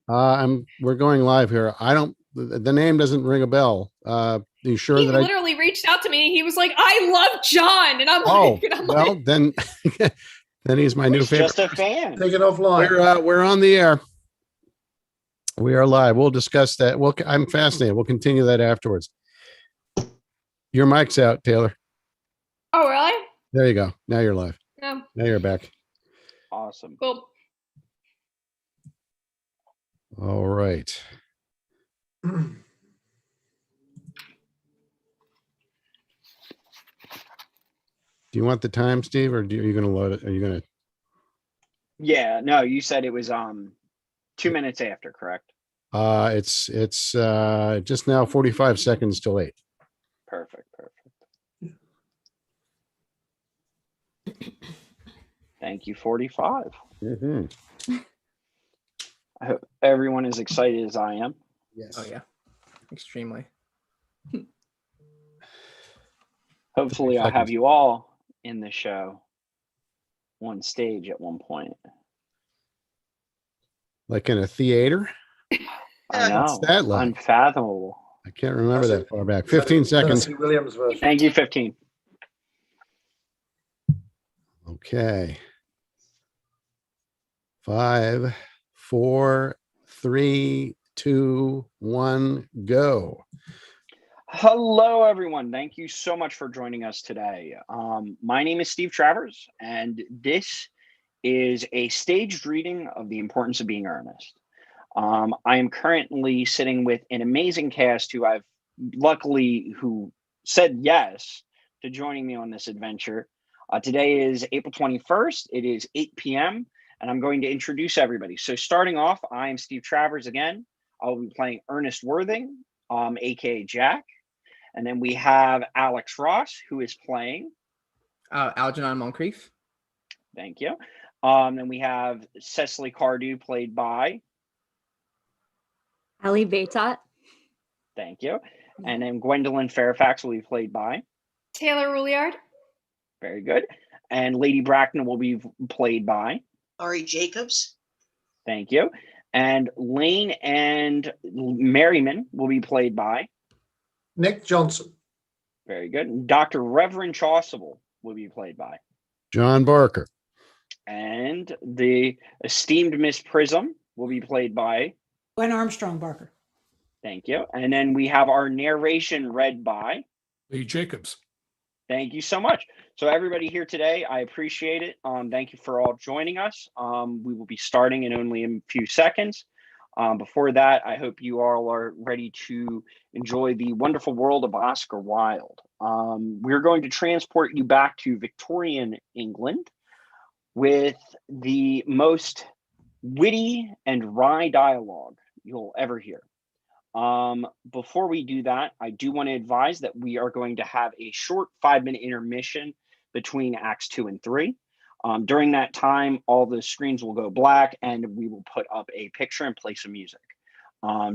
We're going live here. I don't. The name doesn't ring a bell. You sure He that literally reached out to me. He was like, "I love John," and I'm well, like, then then he's my new favorite. Just a fan. Take it offline. We're on the air. We are live. We'll discuss that. I'm fascinated. We'll continue that afterwards. Your mic's out, Taylor. "Oh, really? There you go. Now you're live. No, Now you're back. Awesome. cool." All right. Do you want the time, Steve, or are you going to load it? Are you going to? Yeah, no, you said it was 2 minutes after, correct? It's just now 45 seconds till 8. Perfect. Thank you, 45. Mm-hmm. I hope everyone is excited as I am. Yes. Oh yeah, extremely. Hopefully I'll have you all in the show on stage at one point. Like in a theater? I know. What's that like? Unfathomable. I can't remember that far back. 15 seconds. Williams version. Thank you, 15. Okay. 5, 4, 3, 2, 1, go. Hello, everyone. Thank you so much for joining us today. My name is Steve Travers, and this is a staged reading of The Importance of Being Earnest. I am currently sitting with an amazing cast who said yes to joining me on this adventure. Today is April 21st. It is 8 p.m. and I'm going to introduce everybody. So starting off, I am Steve Travers again. I'll be playing Ernest Worthing, aka Jack. And then we have Alex Ross, who is playing Algernon Moncrief. Thank you. Then we have Cecily Cardew, played by Ali Batot. Thank you. And then Gwendolyn Fairfax will be played by Taylor Rouillard. Very good. And Lady Bracknell will be played by Lauri Jacobs. Thank you. And Lane and Merriman will be played by Nick Johnson. Very good. And Dr. Reverend Chaucerville will be played by John Barker. And the esteemed Miss Prism will be played by Gwen Armstrong Barker. Thank you. And then we have our narration read by Leigh Jacobs. Thank you so much. So everybody here today, I appreciate it. Thank you for all joining us. We will be starting in only a few seconds. Before that, I hope you all are ready to enjoy the wonderful world of Oscar Wilde. We're going to transport you back to Victorian England with the most witty and wry dialogue you'll ever hear. Before we do that, I do want to advise that we are going to have a short 5-minute intermission between acts 2 and 3. During that time, all the screens will go black and we will put up a picture and play some music.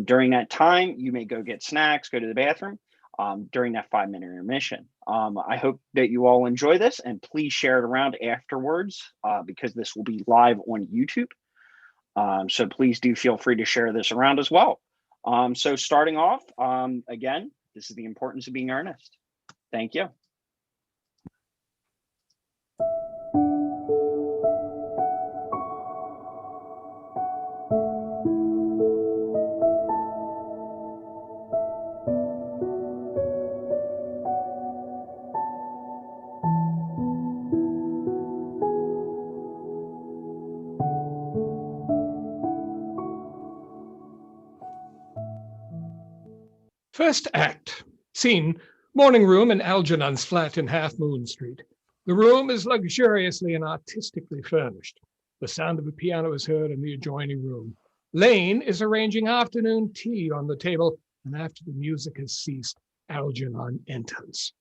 During that time, you may go get snacks, go to the bathroom during that 5-minute intermission. I hope that you all enjoy this, and please share it around afterwards because this will be live on YouTube. So please do feel free to share this around as well. So starting off, again, this is The Importance of Being Earnest. Thank you. First act. Scene, morning room in Algernon's flat in Half Moon Street. The room is luxuriously and artistically furnished. The sound of a piano is heard in the adjoining room. Lane is arranging afternoon tea on the table, and after the music has ceased, Algernon enters.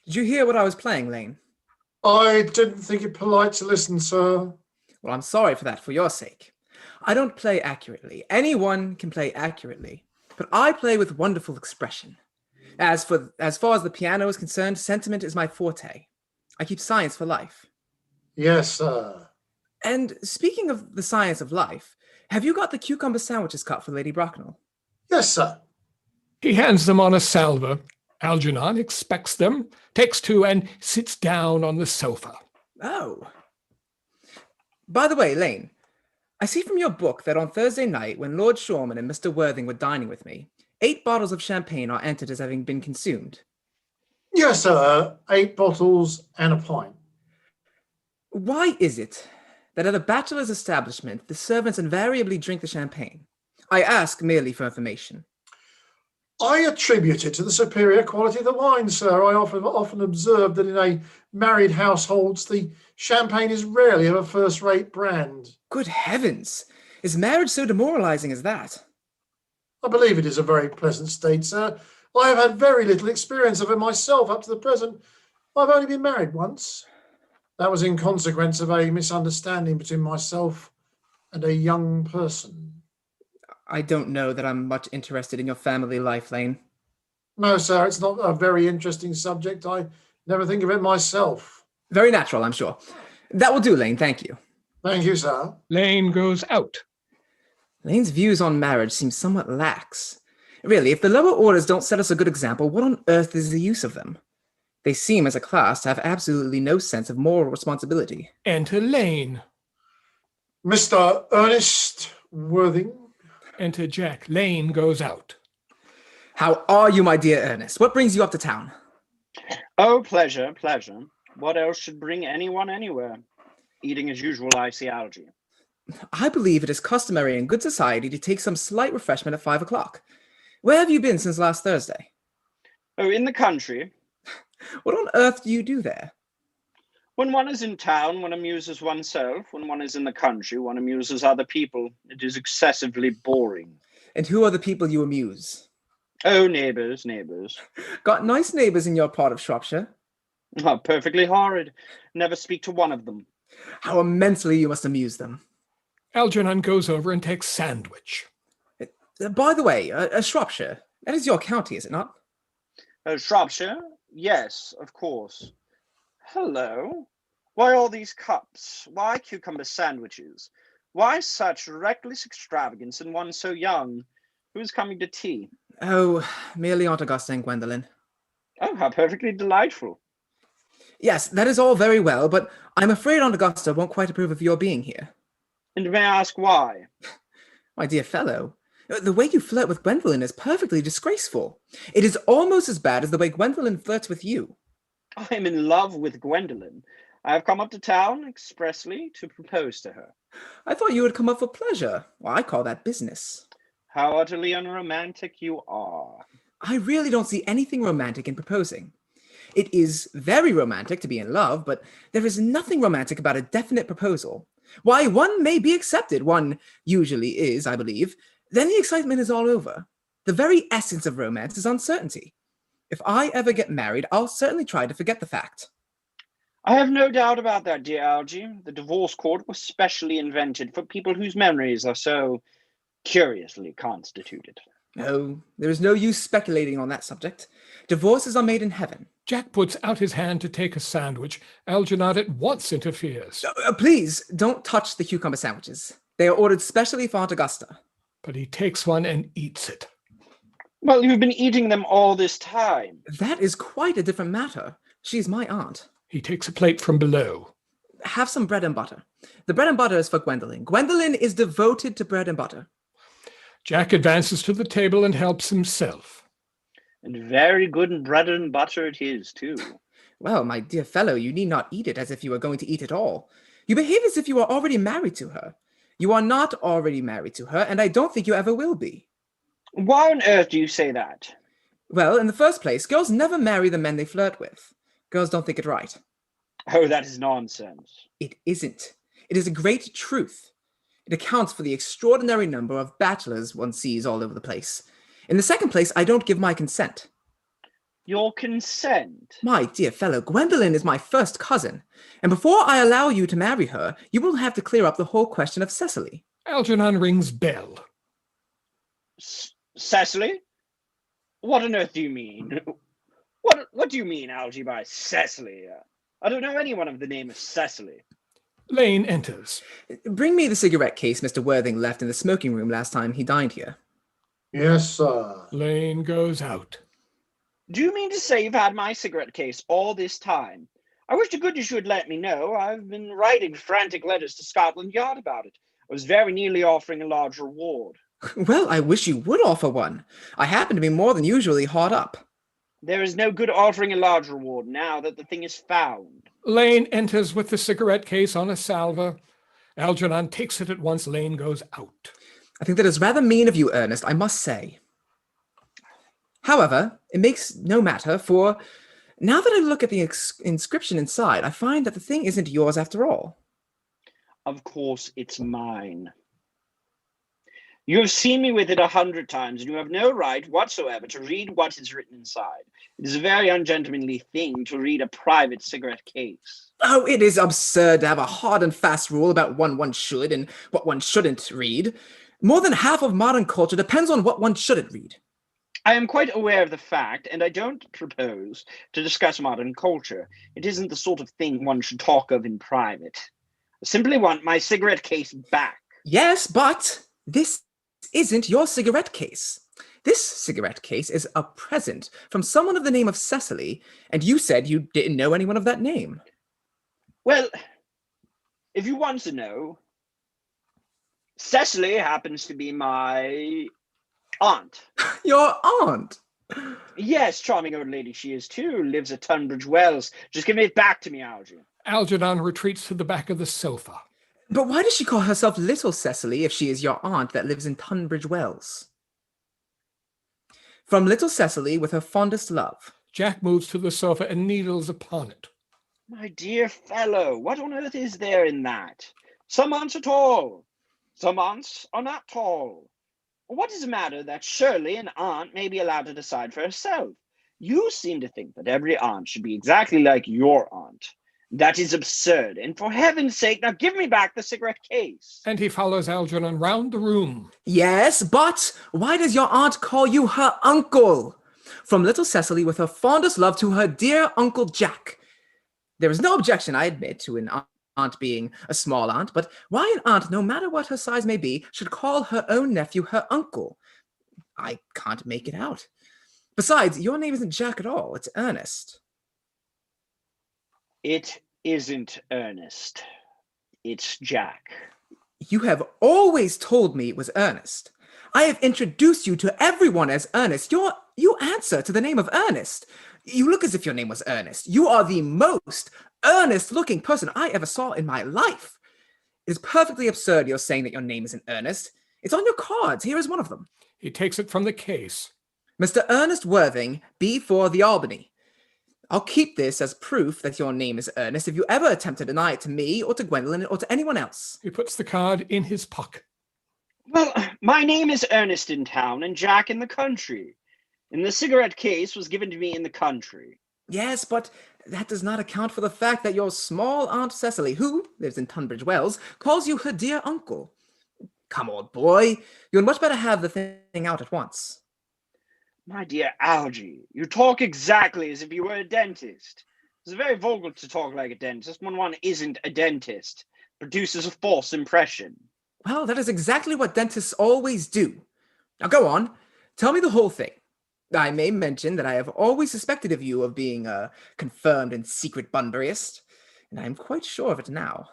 Did you hear what I was playing, Lane? I didn't think it polite to listen, sir. Well, I'm sorry for that, for your sake. I don't play accurately. Anyone can play accurately, but I play with wonderful expression. As far as the piano is concerned, sentiment is my forte. I keep science for life. Yes, sir. And speaking of the science of life, Have you got the cucumber sandwiches cut for Lady Bracknell? Yes, sir. He hands them on a salver. Algernon expects them, takes two, and sits down on the sofa. Oh. By the way, Lane, I see from your book that on Thursday night, when Lord Shorman and Mr. Worthing were dining with me, 8 bottles of champagne are entered as having been consumed. Yes, sir. 8 bottles and a pint. Why is it that at a bachelor's establishment, the servants invariably drink the champagne? I ask merely for information. I attribute it to the superior quality of the wine, sir. I often observe that in a married households, the champagne is rarely of a first-rate brand. Good heavens! Is marriage so demoralizing as that? I believe it is a very pleasant state, sir. I have had very little experience of it myself up to the present. I've only been married once. That was in consequence of a misunderstanding between myself and a young person. I don't know that I'm much interested in your family life, Lane. No, sir, it's not a very interesting subject. I never think of it myself. Very natural, I'm sure. That will do, Lane, thank you. Thank you, sir. Lane goes out. Lane's views on marriage seem somewhat lax. Really, if the lower orders don't set us a good example, what on earth is the use of them? They seem, as a class, to have absolutely no sense of moral responsibility. Enter Lane. Mr. Earnest Worthing. Enter Jack. Lane goes out. How are you, my dear Ernest? What brings you up to town? Oh, pleasure, pleasure. What else should bring anyone anywhere? Eating as usual, I see, Algie. I believe it is customary in good society to take some slight refreshment at 5 o'clock. Where have you been since last Thursday? Oh, in the country. What on earth do you do there? When one is in town, one amuses oneself. When one is in the country, one amuses other people. It is excessively boring. And who are the people you amuse? Oh, neighbours, neighbours. Got nice neighbours in your part of Shropshire. Oh, perfectly horrid. Never speak to one of them. How immensely you must amuse them. Algernon goes over and takes sandwich. By the way, Shropshire, that is your county, is it not? Oh, Shropshire? Yes, of course. Hello. Why all these cups? Why cucumber sandwiches? Why such reckless extravagance in one so young? Who's coming to tea? Oh, merely Aunt Augusta and Gwendolen. Oh, how perfectly delightful. Yes, that is all very well, but I'm afraid Aunt Augusta won't quite approve of your being here. And may I ask why? My dear fellow, the way you flirt with Gwendolen is perfectly disgraceful. It is almost as bad as the way Gwendolen flirts with you. I am in love with Gwendolen. I have come up to town expressly to propose to her. I thought you would come up for pleasure. Well, I call that business. How utterly unromantic you are. I really don't see anything romantic in proposing. It is very romantic to be in love, but there is nothing romantic about a definite proposal. Why, one may be accepted, one usually is, I believe. Then the excitement is all over. The very essence of romance is uncertainty. If I ever get married, I'll certainly try to forget the fact. I have no doubt about that, dear Algie. The divorce court was specially invented for people whose memories are so curiously constituted. No, there is no use speculating on that subject. Divorces are made in heaven. Jack puts out his hand to take a sandwich. Algernon at once interferes. Please, don't touch the cucumber sandwiches. They are ordered specially for Aunt Augusta. But he takes one and eats it. Well, you've been eating them all this time. That is quite a different matter. She's my aunt. He takes a plate from below. Have some bread and butter. The bread and butter is for Gwendolen. Gwendolen is devoted to bread and butter. Jack advances to the table and helps himself. And very good bread and butter it is, too. Well, my dear fellow, you need not eat it as if you were going to eat it all. You behave as if you are already married to her. You are not already married to her, and I don't think you ever will be. Why on earth do you say that? Well, in the first place, girls never marry the men they flirt with. Girls don't think it right. Oh, that is nonsense. It isn't. It is a great truth. It accounts for the extraordinary number of bachelors one sees all over the place. In the second place, I don't give my consent. Your consent? My dear fellow, Gwendolen is my first cousin, and before I allow you to marry her, you will have to clear up the whole question of Cecily. Algernon rings bell. Cecily? What on earth do you mean? What do you mean, Algie, by Cecily? I don't know anyone of the name of Cecily. Lane enters. Bring me the cigarette case Mr. Worthing left in the smoking room last time he dined here. Yes, sir. Lane goes out. Do you mean to say you've had my cigarette case all this time? I wish to goodness you had let me know. I've been writing frantic letters to Scotland Yard about it. I was very nearly offering a large reward. Well, I wish you would offer one. I happen to be more than usually hard up. There is no good offering a large reward now that the thing is found. Lane enters with the cigarette case on a salver. Algernon takes it at once. Lane goes out. I think that is rather mean of you, Ernest, I must say. However, it makes no matter, for now that I look at the inscription inside, I find that the thing isn't yours after all. Of course, it's mine. You have seen me with it 100 times, and you have no right whatsoever to read what is written inside. It is a very ungentlemanly thing to read a private cigarette case. Oh, it is absurd to have a hard and fast rule about what one should and what one shouldn't read. More than half of modern culture depends on what one shouldn't read. I am quite aware of the fact, and I don't propose to discuss modern culture. It isn't the sort of thing one should talk of in private. I simply want my cigarette case back. Yes, but this isn't your cigarette case. This cigarette case is a present from someone of the name of Cecily, and you said you didn't know anyone of that name. Well, if you want to know, Cecily happens to be my aunt. Your aunt? Yes, charming old lady she is too, lives at Tunbridge Wells. Just give it back to me, Algy. Algernon retreats to the back of the sofa. But why does she call herself Little Cecily if she is your aunt that lives in Tunbridge Wells? From Little Cecily with her fondest love. Jack moves to the sofa and kneels upon it. My dear fellow, what on earth is there in that? Some aunts are tall, some aunts are not tall. What is the matter that surely an aunt may be allowed to decide for herself? You seem to think that every aunt should be exactly like your aunt. That is absurd, and for heaven's sake, now give me back the cigarette case. And he follows Algernon round the room. Yes, but why does your aunt call you her uncle? From Little Cecily with her fondest love to her dear Uncle Jack. There is no objection, I admit, to an aunt being a small aunt, but why an aunt, no matter what her size may be, should call her own nephew her uncle? I can't make it out. Besides, your name isn't Jack at all, it's Ernest. It isn't Ernest. It's Jack. You have always told me it was Ernest. I have introduced you to everyone as Ernest. You answer to the name of Ernest. You look as if your name was Ernest. You are the most earnest-looking person I ever saw in my life. It is perfectly absurd you're saying that your name isn't Ernest. It's on your cards. Here is one of them. He takes it from the case. Mr. Ernest Worthing, B4 the Albany. I'll keep this as proof that your name is Ernest if you ever attempt to deny it to me or to Gwendolyn or to anyone else. He puts the card in his pocket. Well, my name is Ernest in town and Jack in the country. And the cigarette case was given to me in the country. Yes, but that does not account for the fact that your small Aunt Cecily, who lives in Tunbridge Wells, calls you her dear uncle. Come, old boy, you would much better have the thing out at once. My dear Algy, you talk exactly as if you were a dentist. It's very vulgar to talk like a dentist when one isn't a dentist. Produces a false impression. Well, that is exactly what dentists always do. Now go on, tell me the whole thing. I may mention that I have always suspected of you of being a confirmed and secret Bunburyist, and I am quite sure of it now.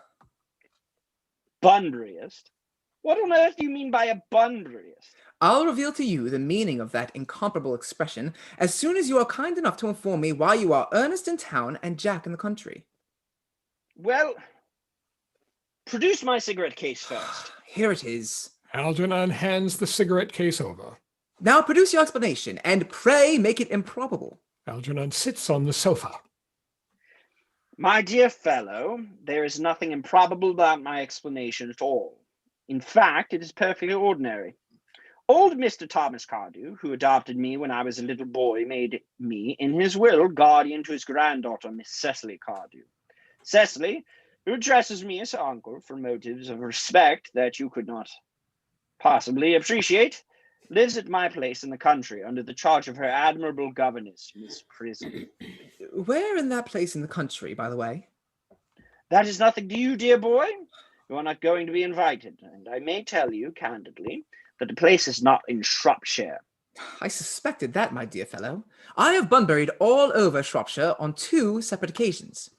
Bunburyist? What on earth do you mean by a Bunburyist? I'll reveal to you the meaning of that incomparable expression as soon as you are kind enough to inform me why you are Ernest in town and Jack in the country. Well, produce my cigarette case first. Here it is. Algernon hands the cigarette case over. Now produce your explanation, and pray make it improbable. Algernon sits on the sofa. My dear fellow, there is nothing improbable about my explanation at all. In fact, it is perfectly ordinary. Old Mr. Thomas Cardew, who adopted me when I was a little boy, made me, in his will, guardian to his granddaughter, Miss Cecily Cardew. Cecily, who addresses me as her uncle for motives of respect that you could not possibly appreciate, lives at my place in the country under the charge of her admirable governess, Miss Prison. Where in that place in the country, by the way? That is nothing to you, dear boy. You are not going to be invited, and I may tell you candidly that the place is not in Shropshire. I suspected that, my dear fellow. I have bunburied all over Shropshire on 2 separate occasions.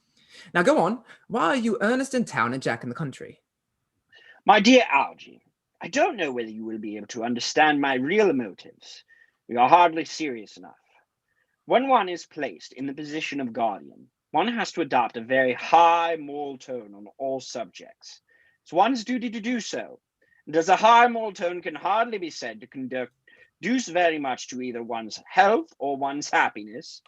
Now go on. Why are you Ernest in town and Jack in the country? My dear Algy, I don't know whether you will be able to understand my real motives. We are hardly serious enough. When one is placed in the position of guardian, one has to adopt a very high moral tone on all subjects. It's one's duty to do so. And as a high moral tone can hardly be said to conduce very much to either one's health or one's happiness,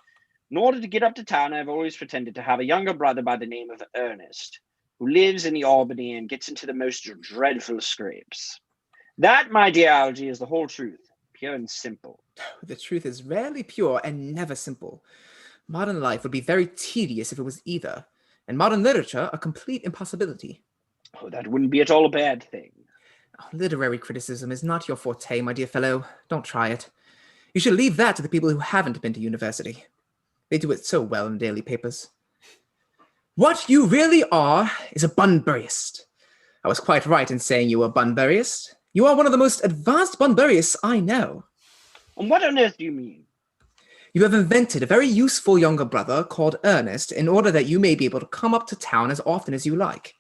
in order to get up to town, I've always pretended to have a younger brother by the name of Earnest, who lives in the Albany and gets into the most dreadful scrapes. That, my dear Algy, is the whole truth, pure and simple. The truth is rarely pure and never simple. Modern life would be very tedious if it was either, and modern literature a complete impossibility. Oh, that wouldn't be at all a bad thing. Oh, literary criticism is not your forte, my dear fellow. Don't try it. You should leave that to the people who haven't been to university. They do it so well in daily papers. What you really are is a bunburyist. I was quite right in saying you were a bunburyist. You are one of the most advanced bunburyists I know. And what on earth do you mean? You have invented a very useful younger brother called Ernest in order that you may be able to come up to town as often as you like.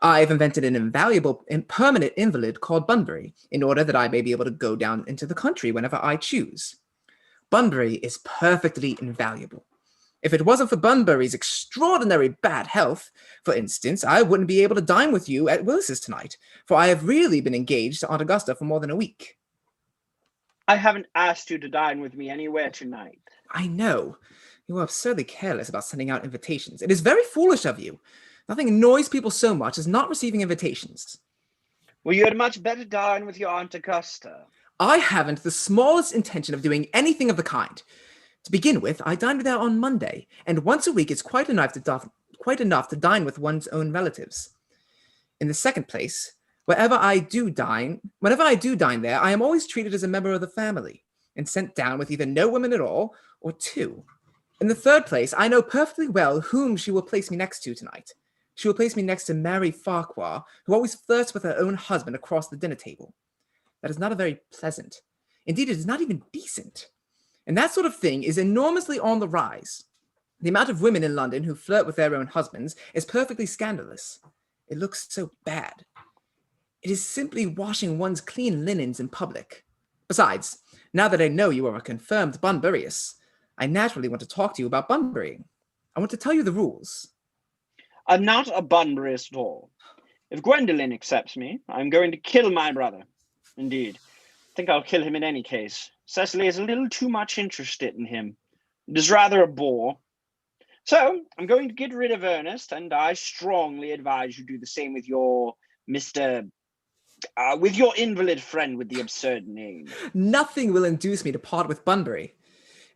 I've invented an invaluable and permanent invalid called Bunbury in order that I may be able to go down into the country whenever I choose. Bunbury is perfectly invaluable. If it wasn't for Bunbury's extraordinary bad health, for instance, I wouldn't be able to dine with you at Willis's tonight, for I have really been engaged to Aunt Augusta for more than a week. I haven't asked you to dine with me anywhere tonight. I know. You are absurdly careless about sending out invitations. It is very foolish of you. Nothing annoys people so much as not receiving invitations. Well, you had much better dine with your Aunt Augusta. I haven't the smallest intention of doing anything of the kind. To begin with, I dine with her on Monday, and once a week is quite enough to dine with one's own relatives. In the second place, whenever I do dine there, I am always treated as a member of the family, and sent down with either no women at all, or 2. In the third place, I know perfectly well whom she will place me next to tonight. She will place me next to Mary Farquhar, who always flirts with her own husband across the dinner table. That is not a very pleasant. Indeed, it is not even decent. And that sort of thing is enormously on the rise. The amount of women in London who flirt with their own husbands is perfectly scandalous. It looks so bad. It is simply washing one's clean linens in public. Besides, now that I know you are a confirmed Bunburyist, I naturally want to talk to you about Bunburying. I want to tell you the rules. I'm not a Bunburyist at all. If Gwendolen accepts me, I'm going to kill my brother. Indeed, I think I'll kill him in any case. Cecily is a little too much interested in him. It is rather a bore. So, I'm going to get rid of Ernest, and I strongly advise you do the same with your with your invalid friend with the absurd name. Nothing will induce me to part with Bunbury.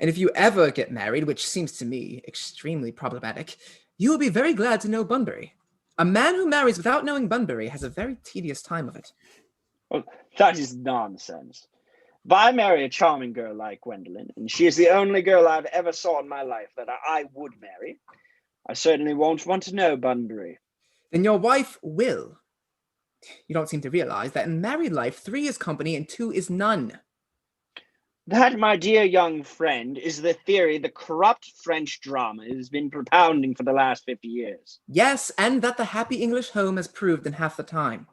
And if you ever get married, which seems to me extremely problematic, you will be very glad to know Bunbury. A man who marries without knowing Bunbury has a very tedious time of it. Well, that is nonsense. If I marry a charming girl like Gwendolen, and she is the only girl I've ever saw in my life that I would marry, I certainly won't want to know Bunbury. Then your wife will. You don't seem to realize that in married life, 3 is company and 2 is none. That, my dear young friend, is the theory the corrupt French drama has been propounding for the last 50 years. Yes, and that the happy English home has proved in half the time.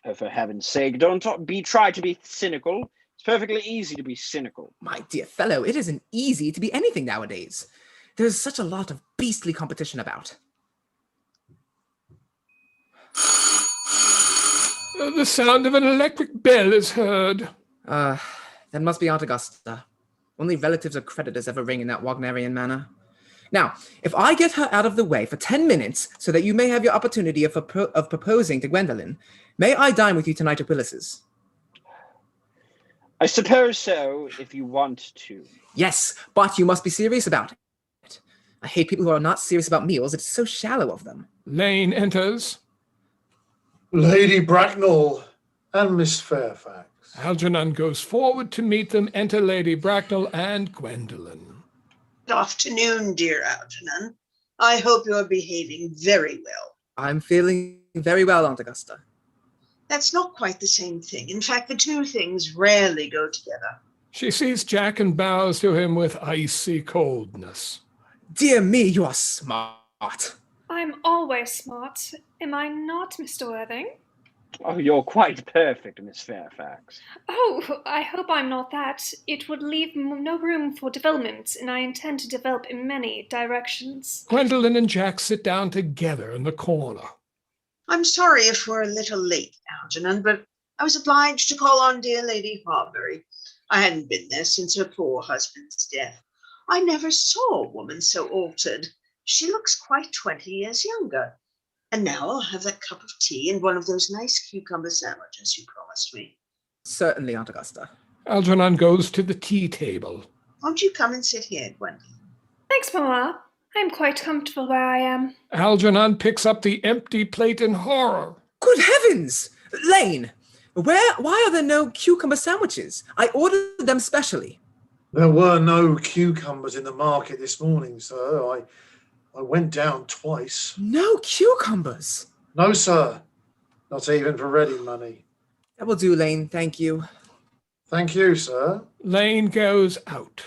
Oh, for heaven's sake, don't try to be cynical. It's perfectly easy to be cynical. My dear fellow, it isn't easy to be anything nowadays. There's such a lot of beastly competition about. The sound of an electric bell is heard. That must be Aunt Augusta. Only relatives or creditors ever ring in that Wagnerian manner. Now, if I get her out of the way for 10 minutes so that you may have your opportunity of proposing to Gwendolen, may I dine with you tonight at Willis's? I suppose so, if you want to. Yes, but you must be serious about it. I hate people who are not serious about meals. It's so shallow of them. Lane enters. Lady Bracknell and Miss Fairfax. Algernon goes forward to meet them. Enter Lady Bracknell and Gwendolen. Good afternoon, dear Algernon. I hope you are behaving very well. I'm feeling very well, Aunt Augusta. That's not quite the same thing. In fact, the two things rarely go together. She sees Jack and bows to him with icy coldness. Dear me, you are smart. I'm always smart. Am I not, Mr. Worthing? Oh, you're quite perfect, Miss Fairfax. Oh, I hope I'm not that. It would leave no room for development, and I intend to develop in many directions. Gwendolen and Jack sit down together in the corner. I'm sorry if we're a little late, Algernon, but I was obliged to call on dear Lady Harbury. I hadn't been there since her poor husband's death. I never saw a woman so altered. She looks quite 20 years younger. And now I'll have that cup of tea and one of those nice cucumber sandwiches you promised me. Certainly, Aunt Augusta. Algernon goes to the tea table. Won't you come and sit here, Gwendolen? Thanks, Mamma. I'm quite comfortable where I am. Algernon picks up the empty plate in horror. Good heavens! Lane, why are there no cucumber sandwiches? I ordered them specially. There were no cucumbers in the market this morning, sir. I went down twice. No cucumbers? No, sir. Not even for ready money. That will do, Lane. Thank you. Thank you, sir. Lane goes out.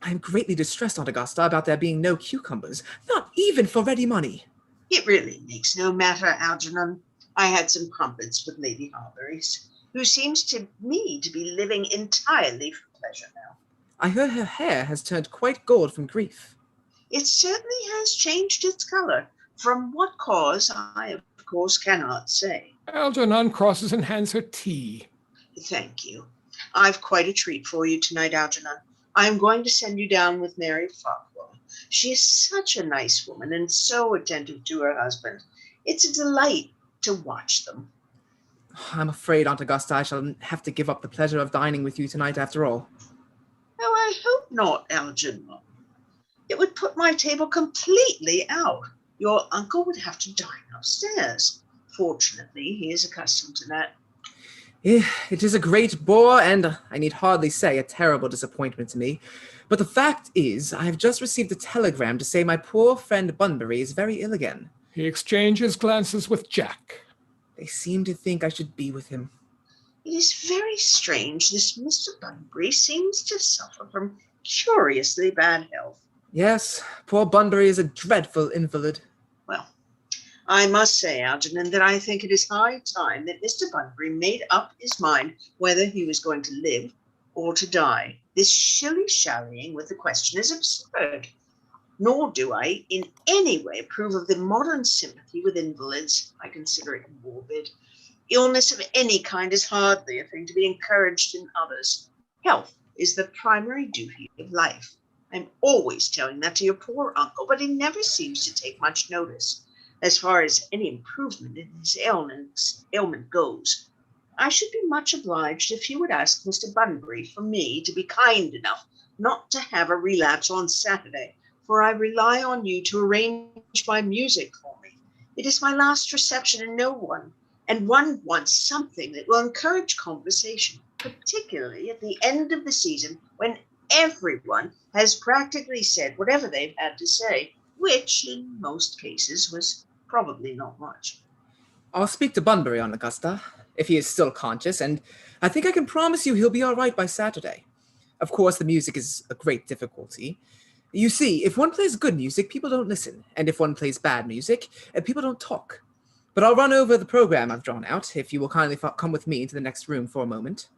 I am greatly distressed, Aunt Augusta, about there being no cucumbers, not even for ready money. It really makes no matter, Algernon. I had some crumpets with Lady Harbury's, who seems to me to be living entirely for pleasure now. I heard her hair has turned quite gold from grief. It certainly has changed its color. From what cause, I, of course, cannot say. Algernon crosses and hands her tea. Thank you. I've quite a treat for you tonight, Algernon. I'm going to send you down with Mary Farquhar. She is such a nice woman and so attentive to her husband. It's a delight to watch them. I'm afraid, Aunt Augusta, I shall have to give up the pleasure of dining with you tonight after all. Oh, I hope not, Algernon. It would put my table completely out. Your uncle would have to dine upstairs. Fortunately, he is accustomed to that. It is a great bore and, I need hardly say, a terrible disappointment to me. But the fact is, I have just received a telegram to say my poor friend Bunbury is very ill again. He exchanges glances with Jack. They seem to think I should be with him. It is very strange. This Mr. Bunbury seems to suffer from curiously bad health. Yes, poor Bunbury is a dreadful invalid. Well, I must say, Algernon, that I think it is high time that Mr. Bunbury made up his mind whether he was going to live or to die. This shilly-shallying with the question is absurd. Nor do I in any way approve of the modern sympathy with invalids. I consider it morbid. Illness of any kind is hardly a thing to be encouraged in others. Health is the primary duty of life. I'm always telling that to your poor uncle, but he never seems to take much notice as far as any improvement in his ailment goes. I should be much obliged if you would ask Mr. Bunbury for me to be kind enough not to have a relapse on Saturday, for I rely on you to arrange my music for me. It is my last reception and one wants something that will encourage conversation, particularly at the end of the season when everyone has practically said whatever they've had to say, which in most cases was probably not much. I'll speak to Bunbury, Aunt Augusta, if he is still conscious, and I think I can promise you he'll be all right by Saturday. Of course, the music is a great difficulty. You see, if one plays good music, people don't listen, and if one plays bad music, people don't talk. But I'll run over the program I've drawn out, if you will kindly come with me into the next room for a moment.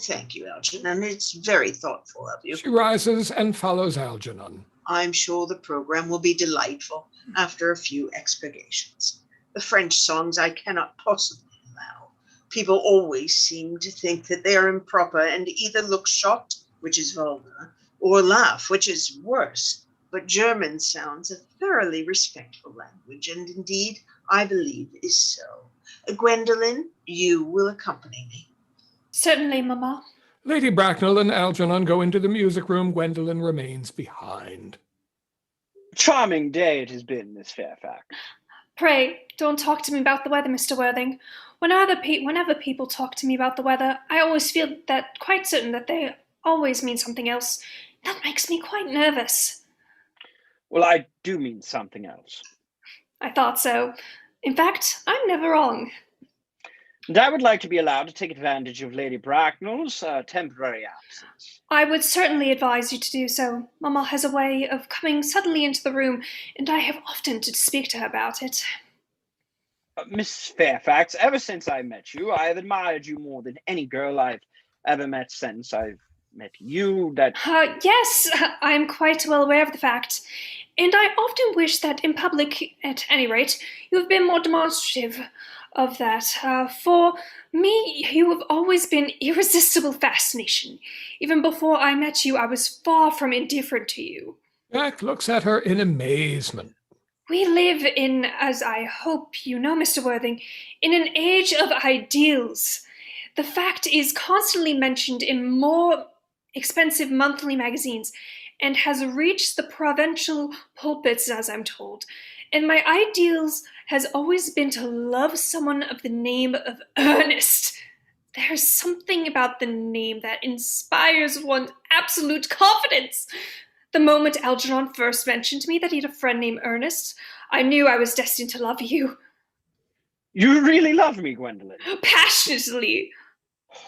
Thank you, Algernon. It's very thoughtful of you. She rises and follows Algernon. I'm sure the program will be delightful after a few expurgations. The French songs I cannot possibly allow. People always seem to think that they are improper and either look shocked, which is vulgar, or laugh, which is worse. But German sounds a thoroughly respectful language, and indeed, I believe is so. Gwendolen, you will accompany me. Certainly, Mamma. Lady Bracknell and Algernon go into the music room. Gwendolen remains behind. Charming day it has been, Miss Fairfax. Pray, don't talk to me about the weather, Mr. Worthing. Whenever people talk to me about the weather, I always feel that quite certain that they always mean something else. That makes me quite nervous. Well, I do mean something else. I thought so. In fact, I'm never wrong. And I would like to be allowed to take advantage of Lady Bracknell's temporary absence. I would certainly advise you to do so. Mamma has a way of coming suddenly into the room, and I have often to speak to her about it. Miss Fairfax, ever since I met you, I have admired you more than any girl I've ever met since I've met you. Yes, I'm quite well aware of the fact. And I often wish that in public, at any rate, you have been more demonstrative of that. For me, you have always been irresistible fascination. Even before I met you, I was far from indifferent to you. Jack looks at her in amazement. We live in, as I hope you know, Mr. Worthing, in an age of ideals. The fact is constantly mentioned in more expensive monthly magazines and has reached the provincial pulpits, as I'm told. And my ideals has always been to love someone of the name of Earnest. There's something about the name that inspires one's absolute confidence. The moment Algernon first mentioned to me that he had a friend named Ernest, I knew I was destined to love you. You really love me, Gwendolen. Passionately.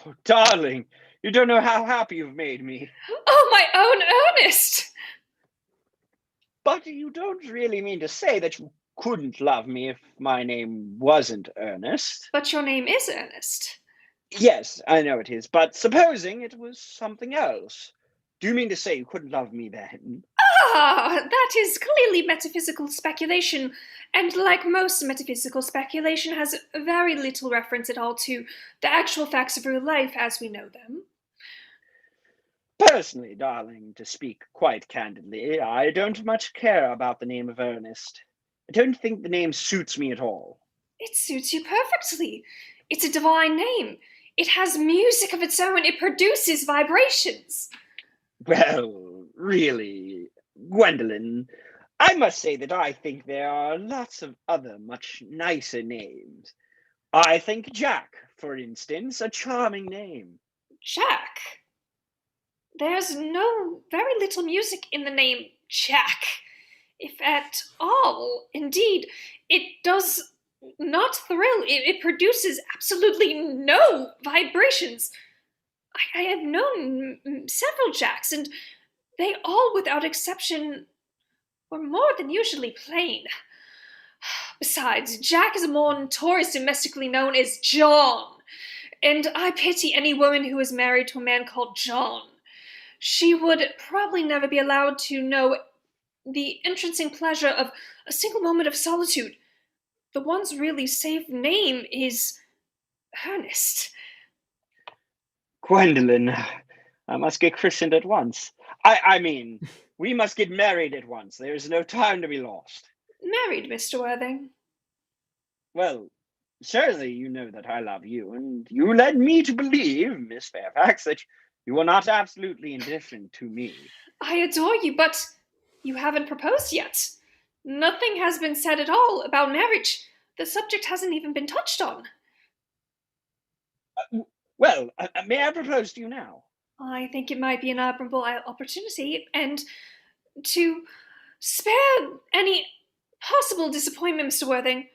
Oh, darling, you don't know how happy you've made me. Oh, my own Ernest! But you don't really mean to say that you couldn't love me if my name wasn't Ernest. But your name is Ernest. Yes, I know it is, but supposing it was something else. Do you mean to say you couldn't love me then? Ah, that is clearly metaphysical speculation, and like most metaphysical speculation has very little reference at all to the actual facts of real life as we know them. Personally, darling, to speak quite candidly, I don't much care about the name of Ernest. I don't think the name suits me at all. It suits you perfectly. It's a divine name. It has music of its own. It produces vibrations. Well, really, Gwendolen, I must say that I think there are lots of other much nicer names. I think Jack, for instance, a charming name. Jack? There's very little music in the name Jack, if at all. Indeed, it does not thrill. It produces absolutely no vibrations. I have known several Jacks, and they all, without exception, were more than usually plain. Besides, Jack is more notorious domestically known as John, and I pity any woman who is married to a man called John. She would probably never be allowed to know the entrancing pleasure of a single moment of solitude. The one's really safe name is Ernest. Gwendolen, I must get christened at once. I mean, we must get married at once. There's no time to be lost. Married, Mr. Worthing? Well, surely you know that I love you, and you led me to believe, Miss Fairfax, that you are not absolutely indifferent to me. I adore you, but you haven't proposed yet. Nothing has been said at all about marriage. The subject hasn't even been touched on. Well, may I propose to you now? I think it might be an admirable opportunity, and to spare any possible disappointment, Mr. Worthing,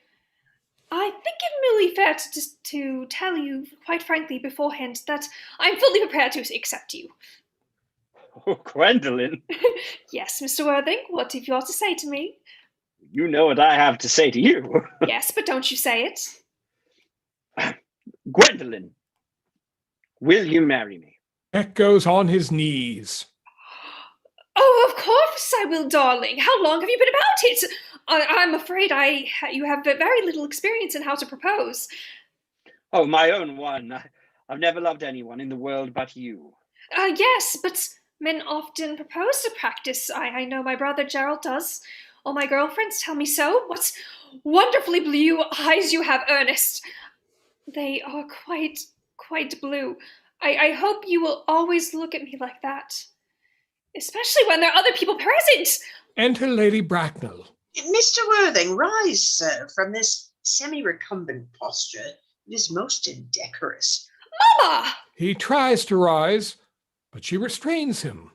I think it merely fair to tell you, quite frankly, beforehand, that I'm fully prepared to accept you. Oh, Gwendolen. Yes, Mr. Worthing, what have you got to say to me? You know what I have to say to you. Yes, but don't you say it. Gwendolen, will you marry me? Jack goes on his knees. Oh, of course I will, darling. How long have you been about it? I'm afraid you have very little experience in how to propose. Oh, my own one. I've never loved anyone in the world but you. Yes, but men often propose to practice. I know my brother Gerald does. All my girlfriends tell me so. What wonderfully blue eyes you have, Ernest. They are quite blue. I hope you will always look at me like that. Especially when there are other people present. Enter Lady Bracknell. Mr. Worthing, rise, sir, from this semi-recumbent posture. It is most indecorous. Mama! He tries to rise, but she restrains him.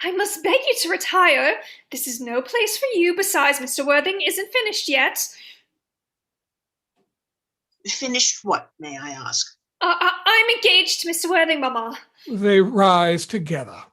I must beg you to retire. This is no place for you. Besides, Mr. Worthing isn't finished yet. Finished what, may I ask? I'm engaged to Mr. Worthing, Mama. They rise together.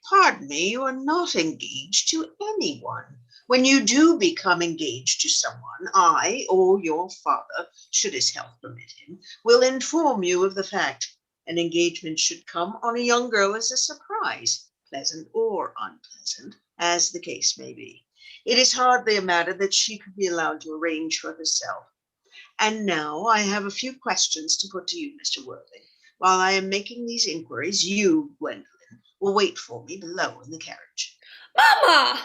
Pardon me, you are not engaged to anyone. When you do become engaged to someone, I, or your father, should his health permit him, will inform you of the fact. An engagement should come on a young girl as a surprise, pleasant or unpleasant, as the case may be. It is hardly a matter that she could be allowed to arrange for herself. And now I have a few questions to put to you, Mr. Worthing. While I am making these inquiries, you, Gwendolyn, will wait for me below in the carriage. Mama!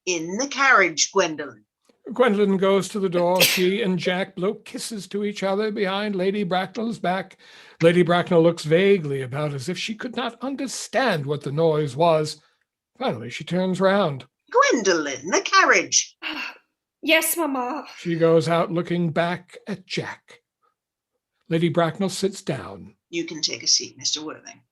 In the carriage, Gwendolyn. Gwendolen goes to the door. She and Jack blow kisses to each other behind Lady Bracknell's back. Lady Bracknell looks vaguely about as if she could not understand what the noise was. Finally, she turns round. Gwendolyn, the carriage. Yes, Mama. She goes out looking back at Jack. Lady Bracknell sits down. You can take a seat, Mr. Worthing.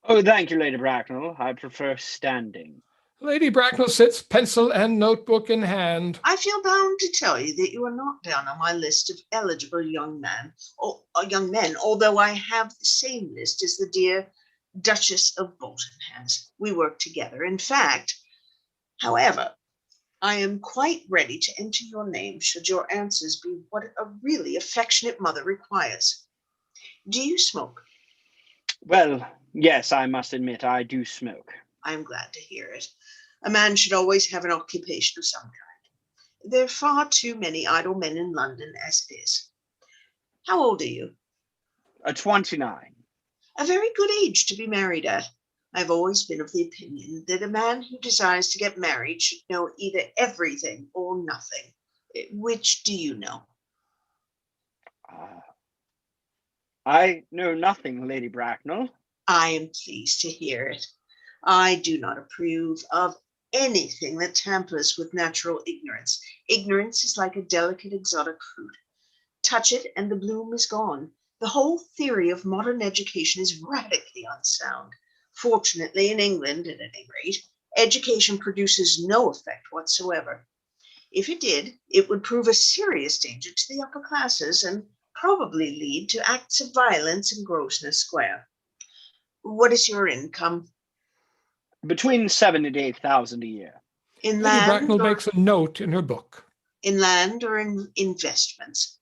Oh, thank you, Lady Bracknell. I prefer standing. Lady Bracknell sits, pencil and notebook in hand. I feel bound to tell you that you are not down on my list of eligible young men, although I have the same list as the dear Duchess of Bolton has. We work together. In fact, however, I am quite ready to enter your name should your answers be what a really affectionate mother requires. Do you smoke? Well, yes, I must admit I do smoke. I'm glad to hear it. A man should always have an occupation of some kind. There are far too many idle men in London as it is. How old are you? 29. A very good age to be married at. I've always been of the opinion that a man who desires to get married should know either everything or nothing. Which do you know? I know nothing, Lady Bracknell. I am pleased to hear it. I do not approve of anything that tampers with natural ignorance. Ignorance is like a delicate exotic fruit. Touch it and the bloom is gone. The whole theory of modern education is radically unsound. Fortunately, in England, at any rate, education produces no effect whatsoever. If it did, it would prove a serious danger to the upper classes and probably lead to acts of violence in Grosvenor Square. What is your income? Between 7,000 and 8,000 a year. In Lady land, Bracknell or, makes a note in her book. in land or in investments?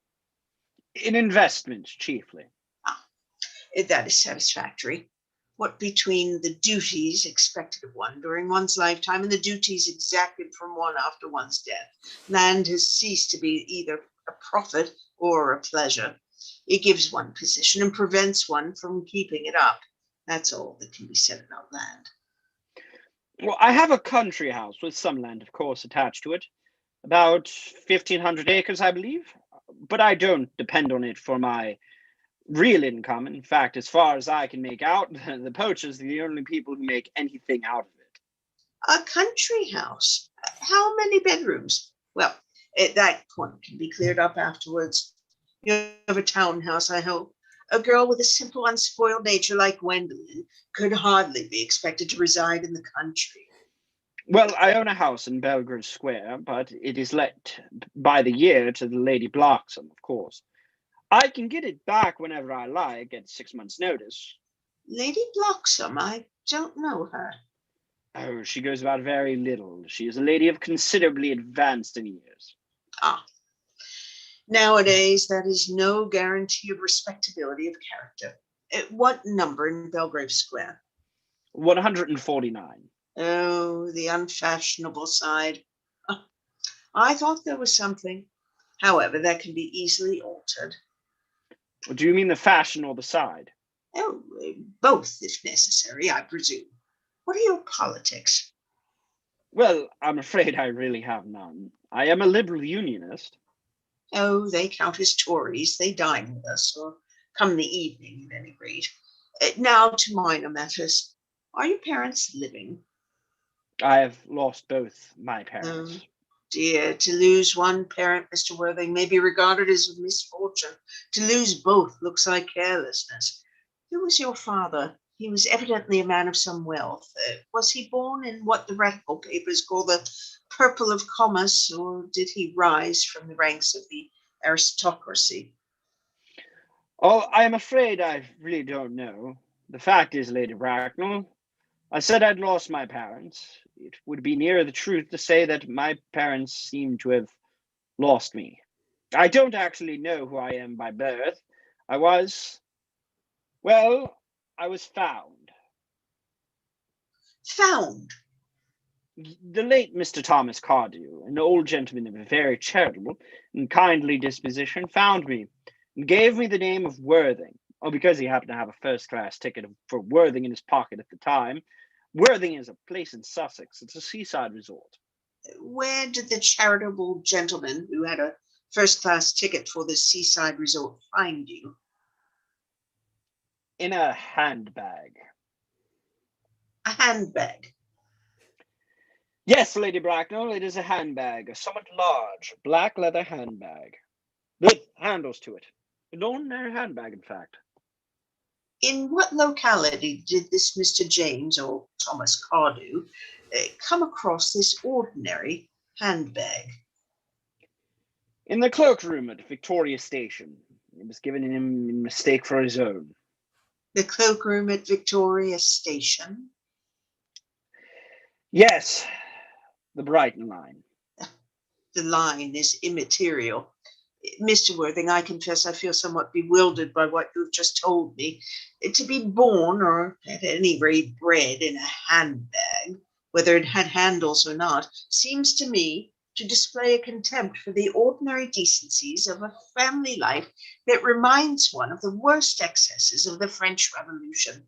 In investments, chiefly. That is satisfactory. What between the duties expected of one during one's lifetime and the duties exacted from one after one's death, land has ceased to be either a profit or a pleasure. It gives one position and prevents one from keeping it up. That's all that can be said about land. Well, I have a country house with some land, of course, attached to it. About 1,500 acres, I believe. But I don't depend on it for my real income. In fact, as far as I can make out, the poachers are the only people who make anything out of it. A country house? How many bedrooms? Well, that point can be cleared up afterwards. You have a townhouse, I hope. A girl with a simple, unspoiled nature like Gwendolen could hardly be expected to reside in the country. Well, I own a house in Belgrave Square, but it is let by the year to the Lady Bloxham, of course. I can get it back whenever I like at 6 months' notice. Lady Bloxham? I don't know her. Oh, she goes about very little. She is a lady of considerably advanced in years. Ah. Nowadays, that is no guarantee of respectability of character. What number in Belgrave Square? 149. Oh, the unfashionable side. I thought there was something. However, that can be easily altered. Do you mean the fashion or the side? Oh, both, if necessary, I presume. What are your politics? Well, I'm afraid I really have none. I am a liberal unionist. Oh, they count as Tories. They dine with us, or come in the evening at any rate. Now to minor matters. Are your parents living? I have lost both my parents. Oh, dear, to lose one parent, Mr. Worthing, may be regarded as a misfortune. To lose both looks like carelessness. Who was your father? He was evidently a man of some wealth. Was he born in what the radical papers call the purple of commerce, or did he rise from the ranks of the aristocracy? Oh, I'm afraid I really don't know. The fact is, Lady Bracknell, I said I'd lost my parents. It would be nearer the truth to say that my parents seem to have lost me. I don't actually know who I am by birth. I was found. Found? The late Mr. Thomas Cardew, an old gentleman of a very charitable and kindly disposition, found me and gave me the name of Worthing. Oh, because he happened to have a first-class ticket for Worthing in his pocket at the time. Worthing is a place in Sussex. It's a seaside resort. Where did the charitable gentleman who had a first-class ticket for the seaside resort find you? In a handbag. A handbag? Yes, Lady Bracknell, it is a handbag, a somewhat large black leather handbag with handles to it. An ordinary handbag, in fact. In what locality did this Mr. James, or Thomas Cardew, come across this ordinary handbag? In the cloakroom at Victoria Station. It was given him in mistake for his own. The cloakroom at Victoria Station? Yes, the Brighton line. The line is immaterial. Mr. Worthing, I confess I feel somewhat bewildered by what you've just told me. To be born, or at any rate bred, in a handbag, whether it had handles or not, seems to me to display a contempt for the ordinary decencies of a family life that reminds one of the worst excesses of the French Revolution.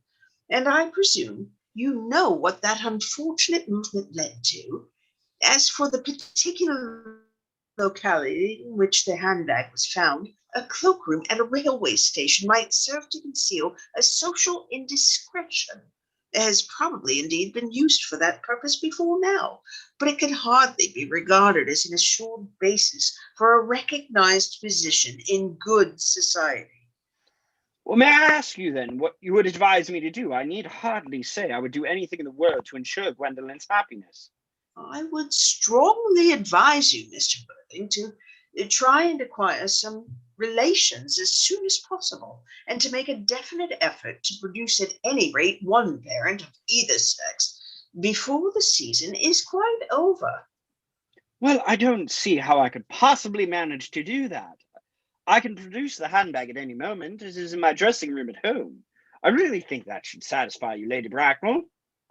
And I presume you know what that unfortunate movement led to. As for the particular locality in which the handbag was found, a cloakroom at a railway station might serve to conceal a social indiscretion. It has probably indeed been used for that purpose before now, but it can hardly be regarded as an assured basis for a recognized position in good society. Well, may I ask you then what you would advise me to do? I need hardly say I would do anything in the world to ensure Gwendolyn's happiness. I would strongly advise you, Mr. Worthing, to try and acquire some relations as soon as possible, and to make a definite effort to produce at any rate one parent of either sex before the season is quite over. Well, I don't see how I could possibly manage to do that. I can produce the handbag at any moment. It is in my dressing room at home. I really think that should satisfy you, Lady Bracknell.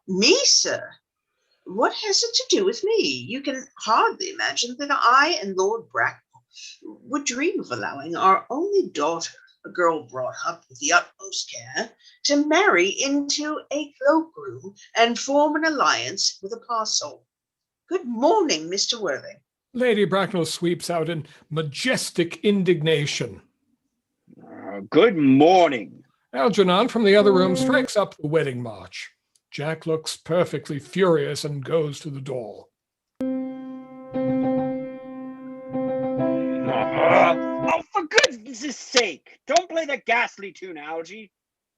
Me, sir? What has it to do with me? You can hardly imagine that I and Lord Bracknell would dream of allowing our only daughter, a girl brought up with the utmost care, to marry into a cloakroom and form an alliance with a parcel. Good morning, Mr. Worthing. Lady Bracknell sweeps out in majestic indignation. Good morning. Algernon from the other room strikes up the wedding march. Jack looks perfectly furious and goes to the door. Oh, for goodness' sake, don't play that ghastly tune, Algy.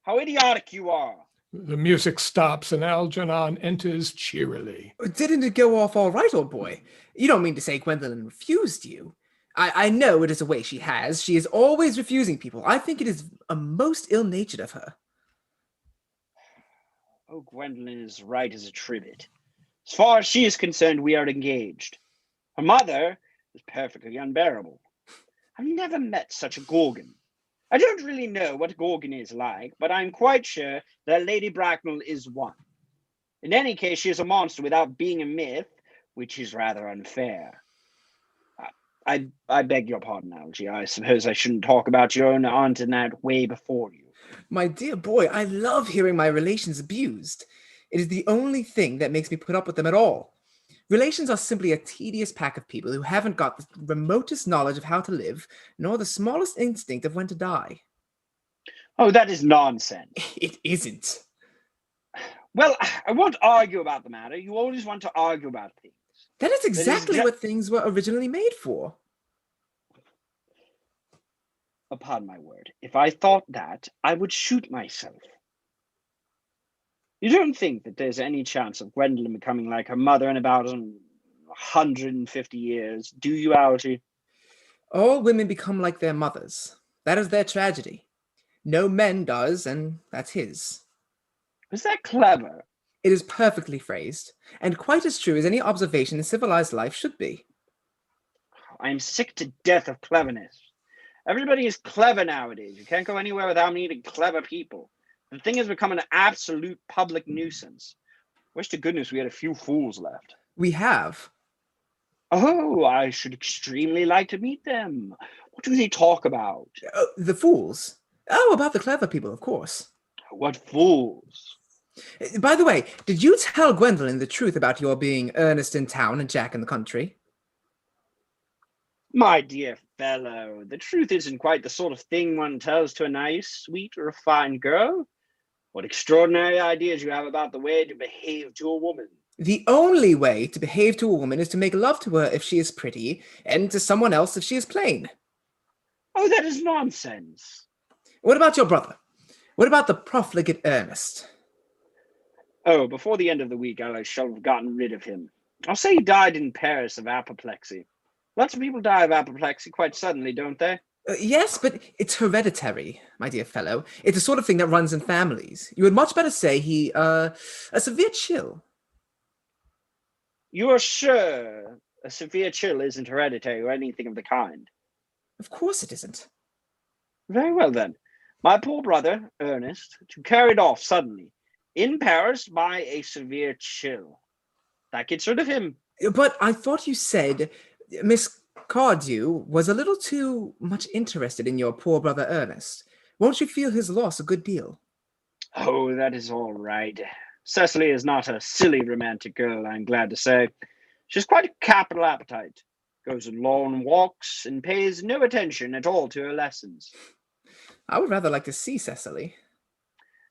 How idiotic you are. The music stops and Algernon enters cheerily. Didn't it go off all right, old boy? You don't mean to say Gwendolyn refused you? I know it is a way she has. She is always refusing people. I think it is a most ill-natured of her. Oh, Gwendolyn is right as a trivet. As far as she is concerned, we are engaged. Her mother is perfectly unbearable. I've never met such a gorgon. I don't really know what a gorgon is like, but I'm quite sure that Lady Bracknell is one. In any case, she is a monster without being a myth, which is rather unfair. I beg your pardon, Algy. I suppose I shouldn't talk about your own aunt in that way before you. My dear boy, I love hearing my relations abused. It is the only thing that makes me put up with them at all. Relations are simply a tedious pack of people who haven't got the remotest knowledge of how to live, nor the smallest instinct of when to die. Oh, that is nonsense. It isn't. Well, I won't argue about the matter. You always want to argue about things. That is exactly what things were originally made for. Upon my word, if I thought that, I would shoot myself. You don't think that there's any chance of Gwendolyn becoming like her mother in about 150 years, do you, Algy? All women become like their mothers. That is their tragedy. No men does, and that's his. Was that clever? It is perfectly phrased, and quite as true as any observation in civilized life should be. I'm sick to death of cleverness. Everybody is clever nowadays. You can't go anywhere without meeting clever people. The thing has become an absolute public nuisance. Wish to goodness we had a few fools left. We have. Oh, I should extremely like to meet them. What do they talk about? The fools. Oh, about the clever people, of course. What fools? By the way, did you tell Gwendolyn the truth about your being Ernest in town and Jack in the country? My dear fellow, the truth isn't quite the sort of thing one tells to a nice, sweet, refined girl. What extraordinary ideas you have about the way to behave to a woman. The only way to behave to a woman is to make love to her if she is pretty, and to someone else if she is plain. Oh, that is nonsense. What about your brother? What about the profligate Ernest? Oh, before the end of the week, I shall have gotten rid of him. I'll say he died in Paris of apoplexy. Lots of people die of apoplexy quite suddenly, don't they? Yes, but it's hereditary, my dear fellow. It's the sort of thing that runs in families. You would much better say he, a severe chill. You are sure a severe chill isn't hereditary or anything of the kind? Of course it isn't. Very well, then. My poor brother, Ernest, to carried off suddenly in Paris by a severe chill. That gets rid of him. But I thought you said Miss Cardew was a little too much interested in your poor brother Ernest. Won't you feel his loss a good deal? Oh, that is all right. Cecily is not a silly romantic girl, I'm glad to say. She has quite a capital appetite, goes on long walks, and pays no attention at all to her lessons. I would rather like to see Cecily.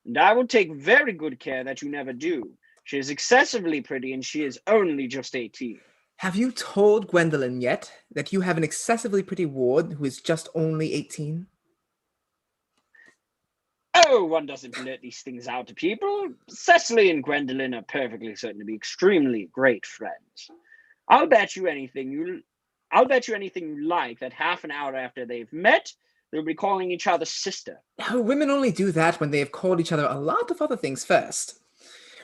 And I will take very good care that you never do. She is excessively pretty, and she is only just 18. Have you told Gwendolyn yet that you have an excessively pretty ward who is just only 18? Oh, one doesn't blurt these things out to people. Cecily and Gwendolyn are perfectly certain to be extremely great friends. I'll bet you anything you like that half an hour after they've met, they'll be calling each other sister. No, women only do that when they have called each other a lot of other things first.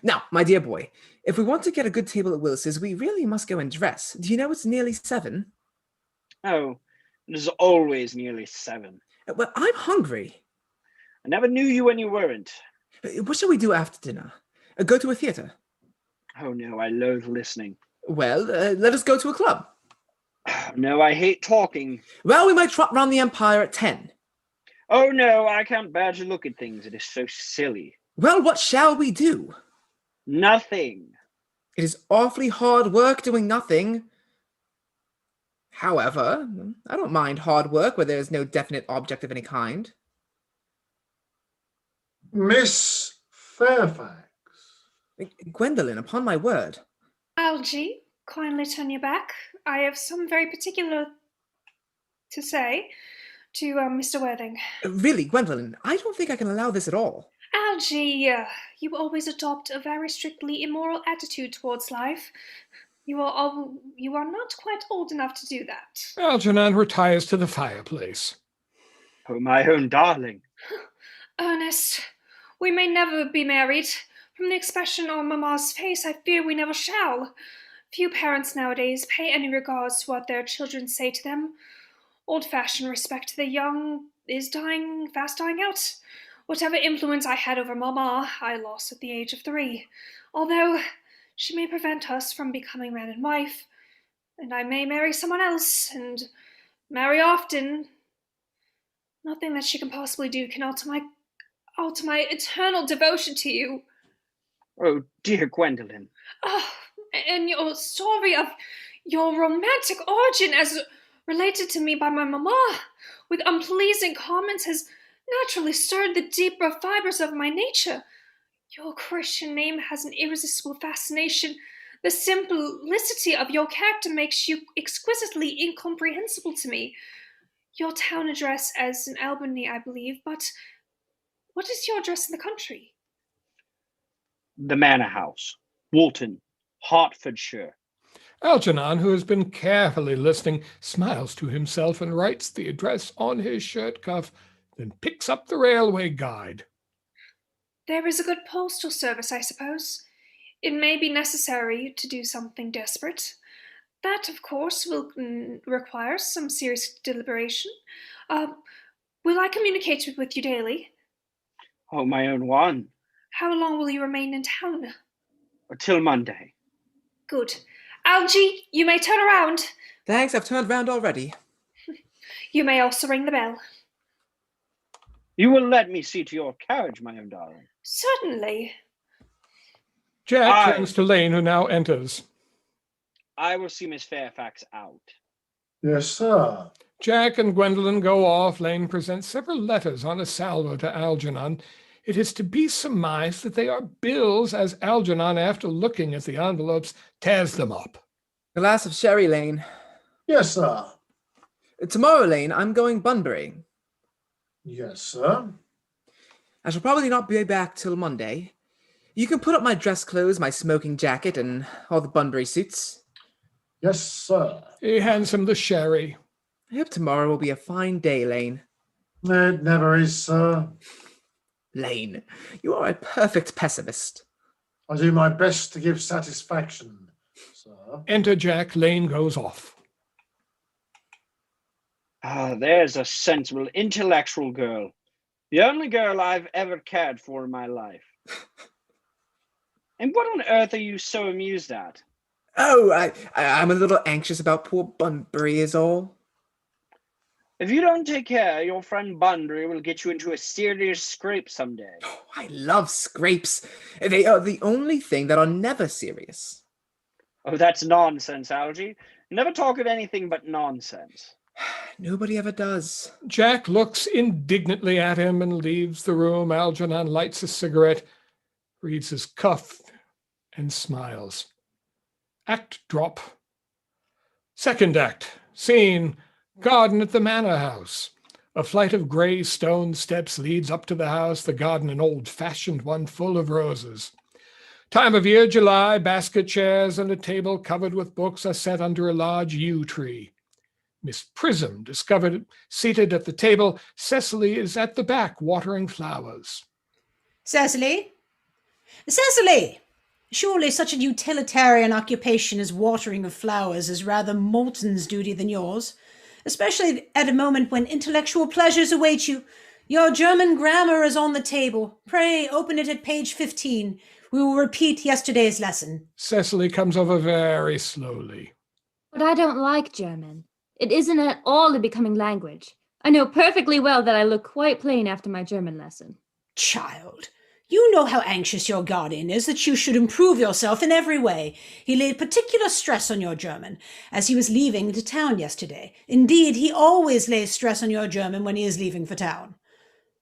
Now, my dear boy, if we want to get a good table at Willis's, we really must go and dress. Do you know it's nearly 7? Oh, it is always nearly 7. Well, I'm hungry. I never knew you when you weren't. What shall we do after dinner? Go to a theatre? Oh no, I loathe listening. Well, let us go to a club. No, I hate talking. Well, we might trot round the Empire at 10. Oh no, I can't bear to look at things. It is so silly. Well, what shall we do? Nothing. It is awfully hard work doing nothing. However, I don't mind hard work where there is no definite object of any kind. Miss Fairfax. Gwendolyn, upon my word. Algy, kindly turn your back. I have some very particular to say to Mr. Worthing. Really, Gwendolyn, I don't think I can allow this at all. Algy, you always adopt a very strictly immoral attitude towards life. You are not quite old enough to do that. Algernon retires to the fireplace. Oh, my own darling. Ernest, we may never be married. From the expression on Mamma's face, I fear we never shall. Few parents nowadays pay any regards to what their children say to them. Old-fashioned respect to the young is fast dying out. Whatever influence I had over Mamma, I lost at the age of 3. Although she may prevent us from becoming man and wife, and I may marry someone else, and marry often, nothing that she can possibly do can alter my eternal devotion to you. Oh, dear Gwendolyn. Oh, and your story of your romantic origin as related to me by my mamma, with unpleasing comments, has naturally stirred the deeper fibers of my nature. Your Christian name has an irresistible fascination. The simplicity of your character makes you exquisitely incomprehensible to me. Your town address is in Albany, I believe, but what is your address in the country? The Manor House, Woolton, Hertfordshire. Algernon, who has been carefully listening, smiles to himself and writes the address on his shirt cuff, then picks up the railway guide. There is a good postal service, I suppose. It may be necessary to do something desperate. That, of course, will require some serious deliberation. Will I communicate with you daily? Oh, my own one. How long will you remain in town? Till Monday. Good. Algie, you may turn around. Thanks, I've turned round already. You may also ring the bell. You will let me see to your carriage, my own darling. Certainly. Jack turns to Lane, who now enters. I will see Miss Fairfax out. Yes, sir. Jack and Gwendolen go off. Lane presents several letters on a salver to Algernon. It is to be surmised that they are bills, as Algernon, after looking at the envelopes, tears them up. Glass of sherry, Lane. Yes, sir. Tomorrow, Lane, I'm going Bunbury. Yes, sir. I shall probably not be back till Monday. You can put up my dress clothes, my smoking jacket, and all the Bunbury suits. Yes, sir. He hands him the sherry. I hope tomorrow will be a fine day, Lane. It never is, sir. Lane, you are a perfect pessimist. I do my best to give satisfaction, sir. Enter Jack. Lane goes off. There's a sensible, intellectual girl. The only girl I've ever cared for in my life. And what on earth are you so amused at? Oh, I'm a little anxious about poor Bunbury is all. If you don't take care, your friend Bunbury will get you into a serious scrape someday. Oh, I love scrapes. They are the only thing that are never serious. Oh, that's nonsense, Algie. Never talk of anything but nonsense. Nobody ever does. Jack looks indignantly at him and leaves the room. Algernon lights a cigarette, reads his cuff, and smiles. Act drop. Second act. Scene. Garden at the manor house. A flight of grey stone steps leads up to the house, the garden an old-fashioned one full of roses. Time of year, July. Basket chairs and a table covered with books are set under a large yew tree. Miss Prism discovered seated at the table. Cecily is at the back watering flowers. Cecily? Cecily! Surely such a utilitarian occupation as watering of flowers is rather Moulton's duty than yours, especially at a moment when intellectual pleasures await you. Your German grammar is on the table. Pray open it at page 15. We will repeat yesterday's lesson. Cecily comes over very slowly. But I don't like German. It isn't at all a becoming language. I know perfectly well that I look quite plain after my German lesson. Child, you know how anxious your guardian is that you should improve yourself in every way. He laid particular stress on your German, as he was leaving to town yesterday. Indeed, he always lays stress on your German when he is leaving for town.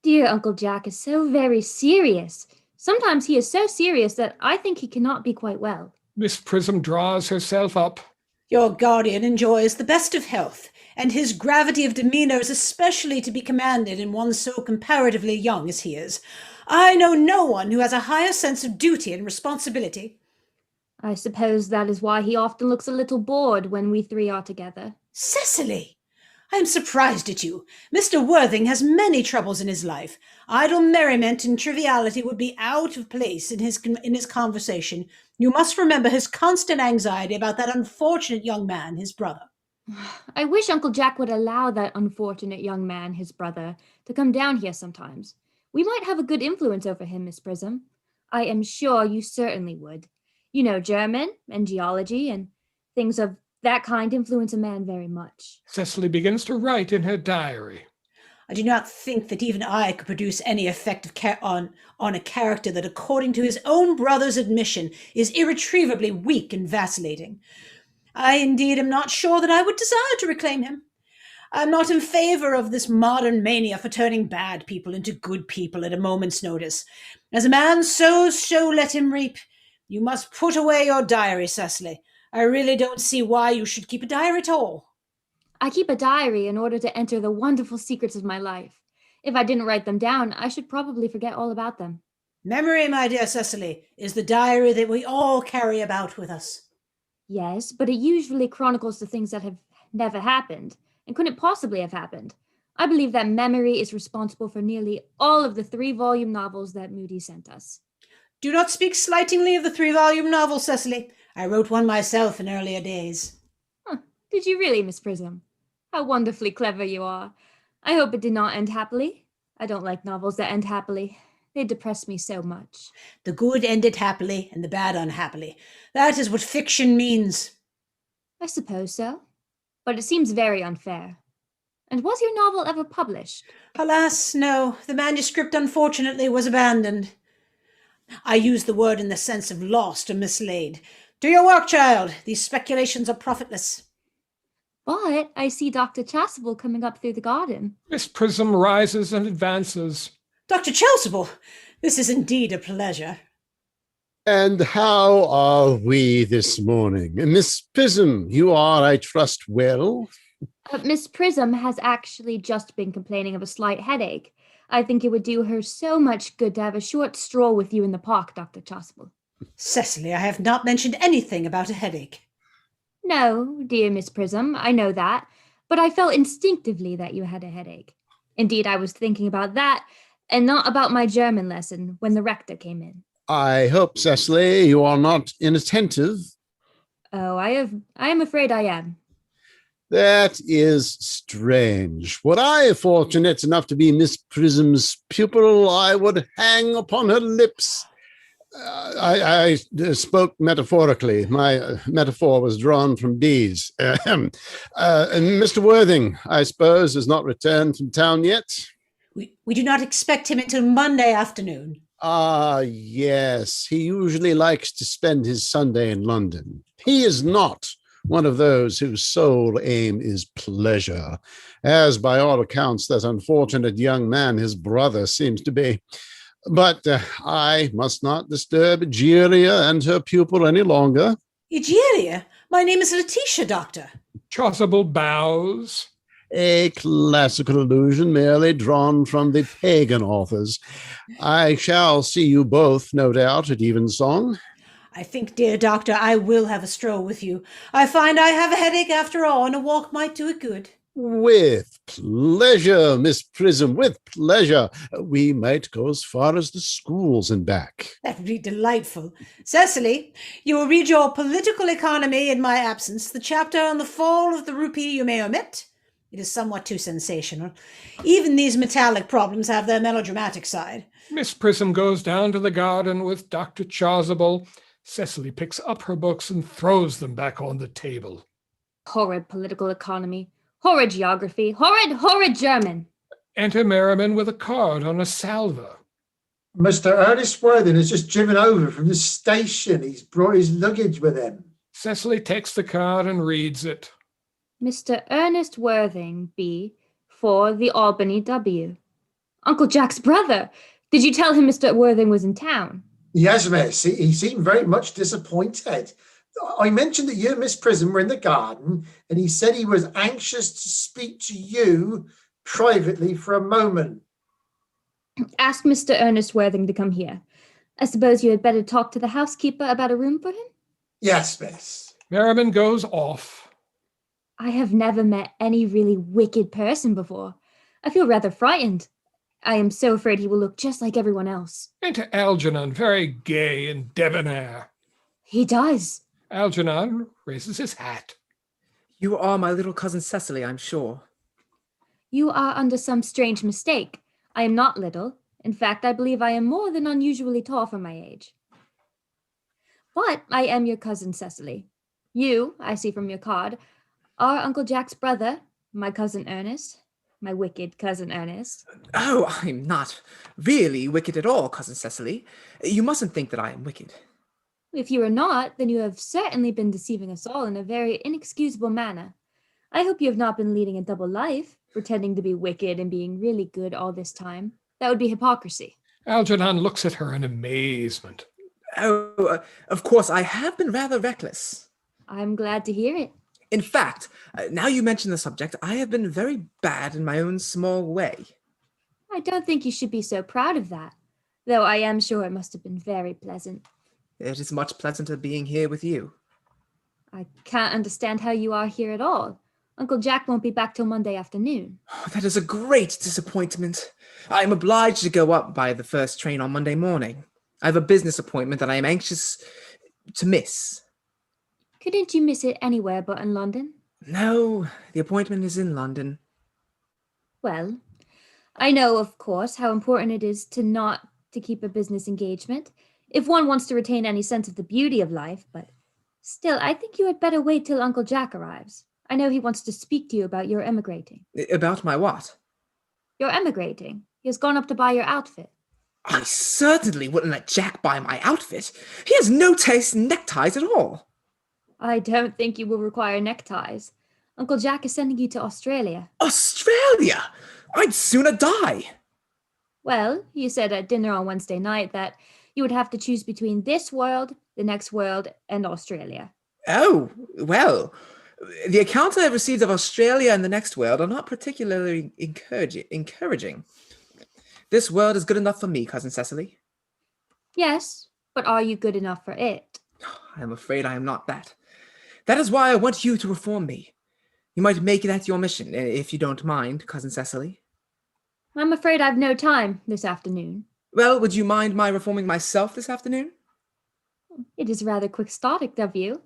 Dear Uncle Jack is so very serious. Sometimes he is so serious that I think he cannot be quite well. Miss Prism draws herself up. Your guardian enjoys the best of health, and his gravity of demeanour is especially to be commended in one so comparatively young as he is. I know no one who has a higher sense of duty and responsibility. I suppose that is why he often looks a little bored when we three are together. Cecily! I am surprised at you. Mr. Worthing has many troubles in his life. Idle merriment and triviality would be out of place in his conversation. You must remember his constant anxiety about that unfortunate young man, his brother. I wish Uncle Jack would allow that unfortunate young man, his brother, to come down here sometimes. We might have a good influence over him, Miss Prism. I am sure you certainly would. You know, German and geology and things of that kind influence a man very much. Cecily begins to write in her diary. I do not think that even I could produce any effect on a character that, according to his own brother's admission, is irretrievably weak and vacillating. I indeed am not sure that I would desire to reclaim him. I am not in favour of this modern mania for turning bad people into good people at a moment's notice. As a man sows, so let him reap. You must put away your diary, Cecily. I really don't see why you should keep a diary at all. I keep a diary in order to enter the wonderful secrets of my life. If I didn't write them down, I should probably forget all about them. Memory, my dear Cecily, is the diary that we all carry about with us. Yes, but it usually chronicles the things that have never happened and couldn't possibly have happened. I believe that memory is responsible for nearly all of the 3-volume novels that Moody sent us. Do not speak slightingly of the 3-volume novel, Cecily. I wrote one myself in earlier days. Huh. Did you really, Miss Prism? How wonderfully clever you are. I hope it did not end happily. I don't like novels that end happily. They depress me so much. The good ended happily and the bad unhappily. That is what fiction means. I suppose so. But it seems very unfair. And was your novel ever published? Alas, no. The manuscript, unfortunately, was abandoned. I use the word in the sense of lost or mislaid. Do your work, child. These speculations are profitless. But I see Dr. Chasuble coming up through the garden. Miss Prism rises and advances. Dr. Chasuble, this is indeed a pleasure. And how are we this morning? Miss Prism, you are, I trust, well? Miss Prism has actually just been complaining of a slight headache. I think it would do her so much good to have a short stroll with you in the park, Dr. Chasuble. Cecily, I have not mentioned anything about a headache. No, dear Miss Prism, I know that, but I felt instinctively that you had a headache. Indeed, I was thinking about that, and not about my German lesson when the rector came in. I hope, Cecily, you are not inattentive. Oh, I am afraid I am. That is strange. Were I fortunate enough to be Miss Prism's pupil, I would hang upon her lips. I spoke metaphorically. My metaphor was drawn from bees. And Mr. Worthing, I suppose, has not returned from town yet? We do not expect him until Monday afternoon. Ah, yes. He usually likes to spend his Sunday in London. He is not one of those whose sole aim is pleasure, as by all accounts that unfortunate young man, his brother, seems to be. But I must not disturb Egeria and her pupil any longer. Egeria? My name is Letitia, Doctor. Chasuble bows. A classical allusion merely drawn from the pagan authors. I shall see you both, no doubt, at evensong. I think, dear Doctor, I will have a stroll with you. I find I have a headache after all, and a walk might do it good. With pleasure, Miss Prism, with pleasure. We might go as far as the schools and back. That would be delightful. Cecily, you will read your political economy in my absence. The chapter on the fall of the rupee you may omit. It is somewhat too sensational. Even these metallic problems have their melodramatic side. Miss Prism goes down to the garden with Dr. Chasuble. Cecily picks up her books and throws them back on the table. Horrid political economy. Horrid geography. Horrid German. Enter Merriman with a card on a salver. Mr. Ernest Worthing has just driven over from the station. He's brought his luggage with him. Cecily takes the card and reads it. Mr. Ernest Worthing, B, for the Albany W. Uncle Jack's brother. Did you tell him Mr. Worthing was in town? Yes, miss. He seemed very much disappointed. I mentioned that you and Miss Prism were in the garden, and he said he was anxious to speak to you privately for a moment. Ask Mr. Ernest Worthing to come here. I suppose you had better talk to the housekeeper about a room for him? Yes, miss. Merriman goes off. I have never met any really wicked person before. I feel rather frightened. I am so afraid he will look just like everyone else. Enter Algernon, very gay and debonair. He does. Algernon raises his hat. You are my little cousin Cecily, I'm sure. You are under some strange mistake. I am not little. In fact, I believe I am more than unusually tall for my age. But I am your cousin Cecily. You, I see from your card, are Uncle Jack's brother, my cousin Ernest, my wicked cousin Ernest. Oh, I'm not really wicked at all, cousin Cecily. You mustn't think that I am wicked. If you are not, then you have certainly been deceiving us all in a very inexcusable manner. I hope you have not been leading a double life, pretending to be wicked and being really good all this time. That would be hypocrisy. Algernon looks at her in amazement. Oh, of course, I have been rather reckless. I'm glad to hear it. In fact, now you mention the subject, I have been very bad in my own small way. I don't think you should be so proud of that. though I am sure it must have been very pleasant. It is much pleasanter being here with you. I can't understand how you are here at all. Uncle Jack won't be back till Monday afternoon. That is a great disappointment. I am obliged to go up by the first train on Monday morning. I have a business appointment that I am anxious to miss. Couldn't you miss it anywhere but in London? No, the appointment is in London. Well, I know, of course, how important it is not to keep a business engagement, if one wants to retain any sense of the beauty of life, but still, I think you had better wait till Uncle Jack arrives. I know he wants to speak to you about your emigrating. About my what? Your emigrating. He has gone up to buy your outfit. I certainly wouldn't let Jack buy my outfit. He has no taste in neckties at all. I don't think you will require neckties. Uncle Jack is sending you to Australia. Australia? I'd sooner die. Well, you said at dinner on Wednesday night that you would have to choose between this world, the next world, and Australia. Oh, well, the accounts I have received of Australia and the next world are not particularly encouraging. This world is good enough for me, Cousin Cecily. Yes, but are you good enough for it? I am afraid I am not that. That is why I want you to reform me. You might make that your mission, if you don't mind, Cousin Cecily. I'm afraid I've no time this afternoon. Well, would you mind my reforming myself this afternoon? It is rather quixotic of you,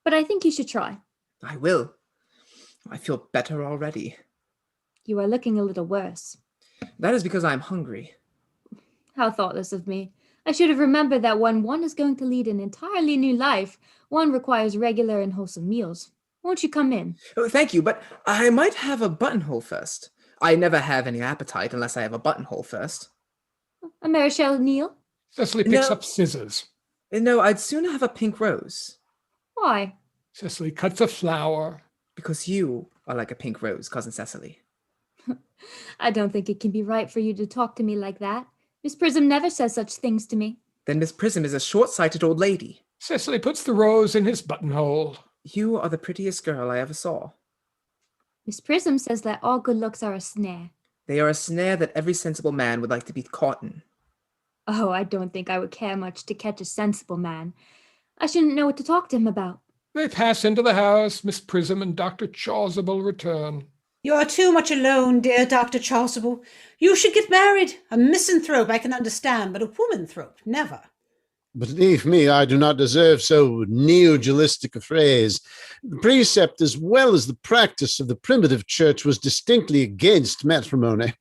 but I think you should try. I will. I feel better already. You are looking a little worse. That is because I am hungry. How thoughtless of me. I should have remembered that when one is going to lead an entirely new life, one requires regular and wholesome meals. Won't you come in? Oh, thank you, but I might have a buttonhole first. I never have any appetite unless I have a buttonhole first. A Marichal Neal? Cecily picks up scissors. No, I'd sooner have a pink rose. Why? Cecily cuts a flower. Because you are like a pink rose, Cousin Cecily. I don't think it can be right for you to talk to me like that. Miss Prism never says such things to me. Then Miss Prism is a short-sighted old lady. Cecily puts the rose in his buttonhole. You are the prettiest girl I ever saw. Miss Prism says that all good looks are a snare. They are a snare that every sensible man would like to be caught in. Oh, I don't think I would care much to catch a sensible man. I shouldn't know what to talk to him about. They pass into the house. Miss Prism and Dr. Chasuble return. You are too much alone, dear Dr. Chasuble. You should get married. A misanthrope I can understand, but a womanthrope, never. Believe me, I do not deserve so neodualistic a phrase. The precept as well as the practice of the primitive church was distinctly against matrimony.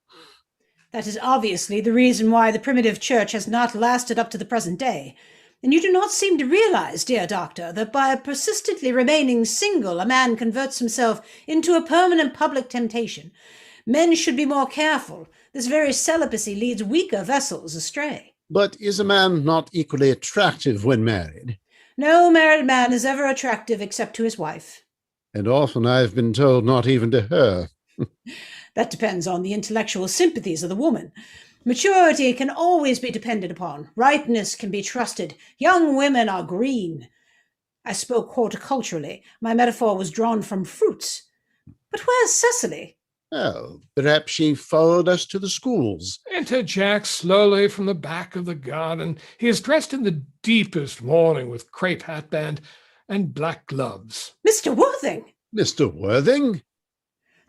That is obviously the reason why the primitive church has not lasted up to the present day. And you do not seem to realize, dear doctor, that by persistently remaining single, a man converts himself into a permanent public temptation. Men should be more careful. This very celibacy leads weaker vessels astray. But is a man not equally attractive when married? No married man is ever attractive except to his wife. And often I've been told not even to her. That depends on the intellectual sympathies of the woman. Maturity can always be depended upon. Ripeness can be trusted. Young women are green. I spoke horticulturally. My metaphor was drawn from fruits. But where's Cecily? Oh, perhaps she followed us to the schools. Enter Jack slowly from the back of the garden. He is dressed in the deepest mourning with crepe hatband and black gloves. Mr. Worthing! Mr. Worthing?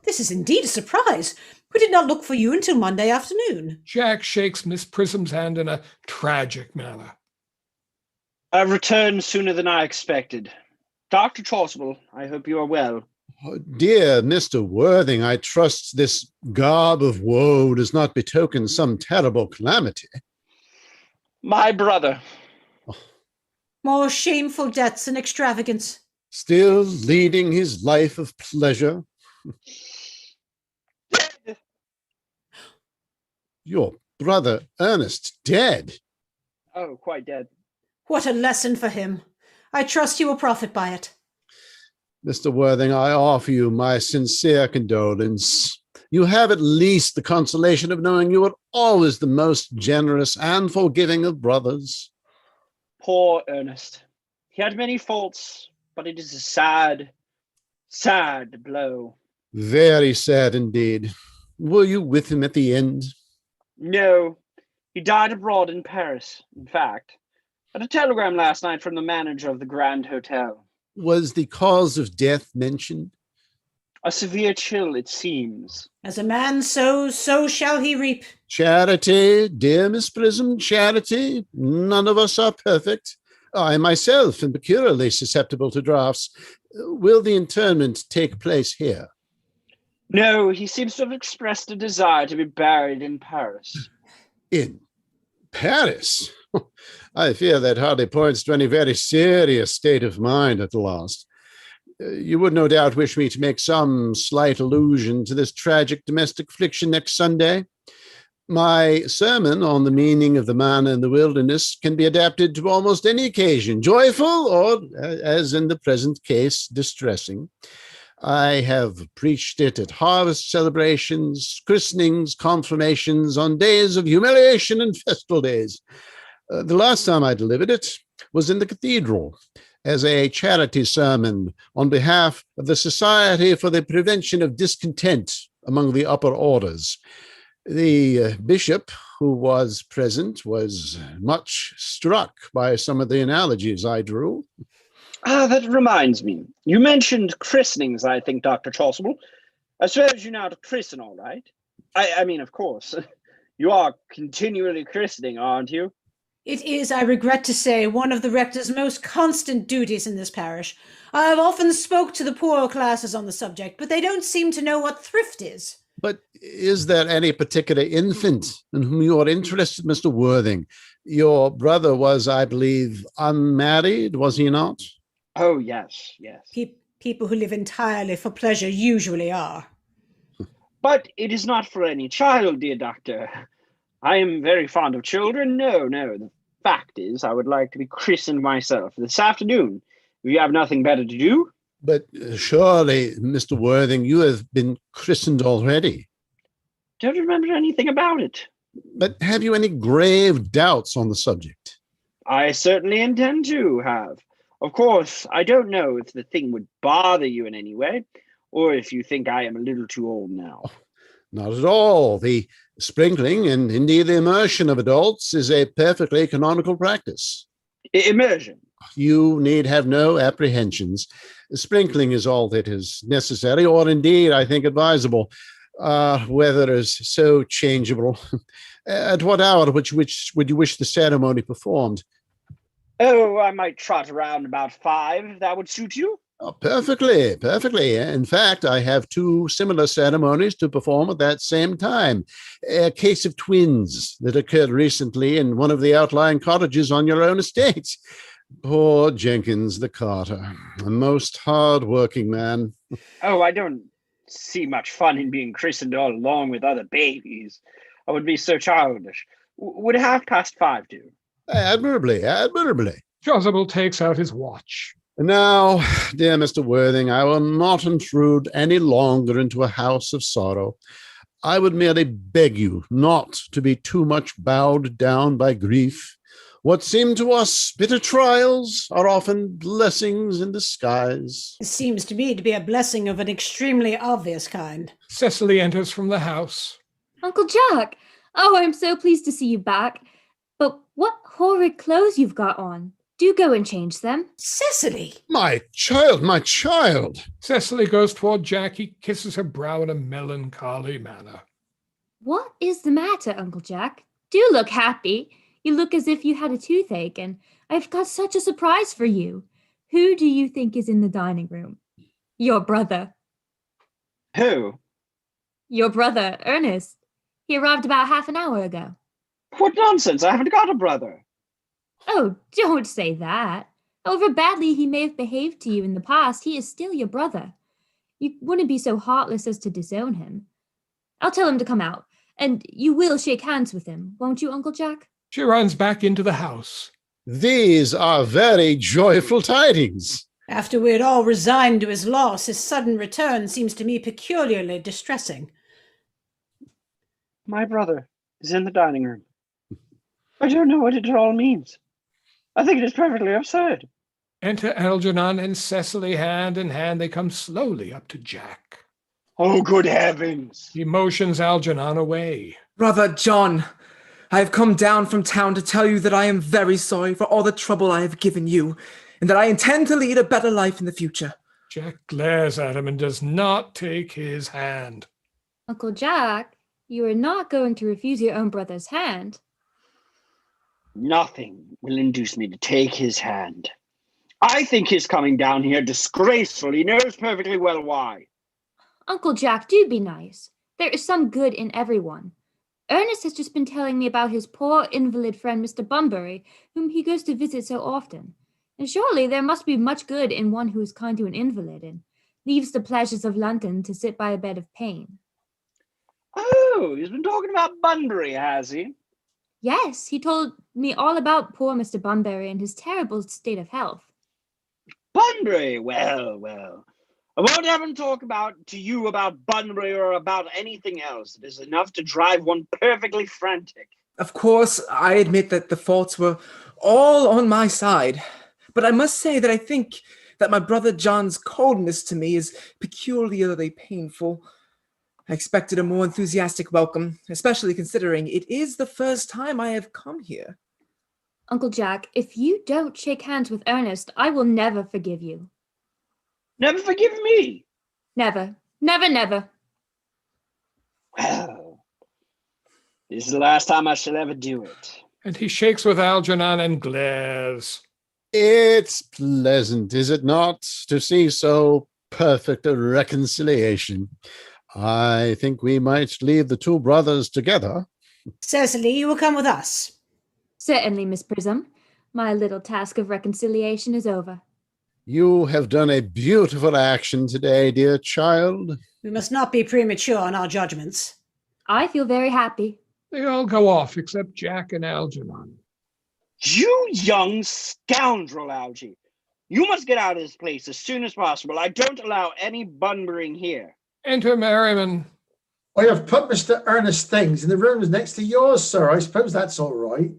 This is indeed a surprise. We did not look for you until Monday afternoon. Jack shakes Miss Prism's hand in a tragic manner. I returned sooner than I expected. Dr. Chasuble, I hope you are well. Oh, dear Mr. Worthing, I trust this garb of woe does not betoken some terrible calamity. My brother. More shameful debts and extravagance. Still leading his life of pleasure. Your brother Ernest dead. Oh, quite dead. What a lesson for him. I trust you will profit by it. Mr. Worthing, I offer you my sincere condolence. You have at least the consolation of knowing you were always the most generous and forgiving of brothers. Poor Ernest. He had many faults, but it is a sad, sad blow. Very sad indeed. Were you with him at the end? No, He died abroad in Paris, in fact. I had a telegram last night from the manager of the Grand Hotel. Was the cause of death mentioned? A severe chill, it seems. As a man sows, so shall he reap. Charity, dear Miss Prism, charity. None of us are perfect. I myself am peculiarly susceptible to drafts. Will the interment take place here? No, he seems to have expressed a desire to be buried in Paris. In Paris? I fear that hardly points to any very serious state of mind at last. You would no doubt wish me to make some slight allusion to this tragic domestic affliction next Sunday. My sermon on the meaning of the man in the wilderness can be adapted to almost any occasion, joyful or, as in the present case, distressing. I have preached it at harvest celebrations, christenings, confirmations, on days of humiliation and festal days. The last time I delivered it was in the cathedral as a charity sermon on behalf of the Society for the Prevention of Discontent among the upper orders. The bishop who was present was much struck by some of the analogies I drew. That reminds me. You mentioned christenings, I think, Dr. Chasuble. I suppose you know how to christen, all right? I mean, of course. You are continually christening, aren't you? It is, I regret to say, one of the rector's most constant duties in this parish. I have often spoke to the poorer classes on the subject, but they don't seem to know what thrift is. But is there any particular infant in whom you are interested, Mr. Worthing? Your brother was, I believe, unmarried, was he not? Oh, yes, yes. People who live entirely for pleasure usually are. But it is not for any child, dear doctor. I am very fond of children. No. The fact is, I would like to be christened myself this afternoon. If you have nothing better to do. But surely, Mr. Worthing, you have been christened already. Don't remember anything about it. But have you any grave doubts on the subject? I certainly intend to have. Of course, I don't know if the thing would bother you in any way, or if you think I am a little too old now. Not at all. The sprinkling and indeed the immersion of adults is a perfectly canonical practice. Immersion? You need have no apprehensions. Sprinkling is all that is necessary, or indeed, I think, advisable. Weather is so changeable. At what hour which would you wish the ceremony performed? Oh, I might trot around about 5. That would suit you? Oh, perfectly. In fact, I have 2 similar ceremonies to perform at that same time. A case of twins that occurred recently in one of the outlying cottages on your own estate. Poor Jenkins, the carter, a most hard-working man. Oh, I don't see much fun in being christened all along with other babies. I would be so childish. Would 5:30 do? Admirably. Chasuble takes out his watch. Now, dear Mr. Worthing, I will not intrude any longer into a house of sorrow. I would merely beg you not to be too much bowed down by grief. What seem to us bitter trials are often blessings in disguise. It seems to me to be a blessing of an extremely obvious kind. Cecily enters from the house. Uncle Jack! Oh, I'm so pleased to see you back. But what horrid clothes you've got on. Do go and change them. Cecily! My child! Cecily goes toward Jack. He kisses her brow in a melancholy manner. What is the matter, Uncle Jack? Do look happy. You look as if you had a toothache, and I've got such a surprise for you. Who do you think is in the dining room? Your brother. Who? Your brother, Ernest. He arrived about half an hour ago. What nonsense! I haven't got a brother. Oh, don't say that. However badly he may have behaved to you in the past, he is still your brother. You wouldn't be so heartless as to disown him. I'll tell him to come out, and you will shake hands with him, won't you, Uncle Jack? She runs back into the house. These are very joyful tidings. After we had all resigned to his loss, his sudden return seems to me peculiarly distressing. My brother is in the dining room. I don't know what it all means. I think it is perfectly absurd. Enter Algernon and Cecily hand in hand. They come slowly up to Jack. Oh, good heavens! He motions Algernon away. Brother John, I have come down from town to tell you that I am very sorry for all the trouble I have given you, and that I intend to lead a better life in the future. Jack glares at him and does not take his hand. Uncle Jack, you are not going to refuse your own brother's hand. Nothing will induce me to take his hand. I think his coming down here disgraceful. He knows perfectly well why. Uncle Jack, do be nice. There is some good in everyone. Ernest has just been telling me about his poor invalid friend Mr. Bunbury, whom he goes to visit so often. And surely there must be much good in one who is kind to an invalid and leaves the pleasures of London to sit by a bed of pain. Oh, he's been talking about Bunbury, has he? Yes, he told me all about poor Mr. Bunbury and his terrible state of health. Bunbury, well. I won't have him talk to you about Bunbury or about anything else. It is enough to drive one perfectly frantic. Of course, I admit that the faults were all on my side, but I must say that I think that my brother John's coldness to me is peculiarly painful. I expected a more enthusiastic welcome, especially considering it is the first time I have come here. Uncle Jack, if you don't shake hands with Ernest, I will never forgive you. Never forgive me? Never. Never, never. Well, this is the last time I shall ever do it. And he shakes with Algernon and glares. It's pleasant, is it not, to see so perfect a reconciliation? I think we might leave the two brothers together. Cecily, you will come with us. Certainly, Miss Prism. My little task of reconciliation is over. You have done a beautiful action today, dear child. We must not be premature in our judgments. I feel very happy. They all go off except Jack and Algernon. You young scoundrel, Algie. You must get out of this place as soon as possible. I don't allow any Bunburying here. Enter Merriman. I have put Mr. Ernest's things in the rooms next to yours, sir. I suppose that's all right.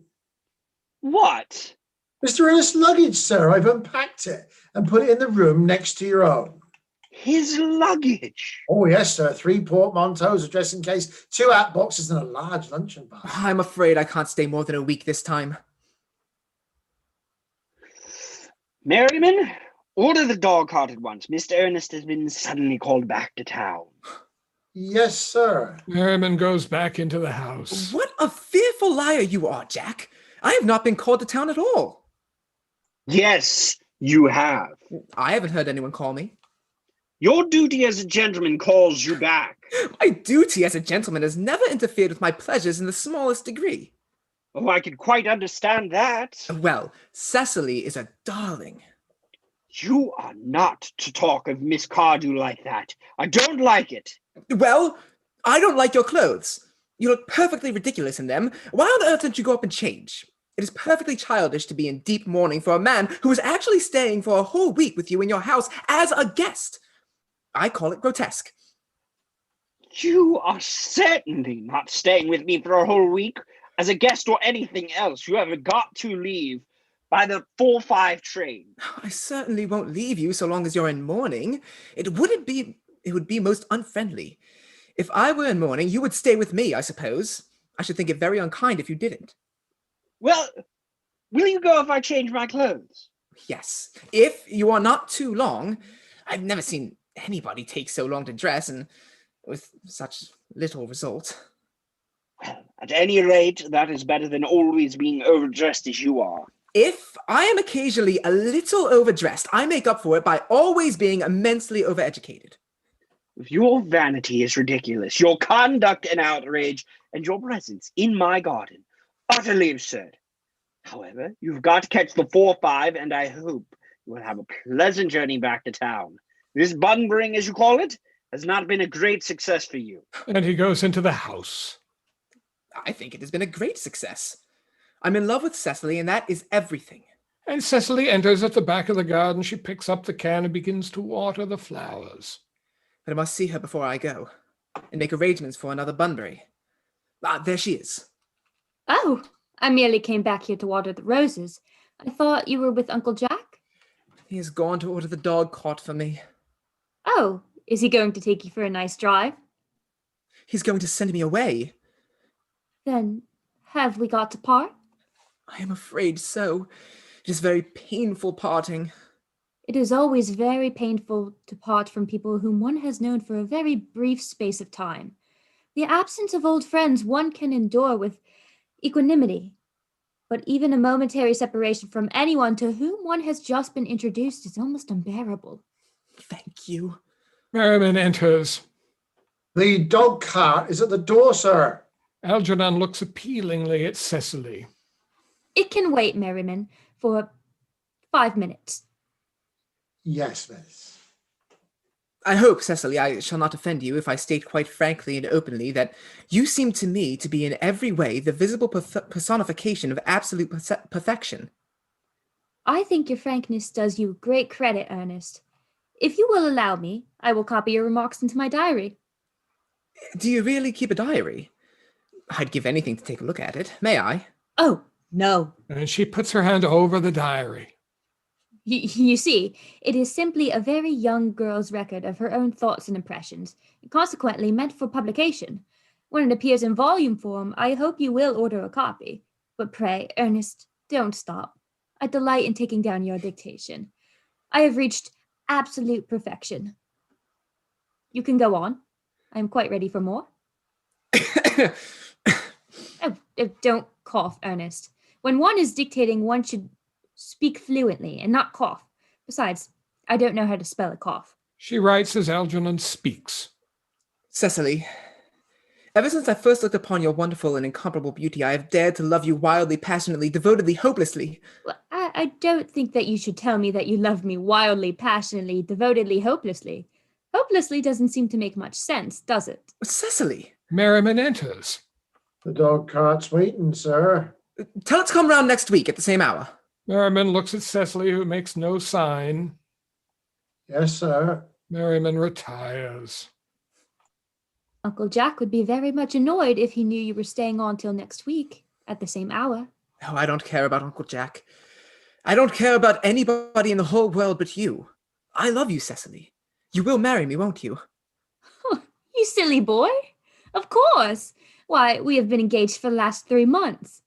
What? Mr. Ernest's luggage, sir. I've unpacked it and put it in the room next to your own. His luggage? Oh, yes, sir. 3 portmanteaus, a dressing case, 2 hat boxes, and a large luncheon basket. I'm afraid I can't stay more than a week this time. Merriman, order the dog cart at once. Mr. Ernest has been suddenly called back to town. Yes, sir. Merriman goes back into the house. What a fearful liar you are, Jack. I have not been called to town at all. Yes, you have. I haven't heard anyone call me. Your duty as a gentleman calls you back. My duty as a gentleman has never interfered with my pleasures in the smallest degree. Oh, I can quite understand that. Well, Cecily is a darling. You are not to talk of Miss Cardew like that. I don't like it. Well, I don't like your clothes. You look perfectly ridiculous in them. Why on earth don't you go up and change? It is perfectly childish to be in deep mourning for a man who is actually staying for a whole week with you in your house as a guest. I call it grotesque. You are certainly not staying with me for a whole week as a guest or anything else. You have got to leave by the 4:05 train. I certainly won't leave you so long as you're in mourning. It would be most unfriendly. If I were in mourning, you would stay with me, I suppose. I should think it very unkind if you didn't. Well, will you go if I change my clothes? Yes, if you are not too long. I've never seen anybody take so long to dress and with such little result. Well, at any rate, that is better than always being overdressed as you are. If I am occasionally a little overdressed, I make up for it by always being immensely overeducated. Your vanity is ridiculous, your conduct an outrage, and your presence in my garden utterly absurd. However, you've got to catch the 4:05, and I hope you will have a pleasant journey back to town. This Bunburying, as you call it, has not been a great success for you. And he goes into the house. I think it has been a great success. I'm in love with Cecily, and that is everything. And Cecily enters at the back of the garden. She picks up the can and begins to water the flowers. But I must see her before I go, and make arrangements for another Bunbury. Ah, there she is. Oh, I merely came back here to water the roses. I thought you were with Uncle Jack? He has gone to order the dog cart for me. Oh, is he going to take you for a nice drive? He's going to send me away. Then, Have we got to part? I am afraid so. It is very painful parting. It is always very painful to part from people whom one has known for a very brief space of time. The absence of old friends one can endure with equanimity, but even a momentary separation from anyone to whom one has just been introduced is almost unbearable. Thank you. Merriman enters. The dog cart is at the door, sir. Algernon looks appealingly at Cecily. It can wait, Merriman, for 5 minutes. Yes, miss. I hope, Cecily, I shall not offend you if I state quite frankly and openly that you seem to me to be in every way the visible personification of absolute perfection. I think your frankness does you great credit, Ernest. If you will allow me, I will copy your remarks into my diary. Do you really keep a diary? I'd give anything to take a look at it. May I? Oh, no. And she puts her hand over the diary. You see, it is simply a very young girl's record of her own thoughts and impressions, and consequently meant for publication. When it appears in volume form, I hope you will order a copy. But pray, Ernest, don't stop. I delight in taking down your dictation. I have reached absolute perfection. You can go on. I am quite ready for more. Don't cough, Ernest. When one is dictating, one should speak fluently and not cough. Besides, I don't know how to spell a cough. She writes as Algernon speaks. Cecily, ever since I first looked upon your wonderful and incomparable beauty, I have dared to love you wildly, passionately, devotedly, hopelessly. Well, I don't think that you should tell me that you love me wildly, passionately, devotedly, hopelessly. Hopelessly doesn't seem to make much sense, does it? Cecily! Merriman enters. The dog cart's waiting, sir. Tell it to come round next week at the same hour. Merriman looks at Cecily, who makes no sign. Yes, sir. Merriman retires. Uncle Jack would be very much annoyed if he knew you were staying on till next week at the same hour. Oh, I don't care about Uncle Jack. I don't care about anybody in the whole world but you. I love you, Cecily. You will marry me, won't you? You silly boy. Of course. Why, we have been engaged for the last 3 months.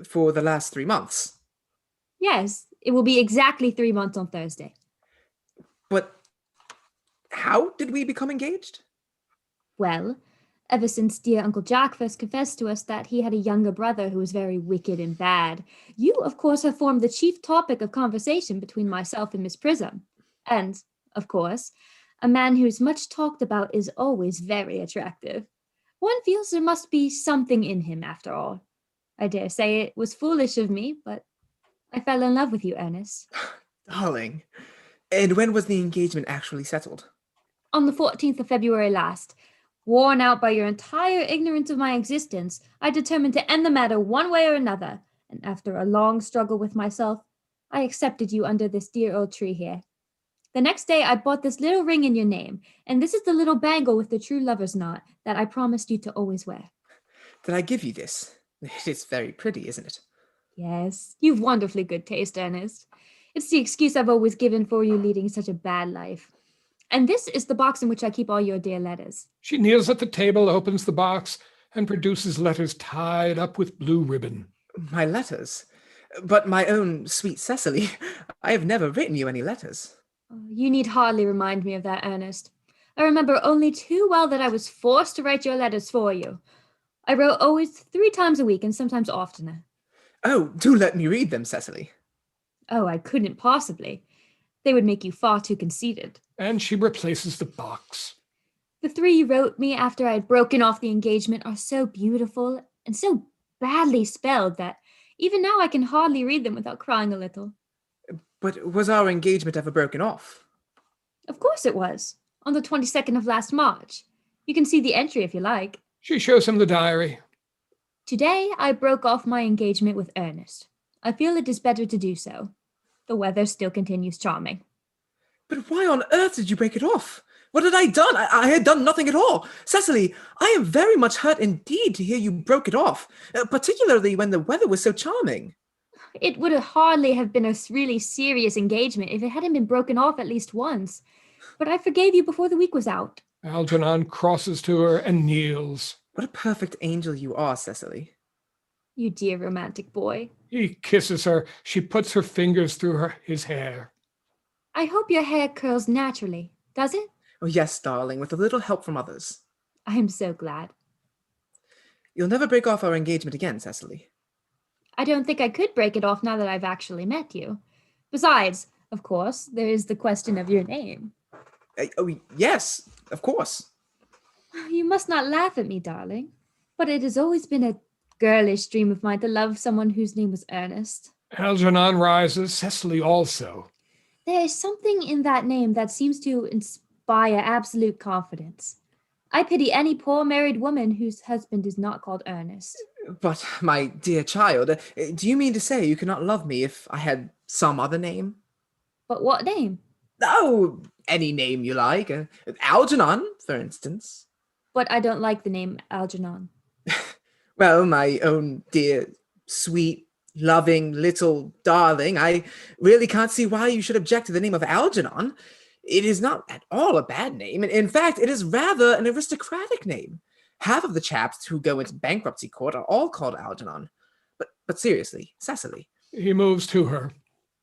For the last 3 months? Yes, it will be exactly 3 months on Thursday. But how did we become engaged? Well, ever since dear Uncle Jack first confessed to us that he had a younger brother who was very wicked and bad, you, of course, have formed the chief topic of conversation between myself and Miss Prism. And, of course, a man who is much talked about is always very attractive. One feels there must be something in him, after all. I dare say it was foolish of me, but I fell in love with you, Ernest. Darling. And when was the engagement actually settled? On the 14th of February last. Worn out by your entire ignorance of my existence, I determined to end the matter one way or another, and after a long struggle with myself, I accepted you under this dear old tree here. The next day I bought this little ring in your name, and this is the little bangle with the true lover's knot that I promised you to always wear. Did I give you this? It is very pretty, isn't it? Yes, you've wonderfully good taste, Ernest. It's the excuse I've always given for you leading such a bad life. And this is the box in which I keep all your dear letters. She kneels at the table, opens the box, and produces letters tied up with blue ribbon. My letters? But my own sweet Cecily, I have never written you any letters. You need hardly remind me of that, Ernest. I remember only too well that I was forced to write your letters for you. I wrote always 3 times a week and sometimes oftener. Oh, do let me read them, Cecily. Oh, I couldn't possibly. They would make you far too conceited. And she replaces the box. The 3 you wrote me after I had broken off the engagement are so beautiful and so badly spelled that even now I can hardly read them without crying a little. But was our engagement ever broken off? Of course it was, on the 22nd of last March. You can see the entry if you like. She shows him the diary. Today I broke off my engagement with Ernest. I feel it is better to do so. The weather still continues charming. But why on earth did you break it off? What had I done? I had done nothing at all. Cecily, I am very much hurt indeed to hear you broke it off, particularly when the weather was so charming. It would hardly have been a really serious engagement if it hadn't been broken off at least once. But I forgave you before the week was out. Algernon crosses to her and kneels. What a perfect angel you are, Cecily. You dear romantic boy. He kisses her. She puts her fingers through his hair. I hope your hair curls naturally, does it? Oh, yes, darling, with a little help from others. I'm so glad. You'll never break off our engagement again, Cecily. I don't think I could break it off now that I've actually met you. Besides, of course, there is the question of your name. Oh, yes, of course. You must not laugh at me, darling, but it has always been a girlish dream of mine to love someone whose name was Earnest. Algernon rises, Cecily also. There is something in that name that seems to inspire absolute confidence. I pity any poor married woman whose husband is not called Ernest. But, my dear child, do you mean to say you could not love me if I had some other name? But what name? Oh, any name you like. Algernon, for instance. But I don't like the name Algernon. Well, my own dear, sweet, loving little darling, I really can't see why you should object to the name of Algernon. It is not at all a bad name. In fact, it is rather an aristocratic name. Half of the chaps who go into bankruptcy court are all called Algernon. But seriously, Cecily. He moves to her.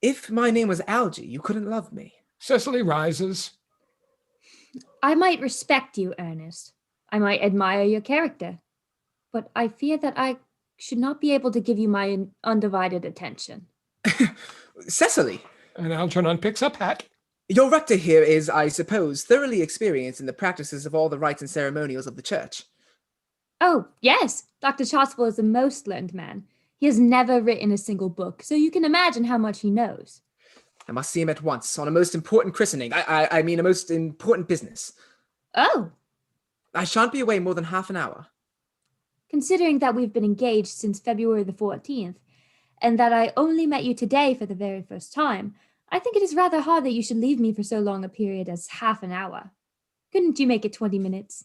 If my name was Algy, you couldn't love me. Cecily rises. I might respect you, Ernest. I might admire your character. But I fear that I should not be able to give you my undivided attention. Cecily! And Algernon picks up hat. Your rector here is, I suppose, thoroughly experienced in the practices of all the rites and ceremonials of the church. Oh, yes. Dr. Chasuble is a most learned man. He has never written a single book, so you can imagine how much he knows. I must see him at once on a most important christening. I mean a most important business. Oh. I shan't be away more than half an hour. Considering that we've been engaged since February the 14th, and that I only met you today for the very first time, I think it is rather hard that you should leave me for so long a period as half an hour. Couldn't you make it 20 minutes?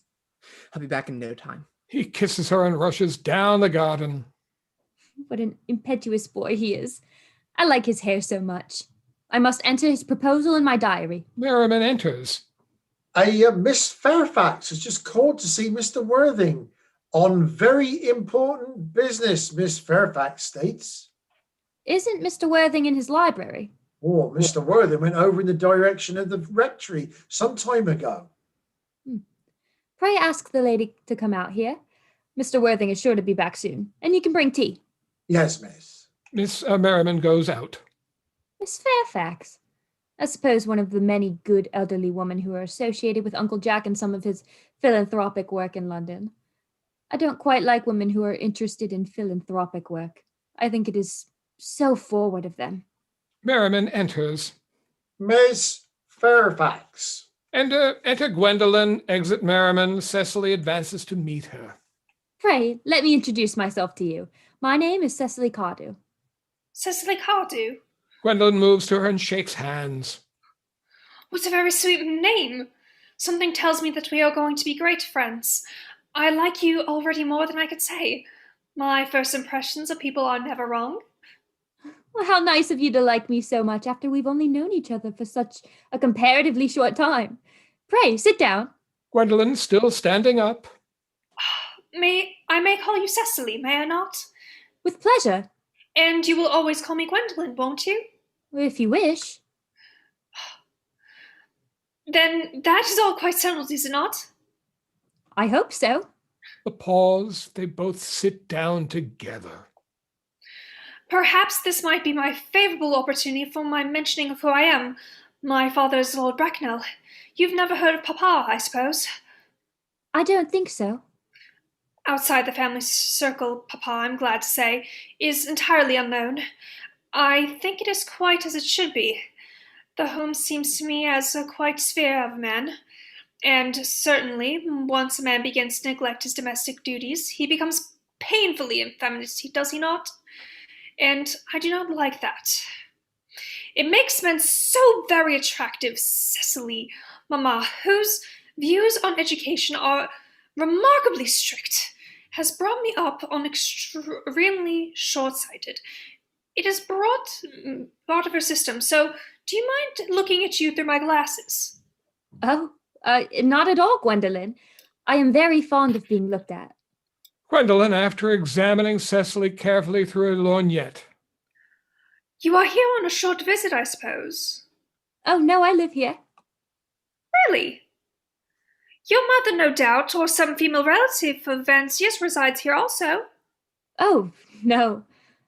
I'll be back in no time. He kisses her and rushes down the garden. What an impetuous boy he is. I like his hair so much. I must enter his proposal in my diary. Merriman enters. Miss Fairfax has just called to see Mr. Worthing on very important business, Miss Fairfax states. Isn't Mr. Worthing in his library? Oh, Mr. Worthing went over in the direction of the rectory some time ago. Pray ask the lady to come out here. Mr. Worthing is sure to be back soon, and you can bring tea. Yes, miss. Miss Merriman goes out. Miss Fairfax. I suppose one of the many good elderly women who are associated with Uncle Jack in some of his philanthropic work in London. I don't quite like women who are interested in philanthropic work. I think it is so forward of them. Merriman enters. Miss Fairfax. Enter Gwendolen, exit Merriman. Cecily advances to meet her. Pray, let me introduce myself to you. My name is Cecily Cardew. Cecily Cardew? Gwendolen moves to her and shakes hands. What a very sweet name. Something tells me that we are going to be great friends. I like you already more than I could say. My first impressions of people are never wrong. Well, how nice of you to like me so much after we've only known each other for such a comparatively short time. Pray, sit down. Gwendolen still standing up. I may call you Cecily, may I not? With pleasure. And you will always call me Gwendolen, won't you? If you wish. Then that is all quite settled, is it not? I hope so. A pause. They both sit down together. Perhaps this might be my favourable opportunity for my mentioning of who I am. My father is Lord Bracknell. You've never heard of Papa, I suppose? I don't think so. Outside the family circle, Papa, I'm glad to say, is entirely unknown. I think it is quite as it should be. The home seems to me as a quite sphere of a man. And certainly, once a man begins to neglect his domestic duties, he becomes painfully effeminate, does he not? And I do not like that. It makes men so very attractive, Cecily, Mamma, whose views on education are remarkably strict, has brought me up on extremely short-sighted. It is brought of her system, so do you mind looking at you through my glasses? Oh, not at all, Gwendolen. I am very fond of being looked at. Gwendolen, after examining Cecily carefully through her lorgnette. You are here on a short visit, I suppose. Oh, no, I live here. Really? Your mother, no doubt, or some female relative of Vancius resides here also. Oh, no.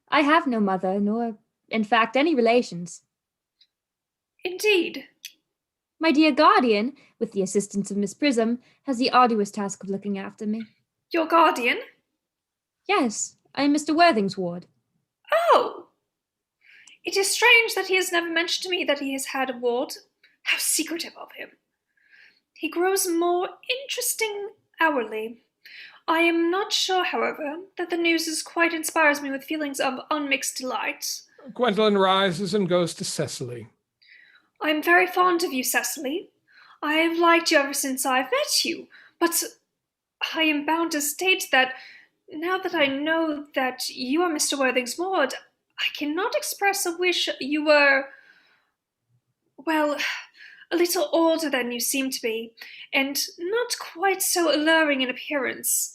I have no mother, nor, in fact, any relations. Indeed. My dear guardian, with the assistance of Miss Prism, has the arduous task of looking after me. Your guardian? Yes, I am Mr. Worthing's ward. Oh! It is strange that he has never mentioned to me that he has had a ward. How secretive of him. He grows more interesting hourly. I am not sure, however, that the news quite inspires me with feelings of unmixed delight. Gwendolen rises and goes to Cecily. I am very fond of you, Cecily. I have liked you ever since I've met you, but I am bound to state that now that I know that you are Mr. Worthing's ward, I cannot express a wish you were, well, a little older than you seem to be, and not quite so alluring in appearance.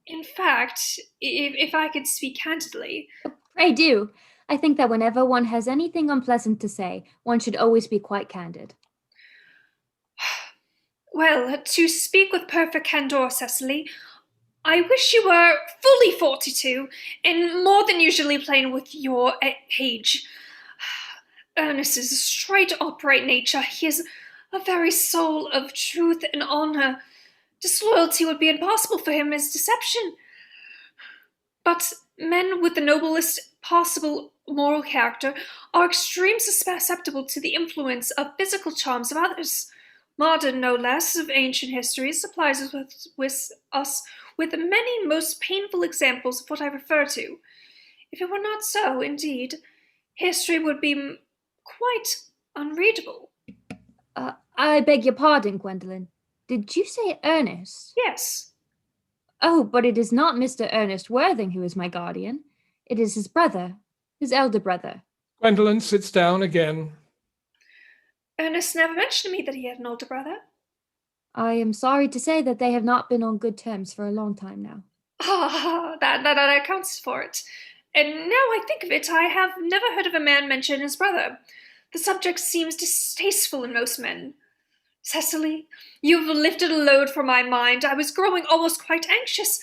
In fact, if I could speak candidly... Pray do. I think that whenever one has anything unpleasant to say, one should always be quite candid. Well, to speak with perfect candor, Cecily, I wish you were fully 42 and more than usually plain with your age. Ernest is a straight, upright nature. He is a very soul of truth and honor. Disloyalty would be impossible for him as deception. But men with the noblest possible moral character are extremely susceptible to the influence of physical charms of others. Modern, no less, of ancient history supplies us with many most painful examples of what I refer to. If it were not so, indeed, history would be quite unreadable. I beg your pardon, Gwendolen. Did you say Ernest? Yes. Oh, but it is not Mr. Ernest Worthing who is my guardian. It is his brother, his elder brother. Gwendolen sits down again. Ernest never mentioned to me that he had an older brother. I am sorry to say that they have not been on good terms for a long time now. That accounts for it. And now I think of it, I have never heard of a man mention his brother. The subject seems distasteful in most men. Cecily, you've lifted a load from my mind. I was growing almost quite anxious.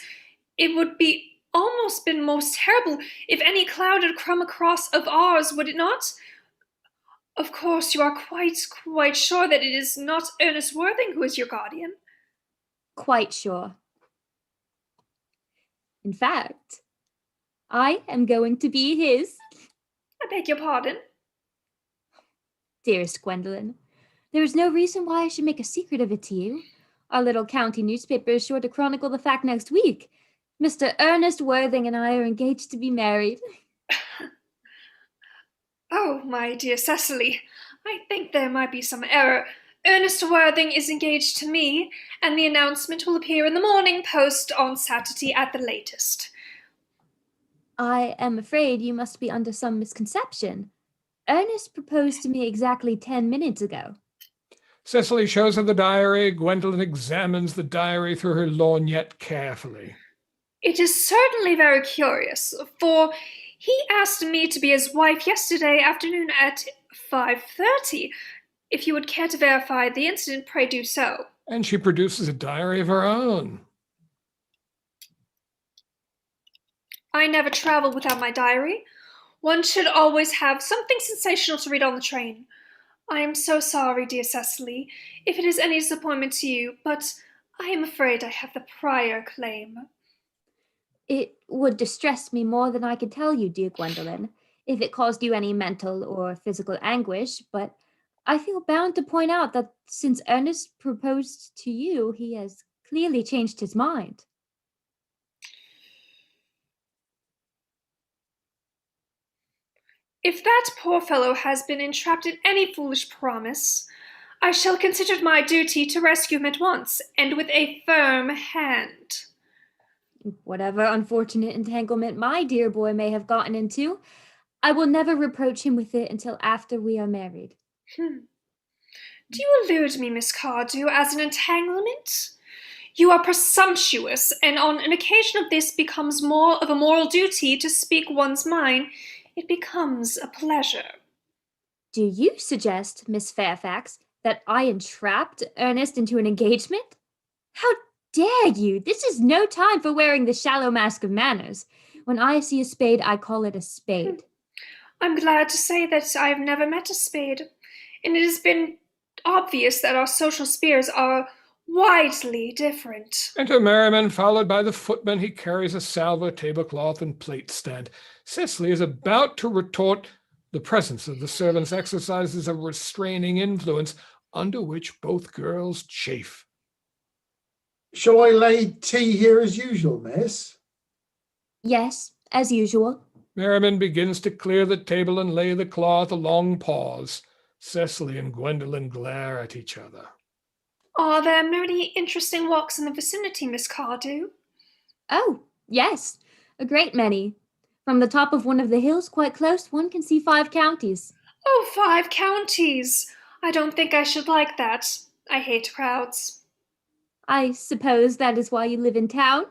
It would be almost been most terrible if any cloud had come across of ours, would it not? Of course, you are quite sure that it is not Ernest Worthing who is your guardian. Quite sure. In fact, I am going to be his. I beg your pardon? Dearest Gwendolen, there is no reason why I should make a secret of it to you. Our little county newspaper is sure to chronicle the fact next week. Mr. Ernest Worthing and I are engaged to be married. Oh, my dear Cecily, I think there might be some error. Ernest Worthing is engaged to me, and the announcement will appear in the Morning Post on Saturday at the latest. I am afraid you must be under some misconception. Ernest proposed to me exactly 10 minutes ago. Cecily shows her the diary. Gwendolen examines the diary through her lorgnette carefully. It is certainly very curious, for he asked me to be his wife yesterday afternoon at 5:30. If you would care to verify the incident, pray do so. And she produces a diary of her own. I never travel without my diary. One should always have something sensational to read on the train. I am so sorry, dear Cecily, if it is any disappointment to you, but I am afraid I have the prior claim. It would distress me more than I could tell you, dear Gwendolen, if it caused you any mental or physical anguish, but I feel bound to point out that since Ernest proposed to you, he has clearly changed his mind. If that poor fellow has been entrapped in any foolish promise, I shall consider it my duty to rescue him at once, and with a firm hand. Whatever unfortunate entanglement my dear boy may have gotten into, I will never reproach him with it until after we are married. Do you allude me, Miss Cardew, as an entanglement? You are presumptuous, and on an occasion of this becomes more of a moral duty to speak one's mind. It becomes a pleasure. Do you suggest, Miss Fairfax, that I entrapped Ernest into an engagement? How dare you? This is no time for wearing the shallow mask of manners. When I see a spade, I call it a spade. I'm glad to say that I have never met a spade, and it has been obvious that our social spheres are widely different. Enter Merriman, followed by the footman. He carries a salver, tablecloth, and plate stand. Cecily is about to retort. The presence of the servants exercises a restraining influence under which both girls chafe. Shall I lay tea here as usual, miss? Yes, as usual. Merriman begins to clear the table and lay the cloth. A long pause. Cecily and Gwendolen glare at each other. Are there many interesting walks in the vicinity, Miss Cardew? Oh, yes, a great many. From the top of one of the hills quite close, one can see 5 counties. Oh, 5 counties! I don't think I should like that. I hate crowds. I suppose that is why you live in town?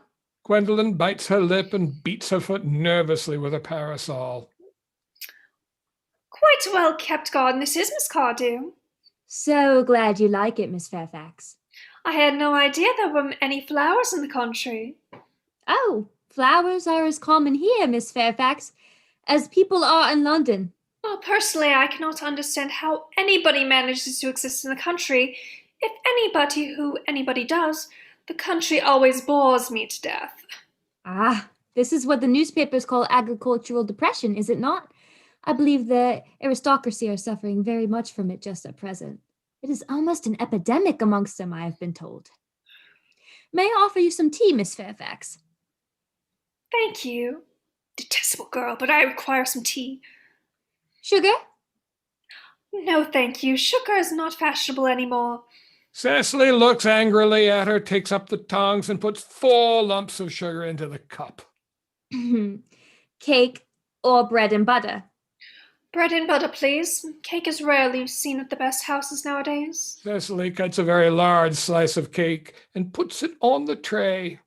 Gwendolen bites her lip and beats her foot nervously with her parasol. Quite a well-kept garden this is, Miss Cardew. So glad you like it, Miss Fairfax. I had no idea there were any flowers in the country. Oh, flowers are as common here, Miss Fairfax, as people are in London. Well, personally, I cannot understand how anybody manages to exist in the country. If anybody does, the country always bores me to death. Ah, this is what the newspapers call agricultural depression, is it not? I believe the aristocracy are suffering very much from it just at present. It is almost an epidemic amongst them, I have been told. May I offer you some tea, Miss Fairfax? Thank you. Detestable girl, but I require some tea. Sugar? No, thank you. Sugar is not fashionable anymore. Cecily looks angrily at her, takes up the tongs, and puts 4 lumps of sugar into the cup. Cake or bread and butter? Bread and butter, please. Cake is rarely seen at the best houses nowadays. Cecily cuts a very large slice of cake and puts it on the tray.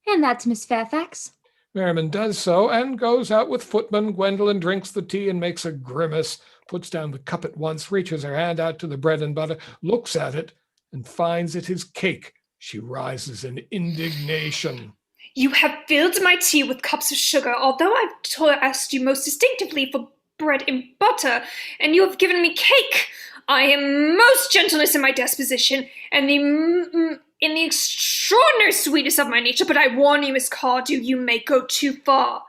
And that's Miss Fairfax. Merriman does so and goes out with footman. Gwendolen drinks the tea and makes a grimace, puts down the cup at once, reaches her hand out to the bread and butter, looks at it, and finds it is cake. She rises in indignation. You have filled my tea with cups of sugar, although I've asked you most distinctively for bread and butter, and you have given me cake. I am most gentleness in my disposition, and in the extraordinary sweetness of my nature, but I warn you, Miss Cardew, you may go too far.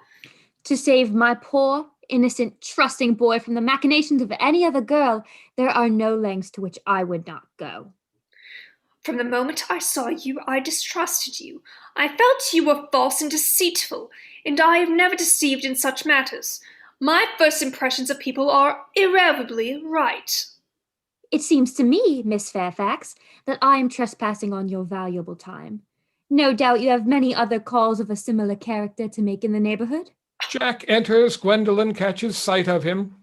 To save my poor, innocent, trusting boy from the machinations of any other girl, there are no lengths to which I would not go. From the moment I saw you, I distrusted you. I felt you were false and deceitful, and I have never deceived in such matters. My first impressions of people are irrevocably right. It seems to me, Miss Fairfax, that I am trespassing on your valuable time. No doubt you have many other calls of a similar character to make in the neighborhood. Jack enters. Gwendolen catches sight of him.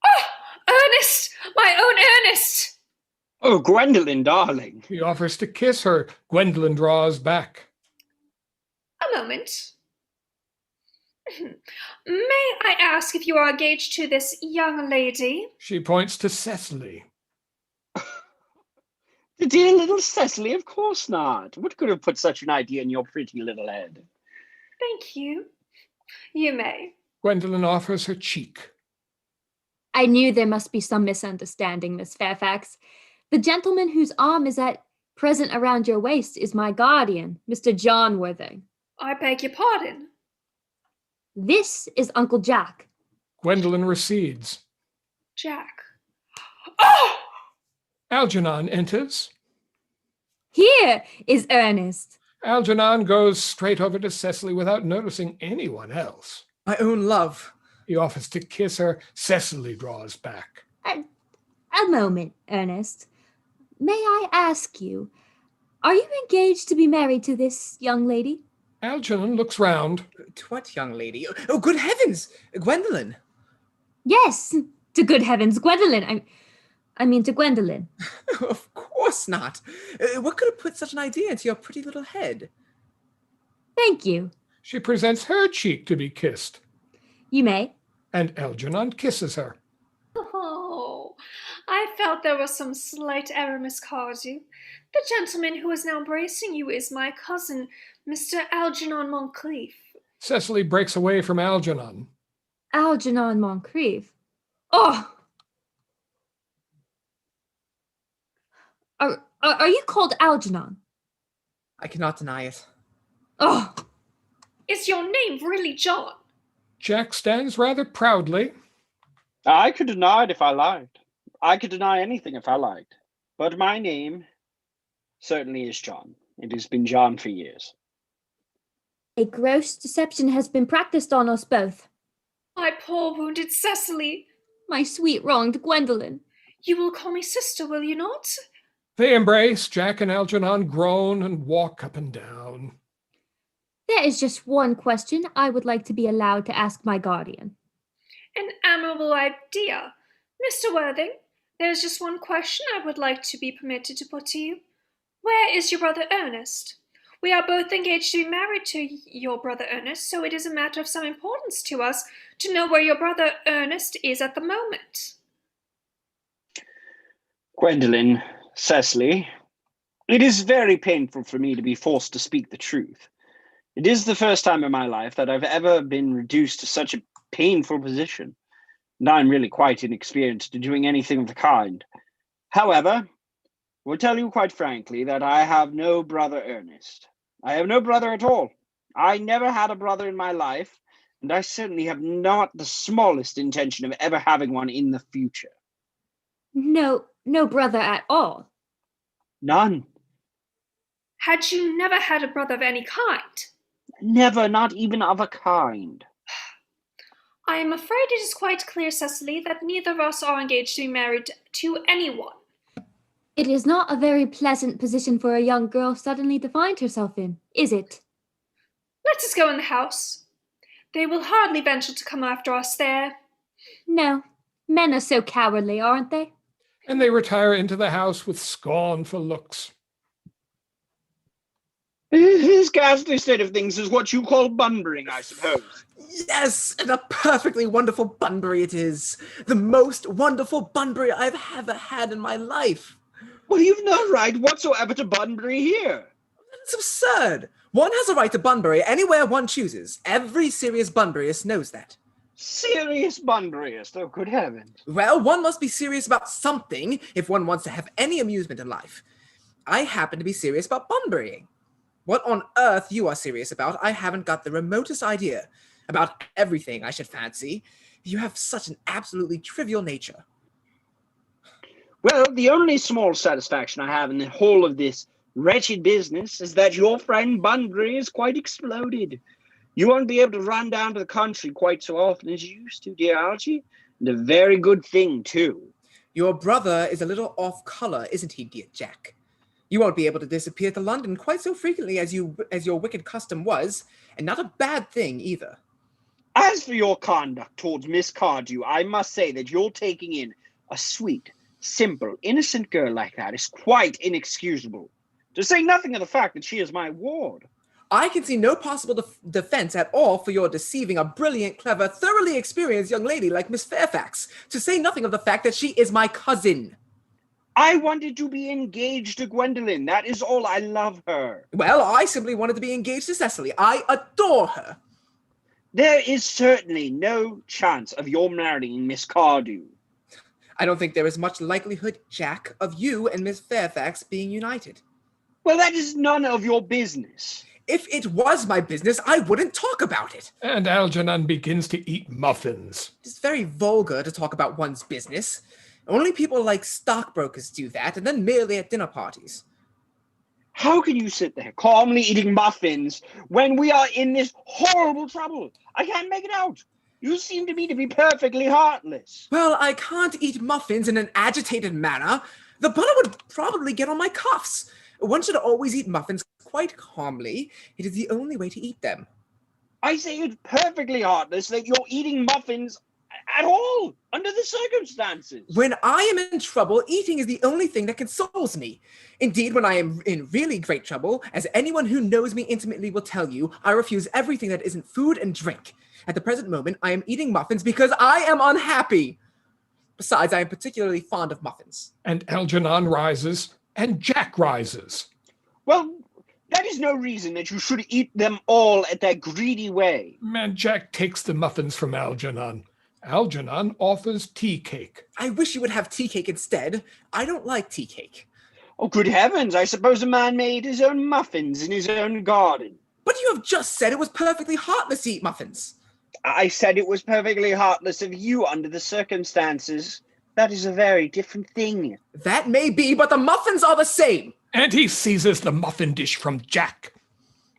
Oh, Ernest! My own Ernest! Oh, Gwendolen, darling. He offers to kiss her. Gwendolen draws back. A moment. May I ask if you are engaged to this young lady? She points to Cecily. The dear little Cecily, of course not. What could have put such an idea in your pretty little head? Thank you. You may. Gwendolen offers her cheek. I knew there must be some misunderstanding, Miss Fairfax. The gentleman whose arm is at present around your waist is my guardian, Mr. John Worthing. I beg your pardon. This is Uncle Jack. Gwendolen recedes. Jack. Oh! Algernon enters. Here is Ernest. Algernon goes straight over to Cecily without noticing anyone else. My own love. He offers to kiss her. Cecily draws back. A moment, Ernest. May I ask you, are you engaged to be married to this young lady? Algernon looks round. To what young lady? Oh, good heavens! Gwendolen! Yes, to good heavens, Gwendolen. I mean to Gwendolen. Of course course not. What could have put such an idea into your pretty little head? Thank you. She presents her cheek to be kissed, You may. and Algernon kisses her. Oh, I felt there was some slight error, Miss Cardew. The gentleman who is now embracing you is my cousin, Mr. Algernon Moncrief. Cecily breaks away from Algernon. Algernon Moncrief. Oh! Are you called Algernon? I cannot deny it. Oh! Is your name really John? Jack stands rather proudly. I could deny it if I liked. I could deny anything if I liked. But my name certainly is John. It has been John for years. A gross deception has been practiced on us both. My poor wounded Cecily. My sweet wronged Gwendolen. You will call me sister, will you not? They embrace. Jack and Algernon groan and walk up and down. There is just one question I would like to be allowed to ask my guardian. An admirable idea. Mr. Worthing, there is just one question I would like to be permitted to put to you. Where is your brother Ernest? We are both engaged to be married to your brother Ernest, so it is a matter of some importance to us to know where your brother Ernest is at the moment. Gwendolen, Cecily, it is very painful for me to be forced to speak the truth. It is the first time in my life that I've ever been reduced to such a painful position, and I'm really quite inexperienced in doing anything of the kind. However, I will tell you quite frankly that I have no brother Ernest. I have no brother at all. I never had a brother in my life, and I certainly have not the smallest intention of ever having one in the future. No brother at all. None. Had you never had a brother of any kind? Never, not even of a kind. I am afraid it is quite clear, Cecily, that neither of us are engaged to be married to anyone. It is not a very pleasant position for a young girl suddenly to find herself in, is it? Let us go in the house. They will hardly venture to come after us there. No, men are so cowardly, aren't they? And they retire into the house with scornful looks. This ghastly state of things is what you call bunburying, I suppose. Yes, and a perfectly wonderful Bunbury it is. The most wonderful Bunbury I've ever had in my life. Well, you've no right whatsoever to Bunbury here. It's absurd. One has a right to Bunbury anywhere one chooses. Every serious Bunburyist knows that. Serious Bunburyist, oh good heavens. Well, one must be serious about something if one wants to have any amusement in life. I happen to be serious about Bunburying. What on earth you are serious about, I haven't got the remotest idea. About everything, I should fancy. You have such an absolutely trivial nature. Well, the only small satisfaction I have in the whole of this wretched business is that your friend Bunbury is quite exploded. You won't be able to run down to the country quite so often as you used to, dear Algie. And a very good thing, too. Your brother is a little off color, isn't he, dear Jack? You won't be able to disappear to London quite so frequently as your wicked custom was, and not a bad thing either. As for your conduct towards Miss Cardew, I must say that you're taking in a sweet, simple, innocent girl like that is quite inexcusable, to say nothing of the fact that she is my ward. I can see no possible defense at all for your deceiving a brilliant, clever, thoroughly experienced young lady like Miss Fairfax, to say nothing of the fact that she is my cousin. I wanted to be engaged to Gwendolen. That is all. I love her. Well, I simply wanted to be engaged to Cecily. I adore her. There is certainly no chance of your marrying Miss Cardew. I don't think there is much likelihood, Jack, of you and Miss Fairfax being united. Well, that is none of your business. If it was my business, I wouldn't talk about it. And Algernon begins to eat muffins. It's very vulgar to talk about one's business. Only people like stockbrokers do that, and then merely at dinner parties. How can you sit there calmly eating muffins when we are in this horrible trouble? I can't make it out. You seem to me to be perfectly heartless. Well, I can't eat muffins in an agitated manner. The butter would probably get on my cuffs. One should always eat muffins quite calmly. It is the only way to eat them. I say it's perfectly heartless that you're eating muffins at all, under the circumstances. When I am in trouble, eating is the only thing that consoles me. Indeed, when I am in really great trouble, as anyone who knows me intimately will tell you, I refuse everything that isn't food and drink. At the present moment, I am eating muffins because I am unhappy. Besides, I am particularly fond of muffins. And Algernon rises, and Jack rises. Well, that is no reason that you should eat them all at that greedy way. And Jack takes the muffins from Algernon. Algernon offers tea cake. I wish you would have tea cake instead. I don't like tea cake. Oh, good heavens, I suppose a man may eat his own muffins in his own garden. But you have just said it was perfectly heartless to eat muffins. I said it was perfectly heartless of you under the circumstances. That is a very different thing. That may be, but the muffins are the same. And he seizes the muffin dish from Jack.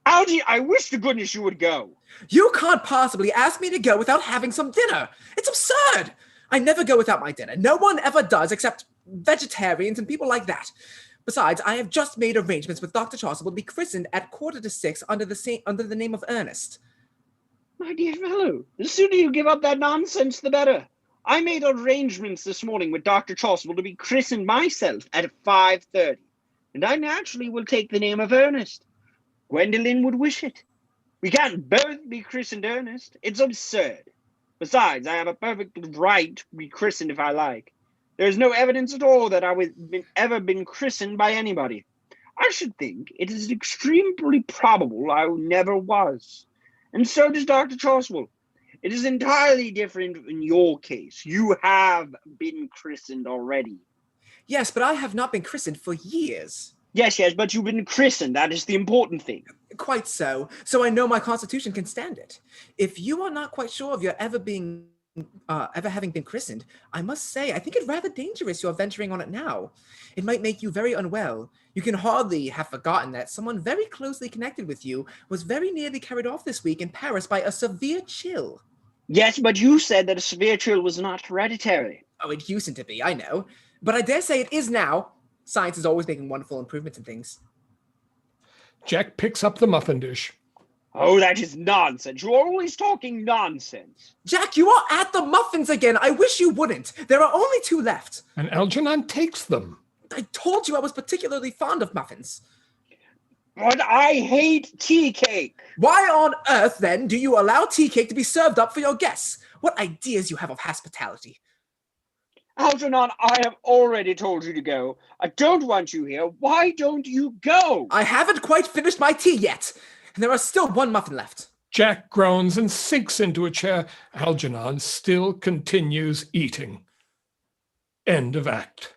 Algie, I wish to goodness you would go. You can't possibly ask me to go without having some dinner. It's absurd. I never go without my dinner. No one ever does except vegetarians and people like that. Besides, I have just made arrangements with Dr. Chasuble to be christened at 5:45 under the name of Earnest. My dear fellow, the sooner you give up that nonsense, the better. I made arrangements this morning with Dr. Chasuble to be christened myself at 5:30, and I naturally will take the name of Ernest. Gwendolen would wish it. We can't both be christened Ernest. It's absurd. Besides, I have a perfect right to be christened if I like. There's no evidence at all that I have ever been christened by anybody. I should think it is extremely probable I never was. And so does Dr. Chasuble. It is entirely different in your case. You have been christened already. Yes, but I have not been christened for years. Yes, but you've been christened. That is the important thing. Quite so. So I know my constitution can stand it. If you are not quite sure of your ever having been christened, I must say, I think it rather dangerous you are venturing on it now. It might make you very unwell. You can hardly have forgotten that someone very closely connected with you was very nearly carried off this week in Paris by a severe chill. Yes, but you said that a severe chill was not hereditary. Oh, it used to be, I know. But I dare say it is now. Science is always making wonderful improvements in things. Jack picks up the muffin dish. Oh, that is nonsense. You are always talking nonsense. Jack, you are at the muffins again. I wish you wouldn't. There are only 2 left. And Algernon takes them. I told you I was particularly fond of muffins. But I hate tea cake. Why on earth, then, do you allow tea cake to be served up for your guests? What ideas you have of hospitality. Algernon, I have already told you to go. I don't want you here. Why don't you go? I haven't quite finished my tea yet, and there are still 1 muffin left. Jack groans and sinks into a chair. Algernon still continues eating. End of act.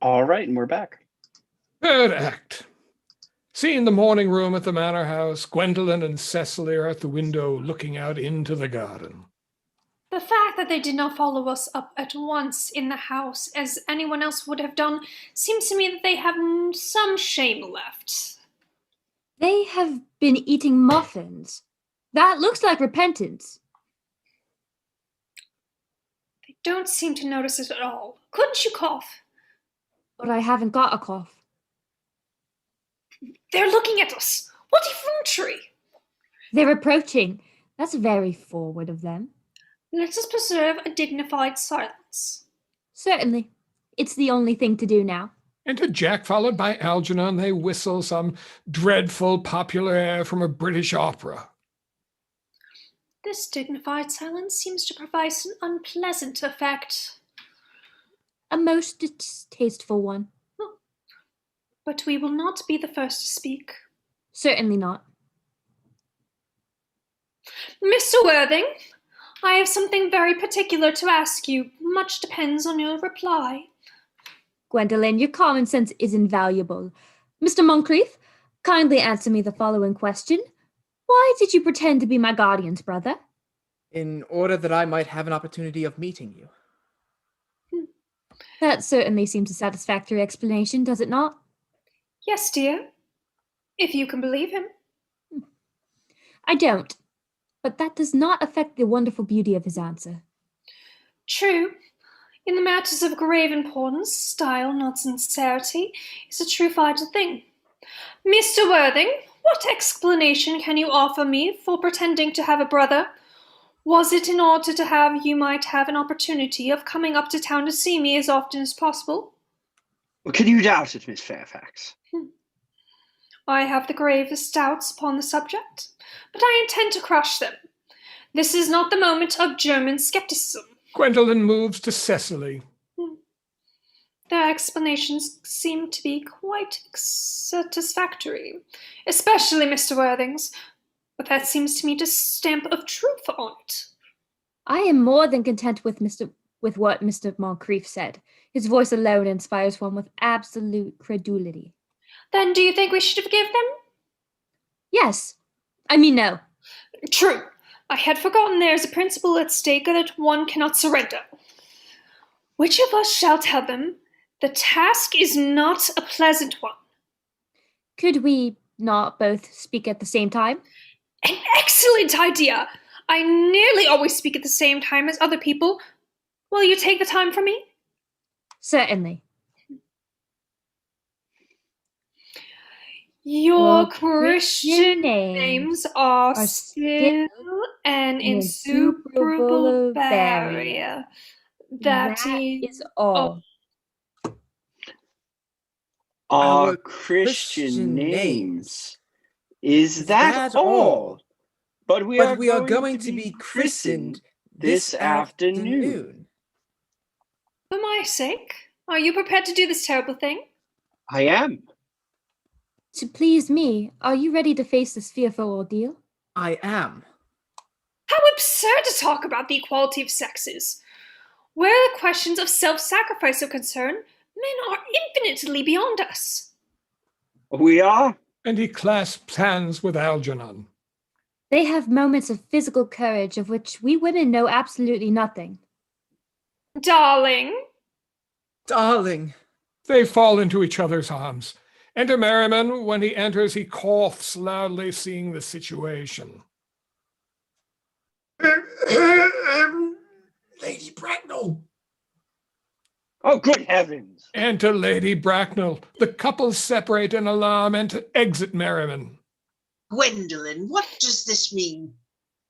All right, and we're back. Third act. Scene: the morning room at the manor house. Gwendolen and Cecily are at the window looking out into the garden. The fact that they did not follow us up at once in the house, as anyone else would have done, seems to me that they have some shame left. They have been eating muffins. That looks like repentance. They don't seem to notice it at all. Couldn't you cough? But I haven't got a cough. They're looking at us. What effrontery! They're approaching. That's very forward of them. Let us preserve a dignified silence. Certainly. It's the only thing to do now. Enter Jack, followed by Algernon. They whistle some dreadful popular air from a British opera. This dignified silence seems to provide an unpleasant effect. A most distasteful one. But we will not be the first to speak. Certainly not. Mr. Worthing, I have something very particular to ask you. Much depends on your reply. Gwendolen, your common sense is invaluable. Mr. Moncrief, kindly answer me the following question. Why did you pretend to be my guardian's brother? In order that I might have an opportunity of meeting you. That certainly seems a satisfactory explanation, does it not? Yes, dear. If you can believe him. I don't. But that does not affect the wonderful beauty of his answer. True. In the matters of grave importance, style, not sincerity, is a true vital thing. Mr. Worthing, what explanation can you offer me for pretending to have a brother? Was it in order to have you might have an opportunity of coming up to town to see me as often as possible? Well, can you doubt it, Miss Fairfax? I have the gravest doubts upon the subject, but I intend to crush them. This is not the moment of German skepticism. Gwendolen moves to Cecily. Their explanations seem to be quite satisfactory, especially Mr. Worthing's, but that seems to me to stamp of truth on it. I am more than content with what Mr. Moncrief said. His voice alone inspires one with absolute credulity. Then do you think we should forgive them? Yes. I mean, no. True. I had forgotten there is a principle at stake that one cannot surrender. Which of us shall tell them the task is not a pleasant one? Could we not both speak at the same time? An excellent idea! I nearly always speak at the same time as other people. Will you take the time for me? Certainly. Your Christian names are still an insuperable barrier. That is all. Our Christian names. Is that all? But we are going to be christened this afternoon. For my sake, are you prepared to do this terrible thing? I am. To please me, are you ready to face this fearful ordeal? I am. How absurd to talk about the equality of sexes. Where the questions of self-sacrifice are concerned, men are infinitely beyond us. We are? And he clasps hands with Algernon. They have moments of physical courage of which we women know absolutely nothing. Darling. Darling. They fall into each other's arms. Enter Merriman. When he enters, he coughs loudly, seeing the situation. Lady Bracknell. Oh, good heavens. Enter Lady Bracknell. The couple separate in alarm and exit Merriman. Gwendolen, what does this mean?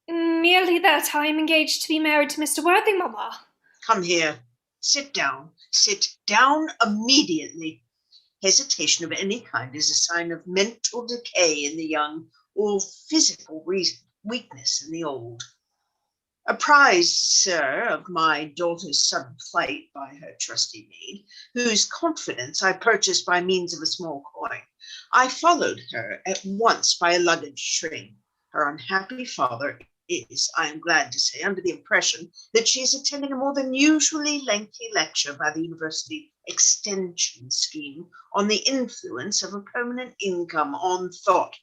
Merely that I am engaged to be married to Mr. Worthing, Mamma. Come here. Sit down. Sit down immediately. Hesitation of any kind is a sign of mental decay in the young or physical weakness in the old. Apprised, sir, of my daughter's sudden flight by her trusty maid, whose confidence I purchased by means of a small coin, I followed her at once by a luggage train. Her unhappy father is, I am glad to say, under the impression that she is attending a more than usually lengthy lecture by the University Extension Scheme on the influence of a permanent income on thought.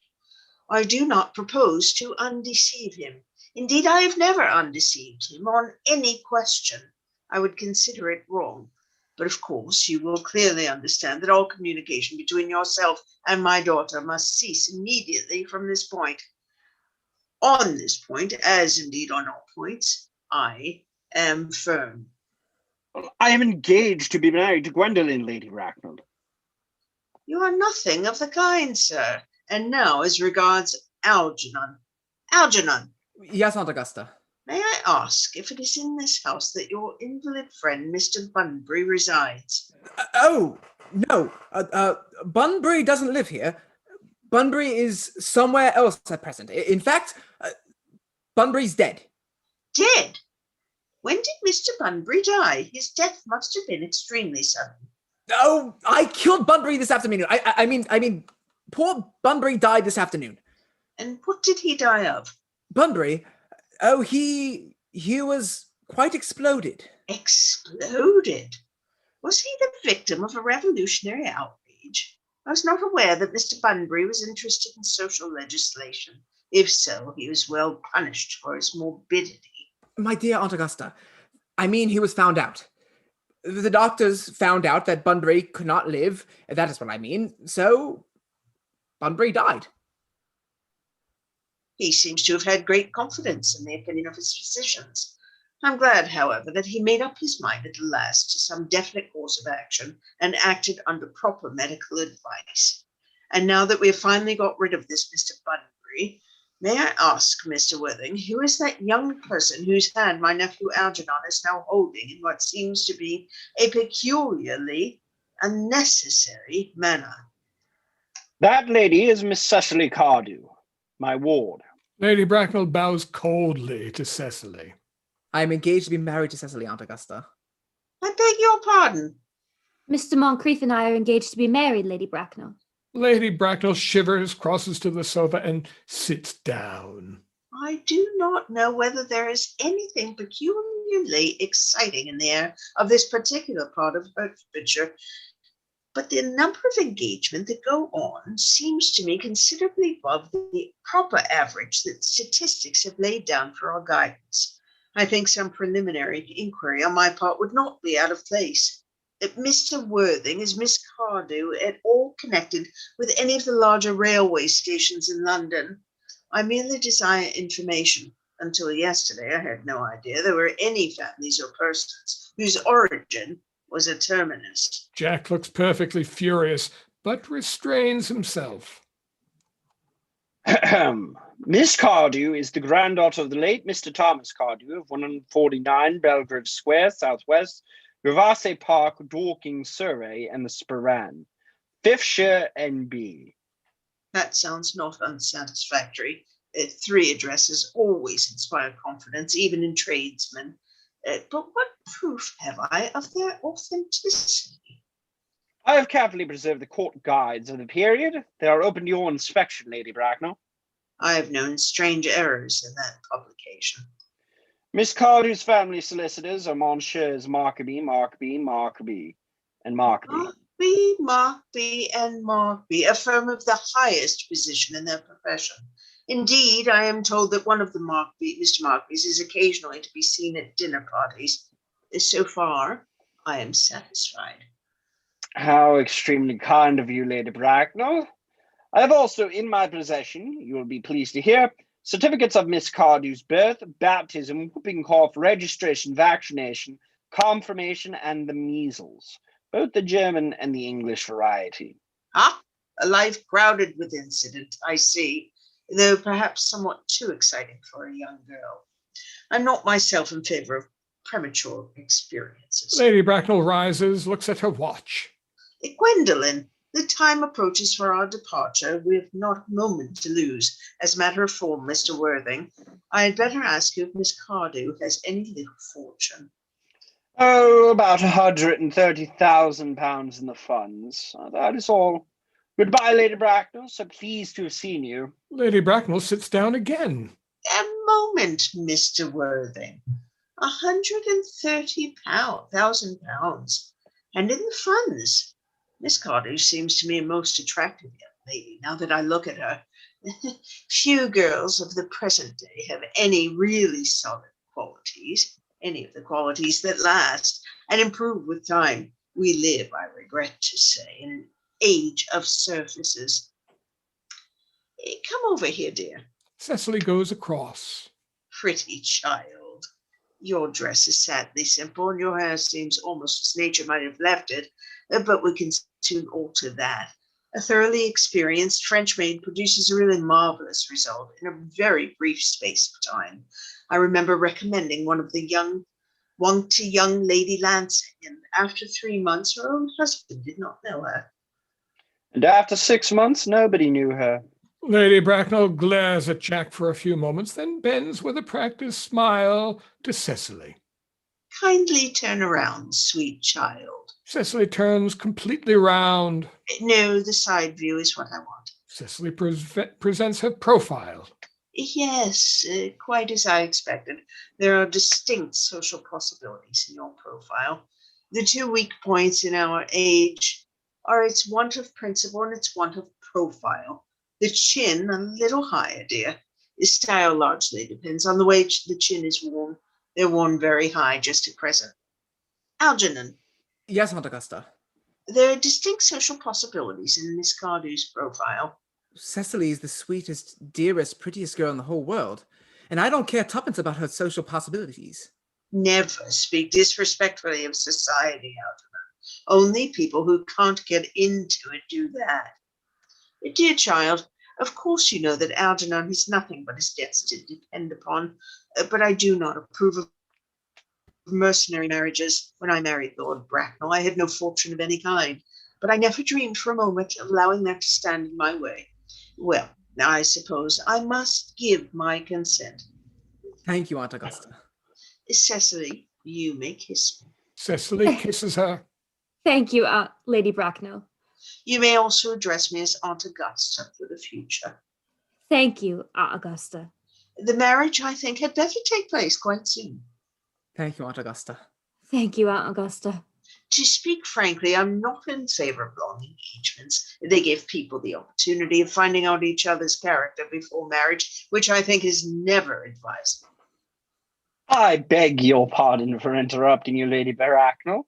I do not propose to undeceive him. Indeed, I have never undeceived him on any question. I would consider it wrong. But of course, you will clearly understand that all communication between yourself and my daughter must cease immediately from this point. On this point, as indeed on all points, I am firm. I am engaged to be married to Gwendolen, Lady Bracknell. You are nothing of the kind, sir. And now, as regards Algernon. Algernon, Yes, Aunt Augusta. may I ask if it is in this house that your invalid friend, Mr. Bunbury, resides? Oh, no. Bunbury doesn't live here. Bunbury is somewhere else at present. In fact, Bunbury's dead. Dead? When did Mr. Bunbury die? His death must have been extremely sudden. Oh, I killed Bunbury this afternoon. I mean, poor Bunbury died this afternoon. And what did he die of? Bunbury? Oh, he was quite exploded. Exploded? Was he the victim of a revolutionary outrage? I was not aware that Mr. Bunbury was interested in social legislation. If so, he was well punished for his morbidity. My dear Aunt Augusta, I mean he was found out. The doctors found out that Bunbury could not live, that is what I mean, so Bunbury died. He seems to have had great confidence in the opinion of his physicians. I'm glad, however, that he made up his mind at last to some definite course of action and acted under proper medical advice. And now that we have finally got rid of this Mr. Bunbury, may I ask, Mr. Worthing, who is that young person whose hand my nephew Algernon is now holding in what seems to be a peculiarly unnecessary manner? That lady is Miss Cecily Cardew, my ward. Lady Bracknell bows coldly to Cecily. I am engaged to be married to Cecily, Aunt Augusta. I beg your pardon. Mr. Moncrief and I are engaged to be married, Lady Bracknell. Lady Bracknell shivers, crosses to the sofa, and sits down. I do not know whether there is anything peculiarly exciting in the air of this particular part of Hertfordshire, but the number of engagements that go on seems to me considerably above the proper average that statistics have laid down for our guidance. I think some preliminary inquiry on my part would not be out of place. Mr. Worthing, is Miss Cardew at all connected with any of the larger railway stations in London? I merely desire information. Until yesterday, I had no idea there were any families or persons whose origin was a terminus. Jack looks perfectly furious, but restrains himself. Miss Cardew is the granddaughter of the late Mr. Thomas Cardew of 149 Belgrave Square, Southwest, Rivase Park, Dorking, Surrey, and the Sporran, 5th shire NB. That sounds not unsatisfactory. 3 addresses always inspire confidence, even in tradesmen. But what proof have I of their authenticity? I have carefully preserved the court guides of the period. They are open to your inspection, Lady Bracknell. I have known strange errors in that publication. Miss Cardew's family solicitors are Messrs. Markby, and Markby. Markby, and Markby, a firm of the highest position in their profession. Indeed, I am told that one of the Mr. Markbys is occasionally to be seen at dinner parties. So far, I am satisfied. How extremely kind of you, Lady Bracknell. I have also in my possession, you will be pleased to hear, certificates of Miss Cardew's birth, baptism, whooping cough, registration, vaccination, confirmation, and the measles, both the German and the English variety. Ah, a life crowded with incident, I see, though perhaps somewhat too exciting for a young girl. I'm not myself in favor of premature experiences. Lady Bracknell rises, looks at her watch. Gwendolen, the time approaches for our departure. We have not a moment to lose. As a matter of form, Mr. Worthing, I had better ask you if Miss Cardew has any little fortune. Oh, about £130,000 in the funds. That is all. Goodbye, Lady Bracknell. So pleased to have seen you. Lady Bracknell sits down again. And moment, Mr. Worthing. £130,000. And in the funds. Miss Carter seems to me a most attractive young lady, now that I look at her. Few girls of the present day have any really solid qualities, any of the qualities that last and improve with time. We live, I regret to say, in an age of surfaces. Come over here, dear. Cecily goes across. Pretty child. Your dress is sadly simple, and your hair seems almost as nature might have left it, but we can soon alter that. A thoroughly experienced French maid produces a really marvelous result in a very brief space of time. I remember recommending one to young Lady Lansing, and after 3 months, her own husband did not know her. And after 6 months, nobody knew her. Lady Bracknell glares at Jack for a few moments, then bends with a practiced smile to Cecily. Kindly turn around, sweet child. Cecily turns completely round. No, the side view is what I want. Cecily presents her profile. Yes, quite as I expected. There are distinct social possibilities in your profile. The 2 weak points in our age are its want of principle and its want of profile. The chin, a little higher, dear. The style largely depends on the way the chin is worn. They're worn very high just at present. Algernon. Yes, Aunt Augusta. There are distinct social possibilities in Miss Cardew's profile. Cecily is the sweetest, dearest, prettiest girl in the whole world, and I don't care tuppence about her social possibilities. Never speak disrespectfully of society, Algernon. Only people who can't get into it do that. Dear child, of course you know that Algernon has nothing but his debts to depend upon, but I do not approve of mercenary marriages. When I married Lord Bracknell, I had no fortune of any kind, but I never dreamed for a moment of allowing that to stand in my way. Well, now I suppose I must give my consent. Thank you, Aunt Augusta. Cecily, you may kiss me. Cecily kisses her. Thank you, Lady Bracknell. You may also address me as Aunt Augusta for the future. Thank you, Aunt Augusta. The marriage, I think, had better take place quite soon. Thank you, Aunt Augusta. Thank you, Aunt Augusta. To speak frankly, I'm not in favor of long engagements. They give people the opportunity of finding out each other's character before marriage, which I think is never advisable. I beg your pardon for interrupting you, Lady Bracknell,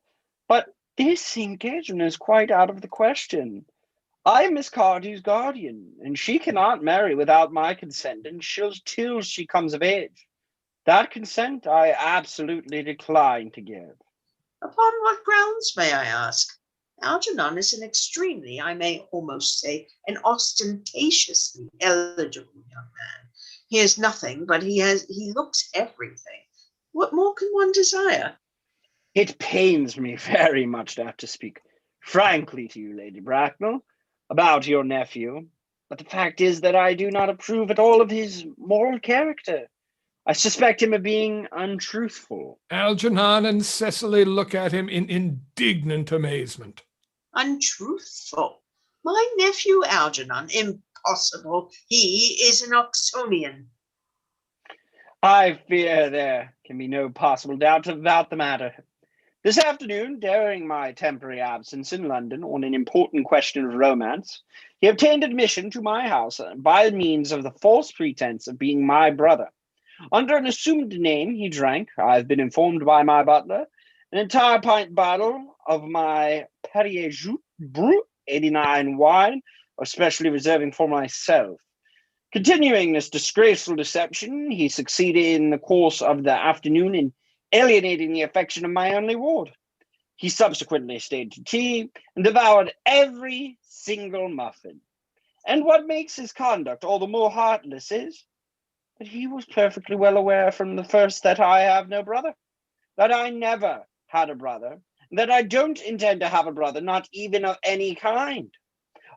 but this engagement is quite out of the question. I am Miss Cardew's guardian, and she cannot marry without my consent until she comes of age. That consent I absolutely decline to give. Upon what grounds, may I ask? Algernon is an extremely, I may almost say, an ostentatiously eligible young man. He has nothing, but he looks everything. What more can one desire? It pains me very much to have to speak frankly to you, Lady Bracknell, about your nephew, but the fact is that I do not approve at all of his moral character. I suspect him of being untruthful. Algernon and Cecily look at him in indignant amazement. Untruthful? My nephew Algernon? Impossible. He is an Oxonian. I fear there can be no possible doubt about the matter. This afternoon, during my temporary absence in London on an important question of romance, he obtained admission to my house by means of the false pretense of being my brother. Under an assumed name, he drank, I've been informed by my butler, an entire pint bottle of my Perrier Jus Brut 89 wine, especially reserving for myself. Continuing this disgraceful deception, he succeeded in the course of the afternoon in alienating the affection of my only ward. He subsequently stayed to tea and devoured every single muffin. And what makes his conduct all the more heartless is that he was perfectly well aware from the first that I have no brother, that I never had a brother, and that I don't intend to have a brother, not even of any kind.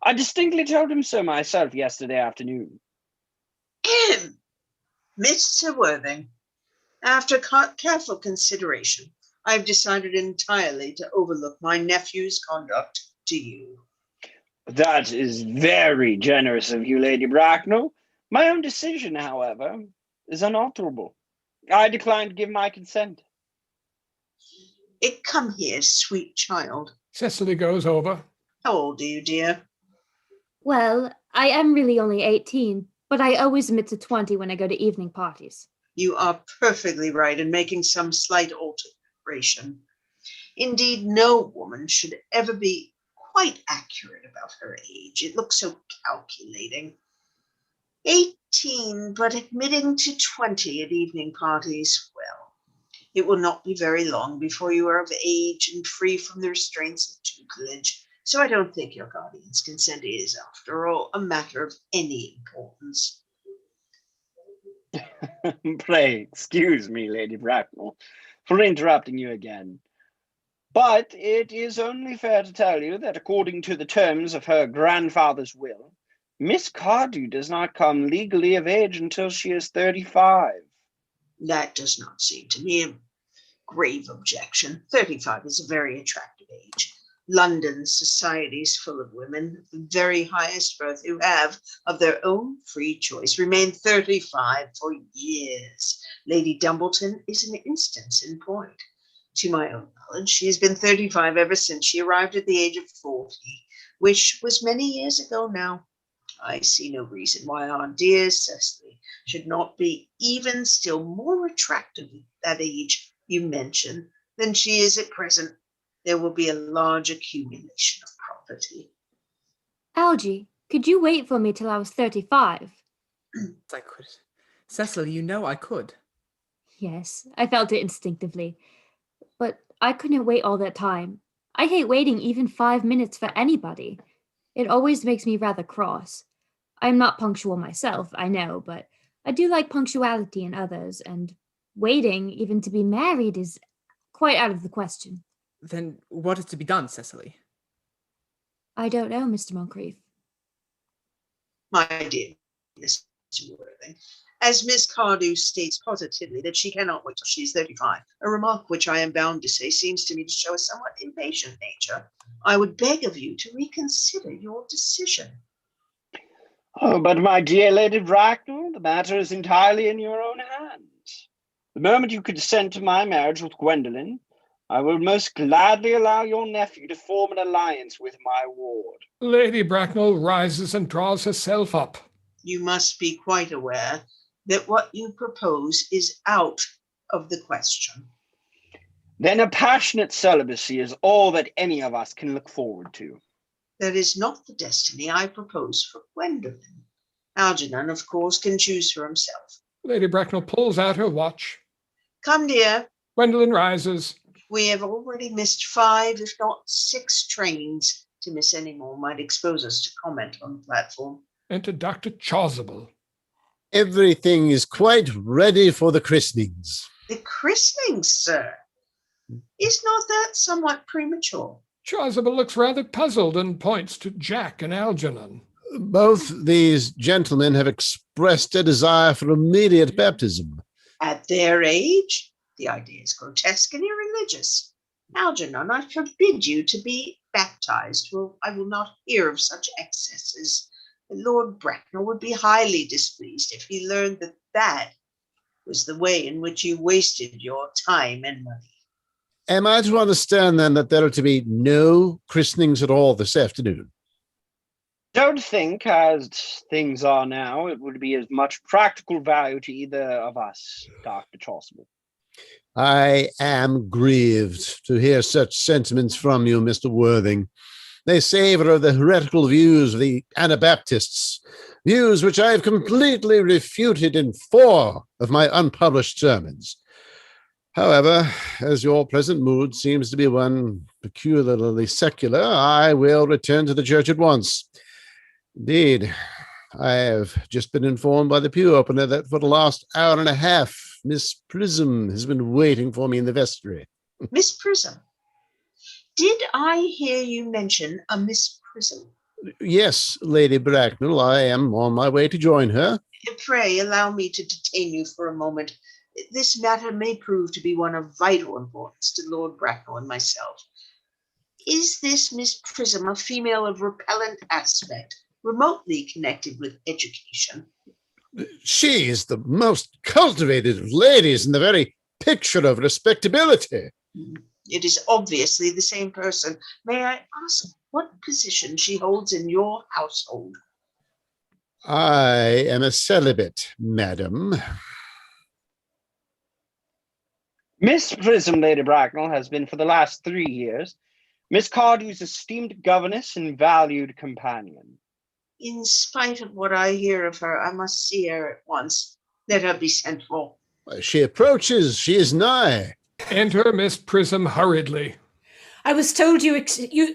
I distinctly told him so myself yesterday afternoon. Mr. Worthing, after careful consideration, I've decided entirely to overlook my nephew's conduct to you. That is very generous of you, Lady Bracknell. My own decision, however, is unalterable. I decline to give my consent. Come here, sweet child. Cecily goes over. How old are you, dear? Well, I am really only 18, but I always admit to 20 when I go to evening parties. You are perfectly right in making some slight alteration. Indeed, no woman should ever be quite accurate about her age. It looks so calculating. 18, but admitting to 20 at evening parties, well, it will not be very long before you are of age and free from the restraints of tutelage, so I don't think your guardian's consent is, after all, a matter of any importance. Pray excuse me, Lady Bracknell, for interrupting you again. But it is only fair to tell you that according to the terms of her grandfather's will, Miss Cardew does not come legally of age until she is 35. That does not seem to me a grave objection. 35 is a very attractive age. London society is full of women of the very highest birth who have, of their own free choice, remained 35 for years. Lady Dumbleton is an instance in point. To my own knowledge, she has been 35 ever since she arrived at the age of 40, which was many years ago now. I see no reason why our dear Cecily should not be even still more attractive at that age you mention than she is at present. There will be a large accumulation of property. Algie, could you wait for me till I was 35? I could. Cecily, you know I could. Yes, I felt it instinctively. But I couldn't wait all that time. I hate waiting even 5 minutes for anybody. It always makes me rather cross. I'm not punctual myself, I know, but I do like punctuality in others, and waiting, even to be married, is quite out of the question. Then what is to be done, Cecily? I don't know, Mr. Moncrief. My dear Mr. Worthing, as Miss Cardew states positively that she cannot wait till she is 35, a remark which I am bound to say seems to me to show a somewhat impatient nature, I would beg of you to reconsider your decision. Oh, but my dear Lady Bracknell, the matter is entirely in your own hands. The moment you consent to my marriage with Gwendolen, I will most gladly allow your nephew to form an alliance with my ward. Lady Bracknell rises and draws herself up. You must be quite aware that what you propose is out of the question. Then a passionate celibacy is all that any of us can look forward to. That is not the destiny I propose for Gwendolen. Algernon, of course, can choose for himself. Lady Bracknell pulls out her watch. Come, dear. Gwendolen rises. We have already missed 5, if not 6 trains. To miss any more might expose us to comment on the platform. Enter Dr. Chasuble. Everything is quite ready for the christenings. The christenings, sir? Is not that somewhat premature? Chasuble looks rather puzzled and points to Jack and Algernon. Both these gentlemen have expressed a desire for immediate baptism. At their age? The idea is grotesque and irreligious. Algernon, I forbid you to be baptized. Well, I will not hear of such excesses. Lord Bracknell would be highly displeased if he learned that that was the way in which you wasted your time and money. Am I to understand, then, that there are to be no christenings at all this afternoon? Don't think, as things are now, it would be as much practical value to either of us, Dr. Chasuble. I am grieved to hear such sentiments from you, Mr. Worthing. They savor of the heretical views of the Anabaptists, views which I have completely refuted in 4 of my unpublished sermons. However, as your present mood seems to be one peculiarly secular, I will return to the church at once. Indeed, I have just been informed by the pew opener that for the last hour and a half, Miss Prism has been waiting for me in the vestry. Miss Prism? Did I hear you mention a Miss Prism? Yes, Lady Bracknell, I am on my way to join her. Pray allow me to detain you for a moment. This matter may prove to be one of vital importance to Lord Bracknell and myself. Is this Miss Prism a female of repellent aspect, remotely connected with education? She is the most cultivated of ladies and the very picture of respectability. It is obviously the same person. May I ask what position she holds in your household? I am a celibate, madam. Miss Prism, Lady Bracknell, has been for the last 3 years Miss Cardew's esteemed governess and valued companion. In spite of what I hear of her, I must see her at once. Let her be sent for. She approaches. She is nigh. Enter Miss Prism hurriedly. I was told you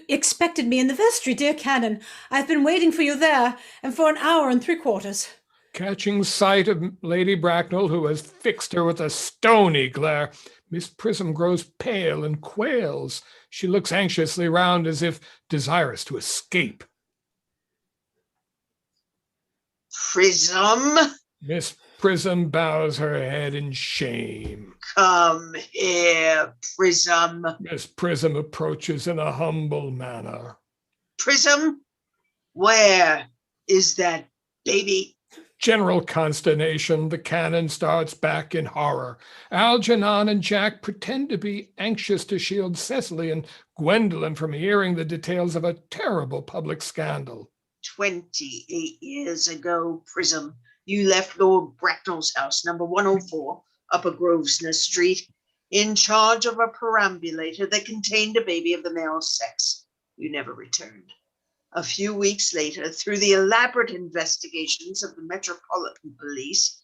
expected me in the vestry, dear Canon. I've been waiting for you there, and for an hour and 3/4. Catching sight of Lady Bracknell, who has fixed her with a stony glare, Miss Prism grows pale and quails. She looks anxiously round as if desirous to escape. Prism, Miss Prism bows her head in shame. come here, Prism. Miss Prism approaches in a humble manner. Prism, where is that baby? General consternation. The canon starts back in horror. Algernon and Jack pretend to be anxious to shield Cecily and Gwendolen from hearing the details of a terrible public scandal. 28 years ago, Prism, you left Lord Bracknell's house, number 104, Upper Grosvenor Street, in charge of a perambulator that contained a baby of the male sex. You never returned. A few weeks later, through the elaborate investigations of the Metropolitan Police,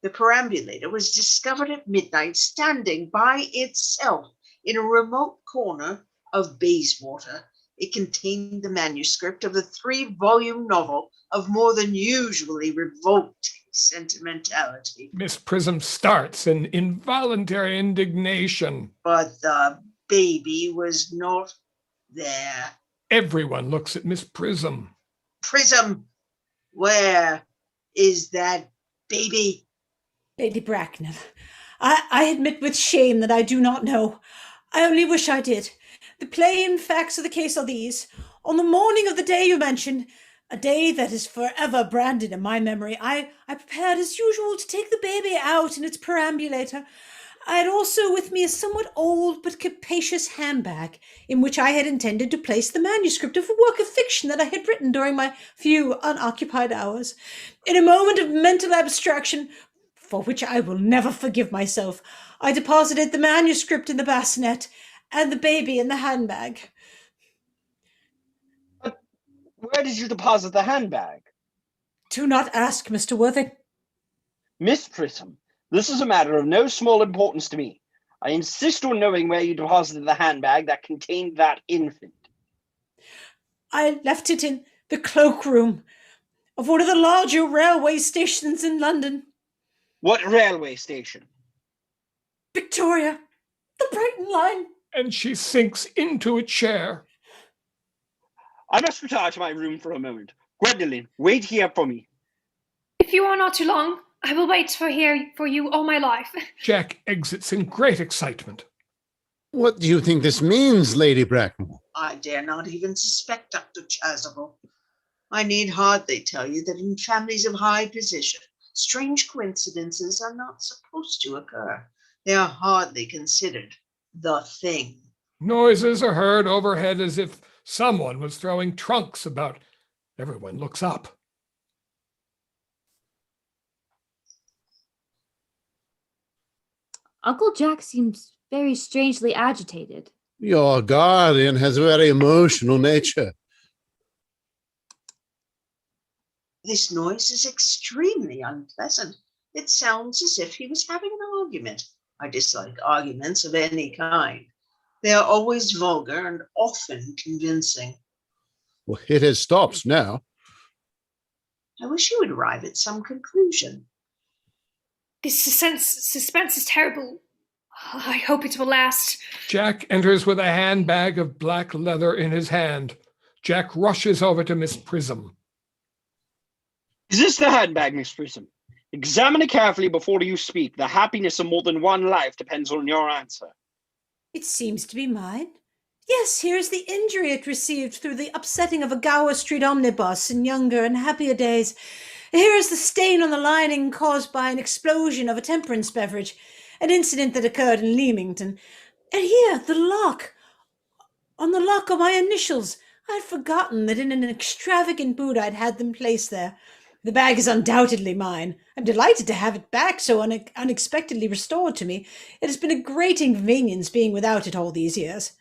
the perambulator was discovered at midnight standing by itself in a remote corner of Bayswater. It contained the manuscript of a 3-volume novel of more than usually revolting sentimentality. Miss Prism starts in involuntary indignation. But the baby was not there. Everyone looks at Miss Prism. Prism, where is that baby? Lady Bracknell, I admit with shame that I do not know. I only wish I did. The plain facts of the case are these. On the morning of the day you mentioned, a day that is forever branded in my memory, I prepared as usual to take the baby out in its perambulator. I had also with me a somewhat old but capacious handbag in which I had intended to place the manuscript of a work of fiction that I had written during my few unoccupied hours. In a moment of mental abstraction, for which I will never forgive myself, I deposited the manuscript in the bassinet and the baby in the handbag. But where did you deposit the handbag? Do not ask, Mr. Worthing. Miss Prism, this is a matter of no small importance to me. I insist on knowing where you deposited the handbag that contained that infant. I left it in the cloakroom of one of the larger railway stations in London. What railway station? Victoria, the Brighton line. And she sinks into a chair. I must retire to my room for a moment. Gwendolen, wait here for me. If you are not too long, I will wait for you all my life. Jack exits in great excitement. What do you think this means, Lady Bracknell? I dare not even suspect Dr. Chasuble. I need hardly tell you that in families of high position, strange coincidences are not supposed to occur. They are hardly considered the thing. Noises are heard overhead as if someone was throwing trunks about. Everyone looks up. Uncle Jack seems very strangely agitated. Your guardian has a very emotional nature. This noise is extremely unpleasant. It sounds as if he was having an argument. I dislike arguments of any kind. They are always vulgar and often convincing. Well, it has stopped now. I wish you would arrive at some conclusion. This suspense is terrible. I hope it will last. Jack enters with a handbag of black leather in his hand. Jack rushes over to Miss Prism. Is this the handbag, Miss Prism? Examine it carefully before you speak. The happiness of more than one life depends on your answer. It seems to be mine. Yes, here is the injury it received through the upsetting of a Gower Street omnibus in younger and happier days. Here is the stain on the lining caused by an explosion of a temperance beverage, an incident that occurred in Leamington. And here, the lock. On the lock are my initials. I'd forgotten that in an extravagant mood I'd had them placed there. The bag is undoubtedly mine. I'm delighted to have it back so unexpectedly restored to me. It has been a great inconvenience being without it all these years.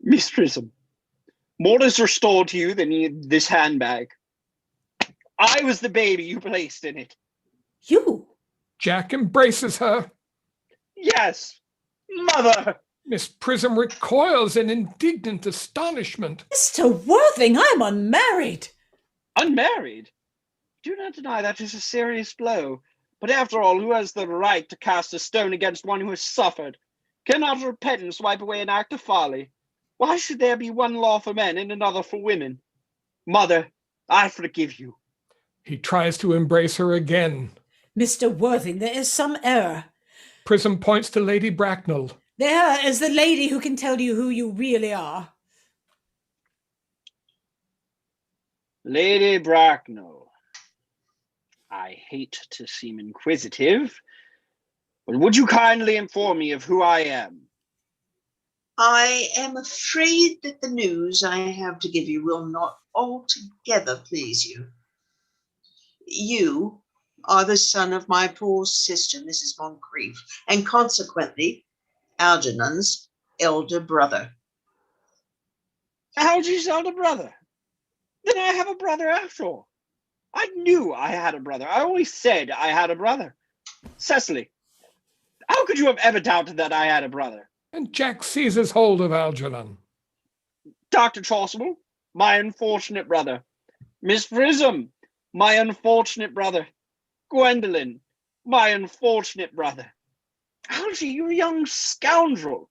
Miss Prism, more is restored to you than this handbag. I was the baby you placed in it. You? Jack embraces her. Yes, Mother. Miss Prism recoils in indignant astonishment. Mr. Worthing, I'm unmarried. Unmarried? Do not deny that is a serious blow. But after all, who has the right to cast a stone against one who has suffered? Cannot repentance wipe away an act of folly? Why should there be one law for men and another for women? Mother, I forgive you. He tries to embrace her again. Mr. Worthing, there is some error. Prism points to Lady Bracknell. There is the lady who can tell you who you really are. Lady Bracknell, I hate to seem inquisitive, but would you kindly inform me of who I am? I am afraid that the news I have to give you will not altogether please you. You are the son of my poor sister, Mrs. Moncrief, and consequently, Algernon's elder brother. Algy's elder brother? Then I have a brother after all. I knew I had a brother. I always said I had a brother. Cecily, how could you have ever doubted that I had a brother? And Jack seizes hold of Algernon. Dr. Chasuble, my unfortunate brother. Miss Prism, my unfortunate brother. Gwendolen, my unfortunate brother. Algy, you young scoundrel.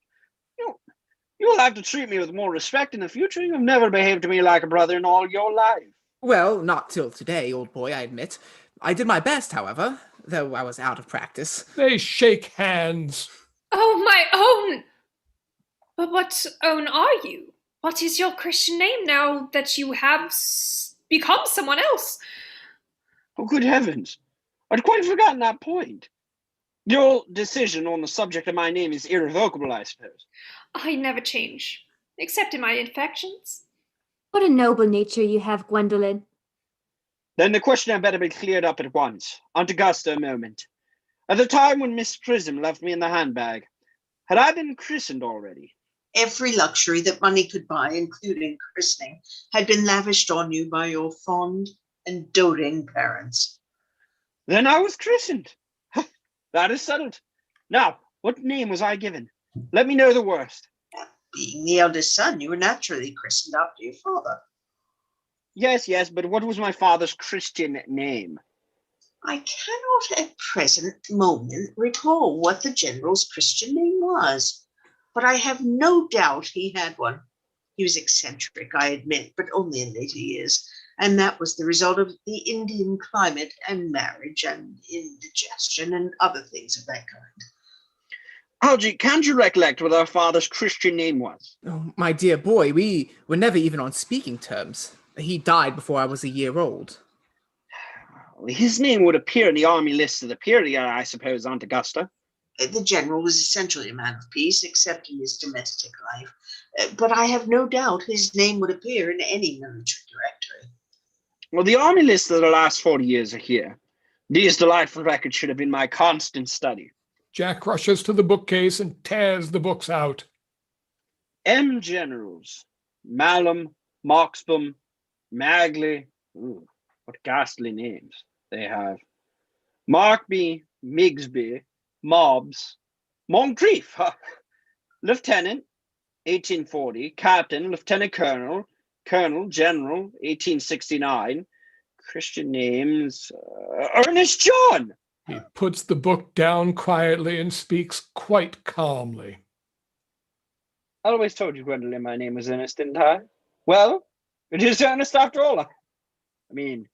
You'll have to treat me with more respect in the future. You've never behaved to me like a brother in all your life. Well, not till today, old boy, I admit. I did my best, however, though I was out of practice. They shake hands. Oh, my own! But what own are you? What is your Christian name now that you have become someone else? Oh, good heavens. I'd quite forgotten that point. Your decision on the subject of my name is irrevocable, I suppose. I never change, except in my infections. What a noble nature you have, Gwendolen. Then the question had better be cleared up at once. Aunt Augusta, a moment. At the time when Miss Prism left me in the handbag, had I been christened already? Every luxury that money could buy, including christening, had been lavished on you by your fond and doting parents. Then I was christened. That is settled. Now, what name was I given? Let me know the worst. Being the eldest son, you were naturally christened after your father. Yes, but what was my father's Christian name? I cannot at present moment recall what the general's Christian name was, but I have no doubt he had one. He was eccentric, I admit, but only in later years, and that was the result of the Indian climate and marriage and indigestion and other things of that kind. Algy, can't you recollect what our father's Christian name was? Oh, my dear boy, we were never even on speaking terms. He died before I was a year old. His name would appear in the army lists of the period, I suppose, Aunt Augusta. The general was essentially a man of peace, except in his domestic life. But I have no doubt his name would appear in any military directory. Well, the army lists of the last 40 years are here. These delightful records should have been my constant study. Jack rushes to the bookcase and tears the books out. M. Generals. Malum, Moxbum, Magley. Ooh, what ghastly names they have. Markby, Migsby, Mobbs, Moncrief, Lieutenant, 1840, Captain, Lieutenant Colonel, Colonel, General, 1869, Christian names, Ernest John. He puts the book down quietly and speaks quite calmly. I always told you, Gwendolen, my name was Ernest, didn't I? Well, it is Ernest after all. I mean,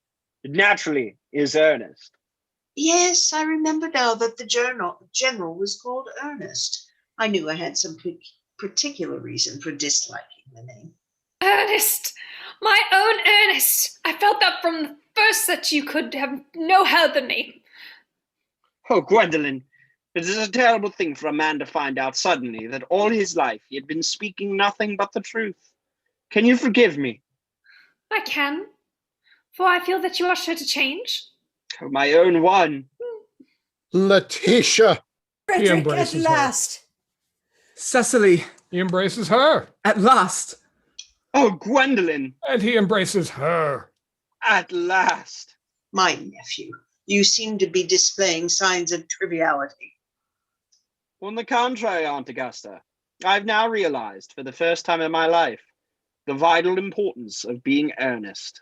it naturally is Ernest. Yes, I remember now that the general was called Earnest. I knew I had some particular reason for disliking the name. Ernest! My own Ernest! I felt that from the first that you could have no other name. Oh, Gwendolyn, it is a terrible thing for a man to find out suddenly that all his life he had been speaking nothing but the truth. Can you forgive me? I can, for I feel that you are sure to change. Oh, my own one. Letitia. Frederick, at embraces her. last. Cecily, He embraces her, at last. Oh, Gwendolyn, and he embraces her. at last. My nephew, you seem to be displaying signs of triviality. On the contrary, Aunt Augusta, I've now realized for the first time in my life the vital importance of being earnest.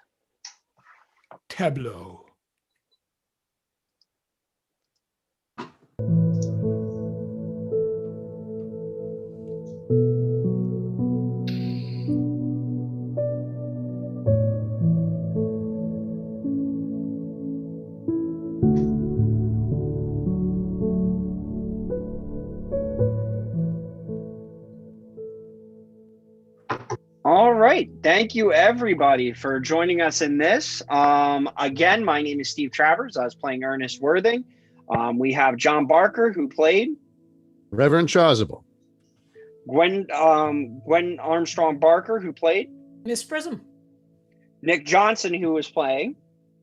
Tableau. All right. Thank you, everybody, for joining us in this. Again, my name is Steve Travers. I was playing Ernest Worthing. We have John Barker, who played Reverend Chasuble. Gwen Armstrong Barker, who played Miss Prism. Nick Johnson, who was playing.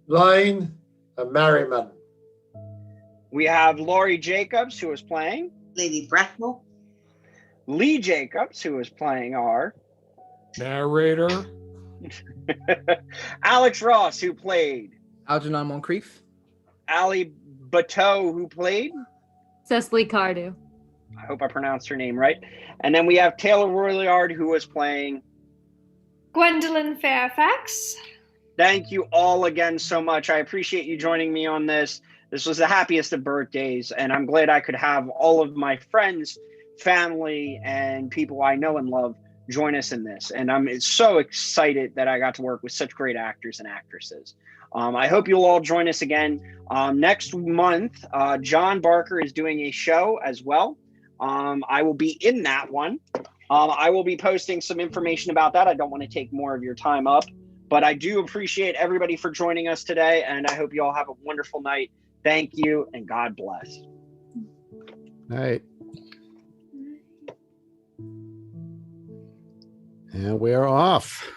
Lane and Merriman. We have Lauri Jacobs, who was playing. Lady Bracknell, Leigh Jacobs, who was playing our. Narrator. Alex Ross, who played. Algernon Moncrief. Ali Batot, who played. Cecily Cardew. I hope I pronounced her name right. And then we have Taylor Rouillard, who was playing. Gwendolyn Fairfax. Thank you all again so much. I appreciate you joining me on this. This was the happiest of birthdays, and I'm glad I could have all of my friends, family, and people I know and love join us in this. And I'm so excited that I got to work with such great actors and actresses. I hope you'll all join us again. Next month, John Barker is doing a show as well. I will be in that one. I will be posting some information about that. I don't want to take more of your time up, but I do appreciate everybody for joining us today, and I hope you all have a wonderful night. Thank you, and God bless. All right. And we're off.